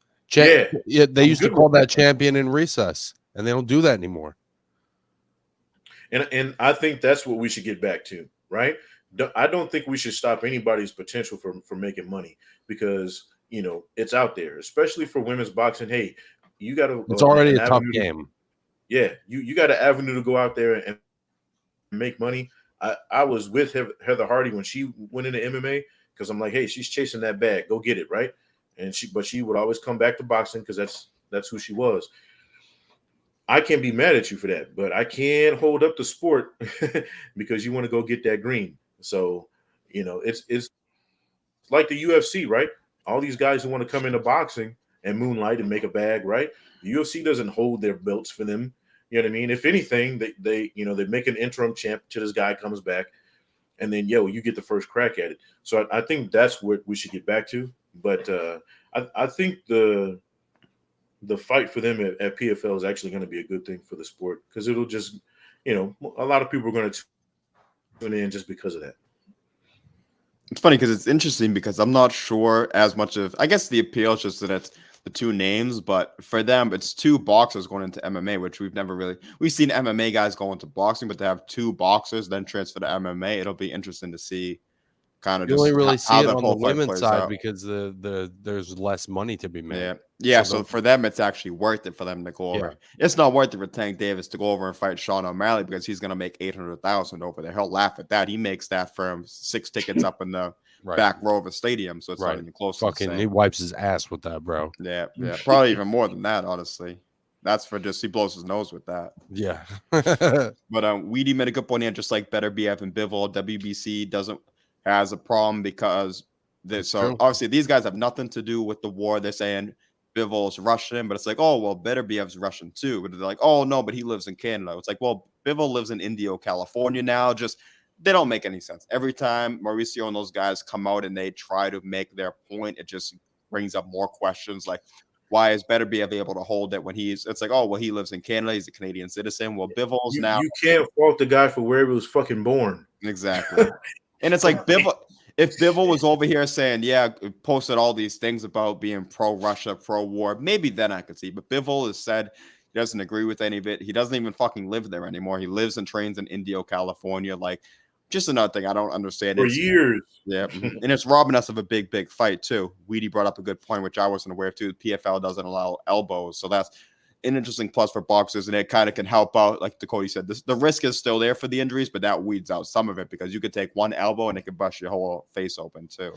Yeah, they used to call that champion in recess, and they don't do that anymore. And I think that's what we should get back to, right? I don't think we should stop anybody's potential for making money because, it's out there, especially for women's boxing. Hey, you got to. It's already a tough game. Yeah, you got an avenue to go out there and make money. I was with Heather Hardy when she went into MMA because I'm like, hey, she's chasing that bag. Go get it, right? And she would always come back to boxing because that's who she was. I can't be mad at you for that, but I can't hold up the sport because you want to go get that green. So, it's like the UFC, right? All these guys who want to come into boxing and moonlight and make a bag, right? The UFC doesn't hold their belts for them. You know what I mean? If anything, they make an interim champ till this guy comes back, and then you get the first crack at it. So I think that's what we should get back to. But I think the fight for them at PFL is actually going to be a good thing for the sport, because it'll just, a lot of people are going to tune in just because of that. It's funny because it's interesting because I'm not sure as much of, I guess the appeal is just that it's the two names, but for them, it's two boxers going into MMA, which we've seen MMA guys go into boxing, but to have two boxers then transfer to MMA, it'll be interesting to see kind of You just only really see how it that on the whole fight women's plays side out. because there's less money to be made. Yeah. So for them, it's actually worth it for them to go over. Yeah. It's not worth it for Tank Davis to go over and fight Sean O'Malley because he's gonna make $800,000 over there. He'll laugh at that. He makes that from 6 tickets up in the back row of a stadium, so it's not even close. Fucking, he wipes his ass with that, bro. Yeah, probably even more than that, honestly. That's for just he blows his nose with that. Yeah. But Weedy made a good point here, just like Better BF and Bivol. WBC has a problem because obviously these guys have nothing to do with the war. They're saying Bivol's Russian, but it's like, oh well, Better BF's Russian too. But they're like, oh no, but he lives in Canada. It's like, well, Bivol lives in Indio, California now. Just they don't make any sense. Every time Mauricio and those guys come out and they try to make their point, it just brings up more questions like, why is Better BF able to hold it when it's like, oh, well, he lives in Canada. He's a Canadian citizen. Well, Bivol's now. You can't fault the guy for where he was fucking born. Exactly. And it's like if Bivol was over here saying, posted all these things about being pro-Russia, pro-war, maybe then I could see. But Bivol has said he doesn't agree with any of it. He doesn't even fucking live there anymore. He lives and trains in Indio, California. Like, just another thing I don't understand. For years. Yeah. And it's robbing us of a big, big fight, too. Weedy brought up a good point, which I wasn't aware of, too. The PFL doesn't allow elbows. So that's an interesting plus for boxers, and it kind of can help out. Like Dakota said, the risk is still there for the injuries, but that weeds out some of it because you could take one elbow and it could bust your whole face open, too.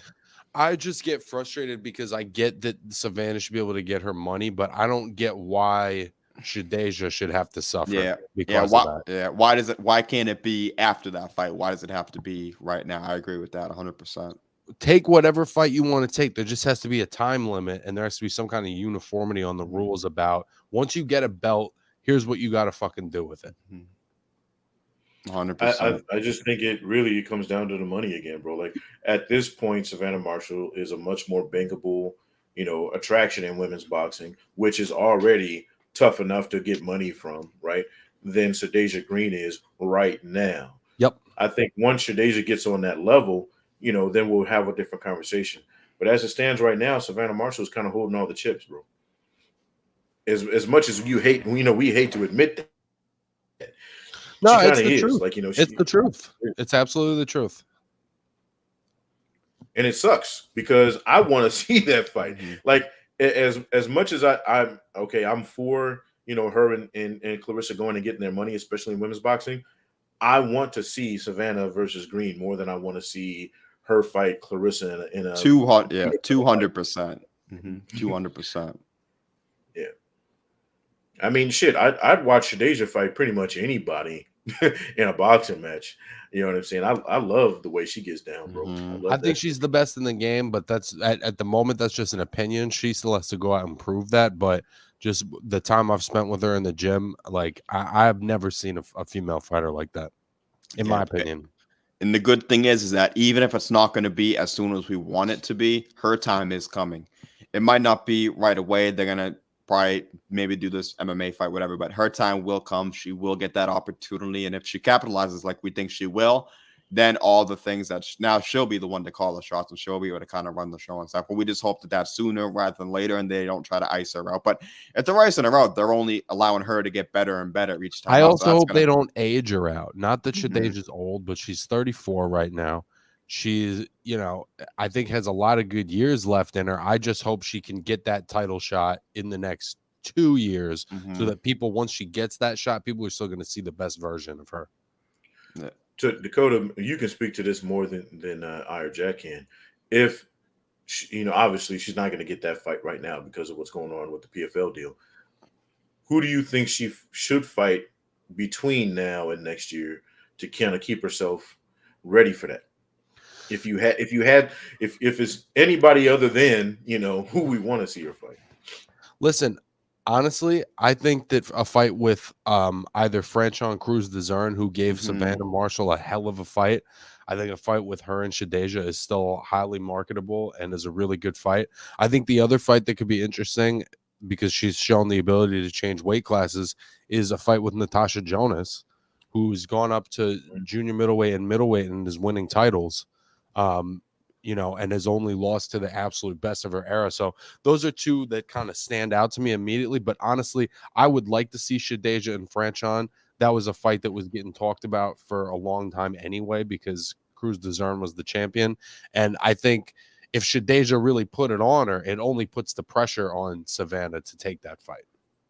I just get frustrated because I get that Savannah should be able to get her money, but I don't get why Shadeja should have to suffer because of that. Why can't it be after that fight? Why does it have to be right now? I agree with that 100%. Take whatever fight you want to take. There just has to be a time limit, and there has to be some kind of uniformity on the rules about once you get a belt, here's what you got to fucking do with it. 100%. I just think it really comes down to the money again, bro. Like at this point, Savannah Marshall is a much more bankable, attraction in women's boxing, which is already tough enough to get money from, right? Than Shadeja Green is right now. Yep. I think once Shadeja gets on that level, then we'll have a different conversation. But as it stands right now, Savannah Marshall is kind of holding all the chips, bro. As much as you hate, we hate to admit that. No, it's the truth. Like, it's the truth. It's absolutely the truth. And it sucks because I want to see that fight. Like as much as I'm for, her and Clarissa going and getting their money, especially in women's boxing. I want to see Savannah versus Green more than I want to see her fight Clarissa in a 200%. 200%. Yeah. I mean, shit, I'd watch Shadeja fight pretty much anybody in a boxing match. You know what I'm saying? I love the way she gets down, bro. I think she's the best in the game, but that's at the moment, that's just an opinion. She still has to go out and prove that. But just the time I've spent with her in the gym, like I've never seen a female fighter like that, in my opinion. And the good thing is that even if it's not going to be as soon as we want it to be, her time is coming. It might not be right away. They're going to probably maybe do this MMA fight, whatever, but her time will come. She will get that opportunity. And if she capitalizes like we think she will, then all the things that now she'll be the one to call the shots and she'll be able to kind of run the show and stuff. But we just hope that that's sooner rather than later and they don't try to ice her out. But if they're icing her out, they're only allowing her to get better and better each time. I also hope they don't age her out. Not that Shadeja's old, but she's 34 right now. She's, I think has a lot of good years left in her. I just hope she can get that title shot in the next 2 years so that people, once she gets that shot, people are still going to see the best version of her. Yeah. To Dakota, you can speak to this more than I or Jack can. If she, obviously she's not going to get that fight right now because of what's going on with the PFL deal. Who do you think she should fight between now and next year to kind of keep herself ready for that? If it's anybody other than who we want to see her fight. Listen, honestly, I think that a fight with either Franchon Cruz-Dezurn, who gave Savannah Marshall a hell of a fight, I think a fight with her and Shadeja is still highly marketable and is a really good fight. I think the other fight that could be interesting, because she's shown the ability to change weight classes, is a fight with Natasha Jonas, who's gone up to junior middleweight and middleweight and is winning titles. And has only lost to the absolute best of her era. So those are two that kind of stand out to me immediately. But honestly, I would like to see Shadeja and Franchon. That was a fight that was getting talked about for a long time anyway, because Cruz Dezern was the champion. And I think if Shadeja really put it on her, it only puts the pressure on Savannah to take that fight.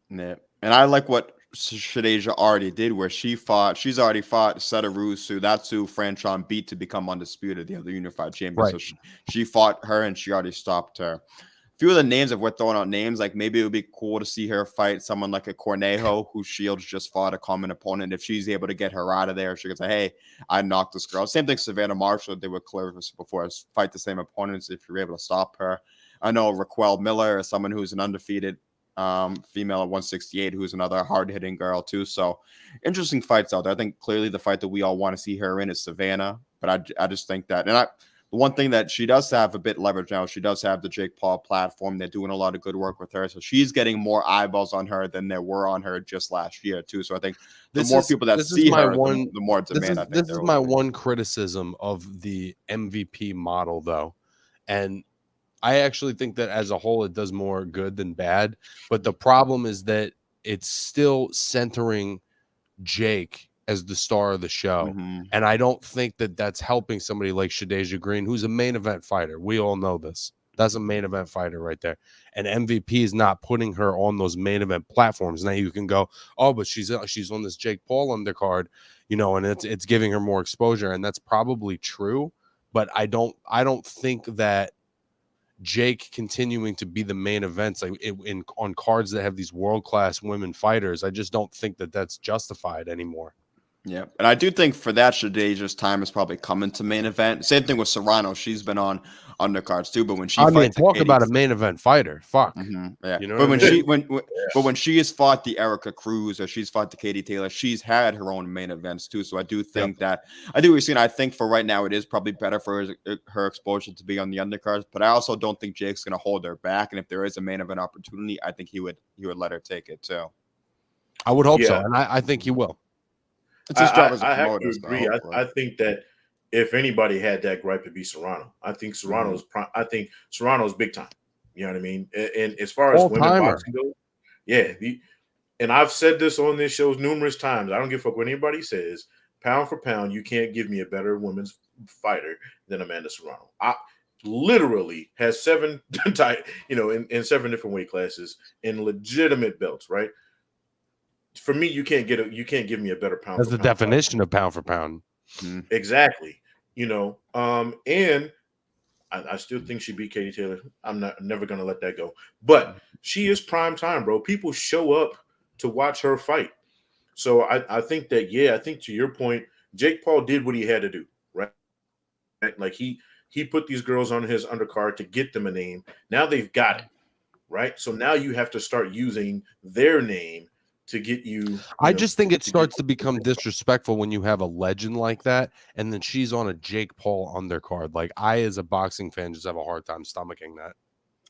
Yeah. And I like what Shadeja already did, where she's already fought Setarusu. That's who Franchon beat to become undisputed, the other unified champion. Right. So she fought her and she already stopped her. A few of the names, if we're throwing out names, like maybe it would be cool to see her fight someone like a Cornejo, who Shields just fought a common opponent. If she's able to get her out of there, she can say, hey, I knocked this girl. Same thing Savannah Marshall did with Clarissa before, fight the same opponents if you're able to stop her. I know Raquel Miller is someone who's an undefeated female at 168, who's another hard-hitting girl too. So interesting fights out there. I think clearly the fight that we all want to see her in is Savannah, but I just think that, and the one thing that she does have a bit leverage now, she does have the Jake Paul platform. They're doing a lot of good work with her, so she's getting more eyeballs on her than there were on her just last year too. So I think the more people that see her, the more demand. I think this is my one criticism of the MVP model, though, and I actually think that as a whole, it does more good than bad. But the problem is that it's still centering Jake as the star of the show. Mm-hmm. And I don't think that that's helping somebody like Shadeja Green, who's a main event fighter. We all know this. That's a main event fighter right there. And MVP is not putting her on those main event platforms. Now you can go, oh, but she's on this Jake Paul undercard, and it's giving her more exposure. And that's probably true. But I don't think that Jake continuing to be the main events on cards that have these world-class women fighters, I just don't think that that's justified anymore. Yeah, and I do think for that, Shadeja's time is probably coming to main event. Same thing with Serrano; she's been on undercards too. But when she fights, talk about a main event fighter. Fuck, yeah. You know, but when she has fought the Erica Cruz or she's fought the Katie Taylor, she's had her own main events too. So I do think that I do. We've seen. I think for right now, it is probably better for her exposure to be on the undercards. But I also don't think Jake's going to hold her back. And if there is a main event opportunity, I think he would let her take it too. I would hope so, and I think he will. It's his job as a I have promoter, to agree. I think that if anybody had that gripe, to be Serrano. I think Serrano's. I think Serrano's big time. You know what I mean? And as far as women boxing goes, yeah. And I've said this on this show numerous times. I don't give a fuck what anybody says. Pound for pound, you can't give me a better women's fighter than Amanda Serrano. I literally has 7 in 7 different weight classes in legitimate belts, right? For me, you can't give me a better pound. That's the definition of pound for pound. Exactly. And I still think she beat Katie Taylor. I'm never gonna let that go. But she is prime time, bro. People show up to watch her fight. So I think that, I think to your point, Jake Paul did what he had to do, right? Like he put these girls on his undercard to get them a name. Now they've got it, right? So now you have to start using their name to get you. I just think it starts to become disrespectful when you have a legend like that, and then she's on a Jake Paul undercard. Like, I, as a boxing fan, just have a hard time stomaching that.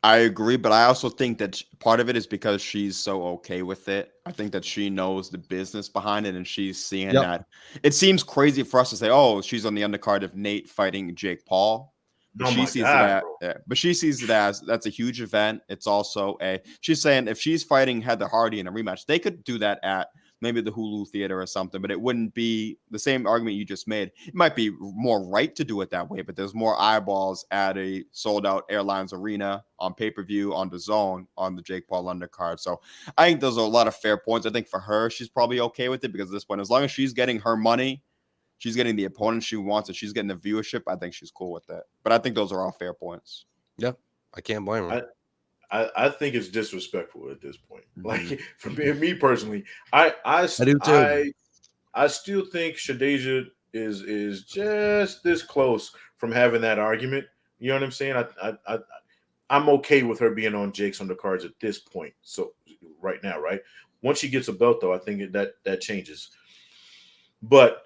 I agree, but I also think that part of it is because she's so okay with it. I think that she knows the business behind it, and she's seeing that. It seems crazy for us to say, "Oh, she's on the undercard of Nate fighting Jake Paul." But she sees it as that's a huge event. It's also she's saying if she's fighting Heather Hardy in a rematch, they could do that at maybe the Hulu Theater or something, but it wouldn't be the same argument you just made. It might be more right to do it that way, but there's more eyeballs at a sold out Airlines Arena on pay-per-view on the Zone on the Jake Paul undercard. So I think those are a lot of fair points. I think for her, she's probably okay with it because at this point, as long as she's getting her money, she's getting the opponent she wants, and she's getting the viewership, I think she's cool with that. But I think those are all fair points. Yeah, I can't blame her. I think it's disrespectful at this point. Like, for me personally, I do too. I still think Shadeja is just this close from having that argument. You know what I'm saying? I'm okay with her being on Jake's undercards at this point. So right now, right? Once she gets a belt, though, I think that changes. But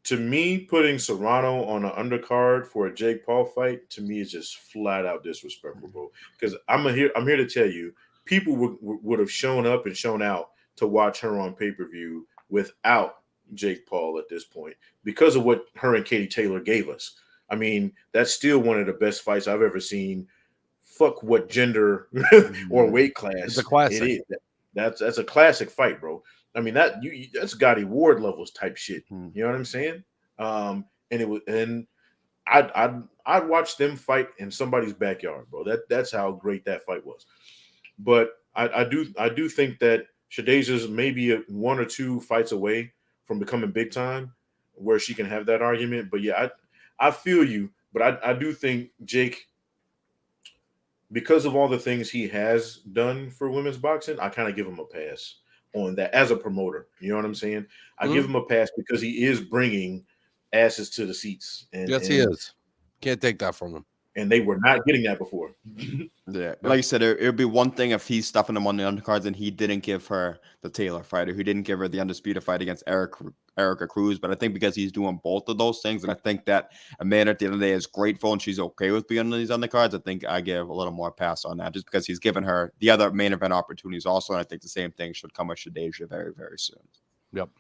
to me, putting Serrano on an undercard for a Jake Paul fight to me is just flat out disrespectful, bro. Because I'm here to tell you, people would have shown up and shown out to watch her on pay-per-view without Jake Paul at this point because of what her and Katie Taylor gave us. I mean, that's still one of the best fights I've ever seen. Fuck what gender or weight class It's a classic. it is. That's a classic fight, bro. I mean that's Gotti Ward levels type shit. You know what I'm saying? And I'd watch them fight in somebody's backyard, bro. That's how great that fight was. But I do think that Shadeza's maybe one or two fights away from becoming big time, where she can have that argument. But yeah, I feel you, but I do think Jake, because of all the things he has done for women's boxing, I kind of give him a pass on that as a promoter. You know what I'm saying? I give him a pass because he is bringing asses to the seats. And, yes, he is. Can't take that from him. And they were not getting that before. Yeah, like you said, it would be one thing if he's stuffing them on the undercards and he didn't give her the Taylor fight, or he didn't give her the undisputed fight against Erica Cruz. But I think because he's doing both of those things, and I think that Amanda at the end of the day is grateful and she's okay with being on these undercards, I think I give a little more pass on that, just because he's given her the other main event opportunities also. And I think the same thing should come with Shadejia very, very soon. Yep.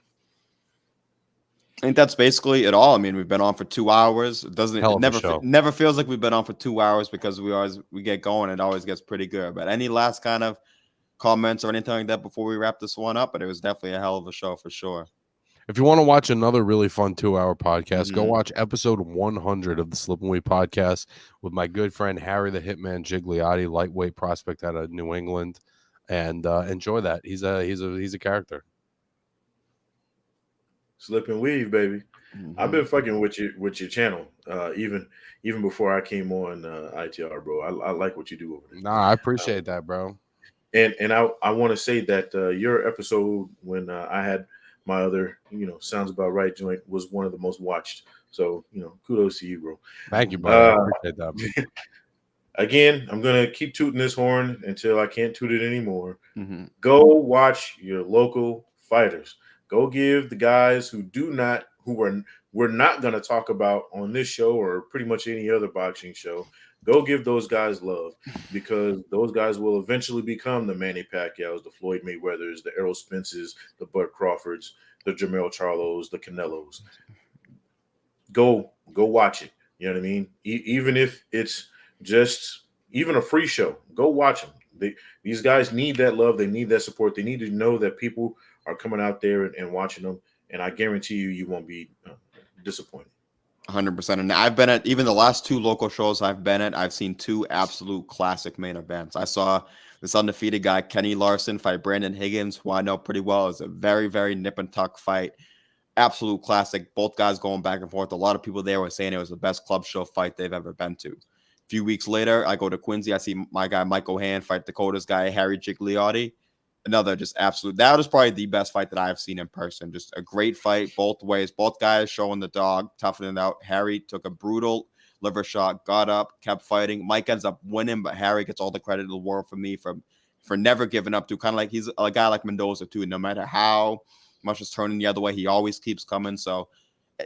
I think that's basically it all. I mean, we've been on for 2 hours. It never feels like we've been on for 2 hours because we get going. It always gets pretty good. But any last kind of comments or anything like that before we wrap this one up? But it was definitely a hell of a show for sure. If you want to watch another really fun 2-hour podcast, go watch episode 100 of the Slip and Wheat podcast with my good friend Harry the Hitman Gigliotti, lightweight prospect out of New England, and enjoy that. He's a character. Slip and weave, baby. I've been fucking with your channel, even before I came on ITR, bro. I like what you do over there. Nah, I appreciate that, bro. And I want to say that your episode when I had my other, sounds about right joint was one of the most watched. So, kudos to you, bro. Thank you, brother. I appreciate that. Again, I'm gonna keep tooting this horn until I can't toot it anymore. Go watch your local fighters. Go give the guys we're not going to talk about on this show or pretty much any other boxing show. Go give those guys love, because those guys will eventually become the Manny Pacquiaos, the Floyd Mayweathers, the Errol Spences, the Bud Crawfords, the Jermell Charlos, the Canelos. Go watch it. You know what I mean? Even if it's just even a free show, go watch them. These guys need that love. They need that support. They need to know that people are coming out there and watching them, and I guarantee you won't be disappointed. 100%. And I've been at even the last 2 local shows I've been at. I've seen 2 absolute classic main events. I saw this undefeated guy Kenny Larson fight Brandon Higgins, who I know pretty well. It's a very, very nip and tuck fight. Absolute classic. Both guys going back and forth. A lot of people there were saying it was the best club show fight they've ever been to. A few weeks later, I go to Quincy. I see my guy Mike O'Han fight Dakota's guy Harry Gigliotti. Another just absolute. That was probably the best fight that I've seen in person. Just a great fight both ways. Both guys showing the dog, toughing it out. Harry took a brutal liver shot, got up, kept fighting. Mike ends up winning, but Harry gets all the credit in the world for me for never giving up. To kind of like he's a guy like Mendoza too. No matter how much is turning the other way, he always keeps coming. So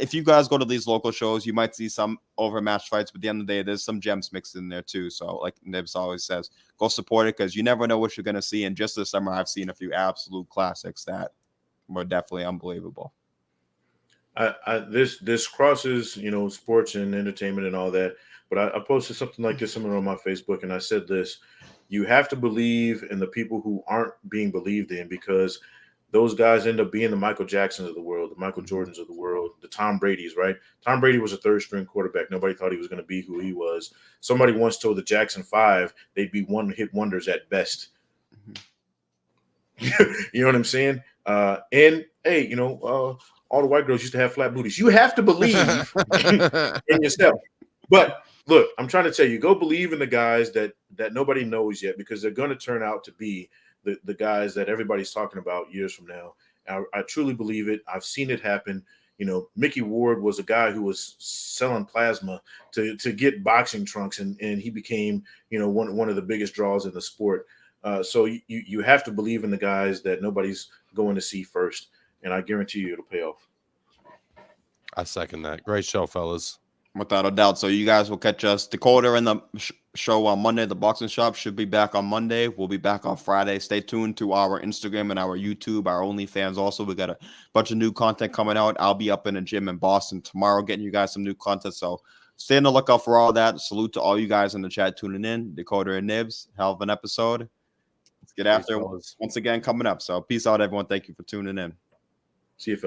if you guys go to these local shows, you might see some overmatched fights, but at the end of the day, there's some gems mixed in there too. So like Nibs always says, go support it, because you never know what you're going to see. And just this summer, I've seen a few absolute classics that were definitely unbelievable. This crosses, sports and entertainment and all that. But I posted something like this somewhere on my Facebook, and I said this: you have to believe in the people who aren't being believed in, because those guys end up being the Michael Jacksons of the world, the Michael Jordans of the world, the Tom Brady's, right? Tom Brady was a third-string quarterback. Nobody thought he was going to be who he was. Somebody once told the Jackson 5 they'd be one-hit wonders at best. You know what I'm saying? And, hey, all the white girls used to have flat booties. You have to believe in yourself. But, look, I'm trying to tell you, go believe in the guys that nobody knows yet, because they're going to turn out to be the guys that everybody's talking about years from now. I truly believe it. I've seen it happen. Mickey Ward was a guy who was selling plasma to get boxing trunks, and he became, one of the biggest draws in the sport. So you have to believe in the guys that nobody's going to see first, and I guarantee you it'll pay off. I second that. Great show, fellas. Without a doubt. So you guys will catch us. Dakota and the show on Monday. The Boxing Shop should be back on Monday. We'll be back on Friday. Stay tuned to our Instagram and our YouTube, our OnlyFans also. We got a bunch of new content coming out. I'll be up in the gym in Boston tomorrow getting you guys some new content. So stay on the lookout for all that. Salute to all you guys in the chat tuning in. Dakota and Nibs. Hell of an episode. Let's get after it once again coming up. So peace out, everyone. Thank you for tuning in. See you.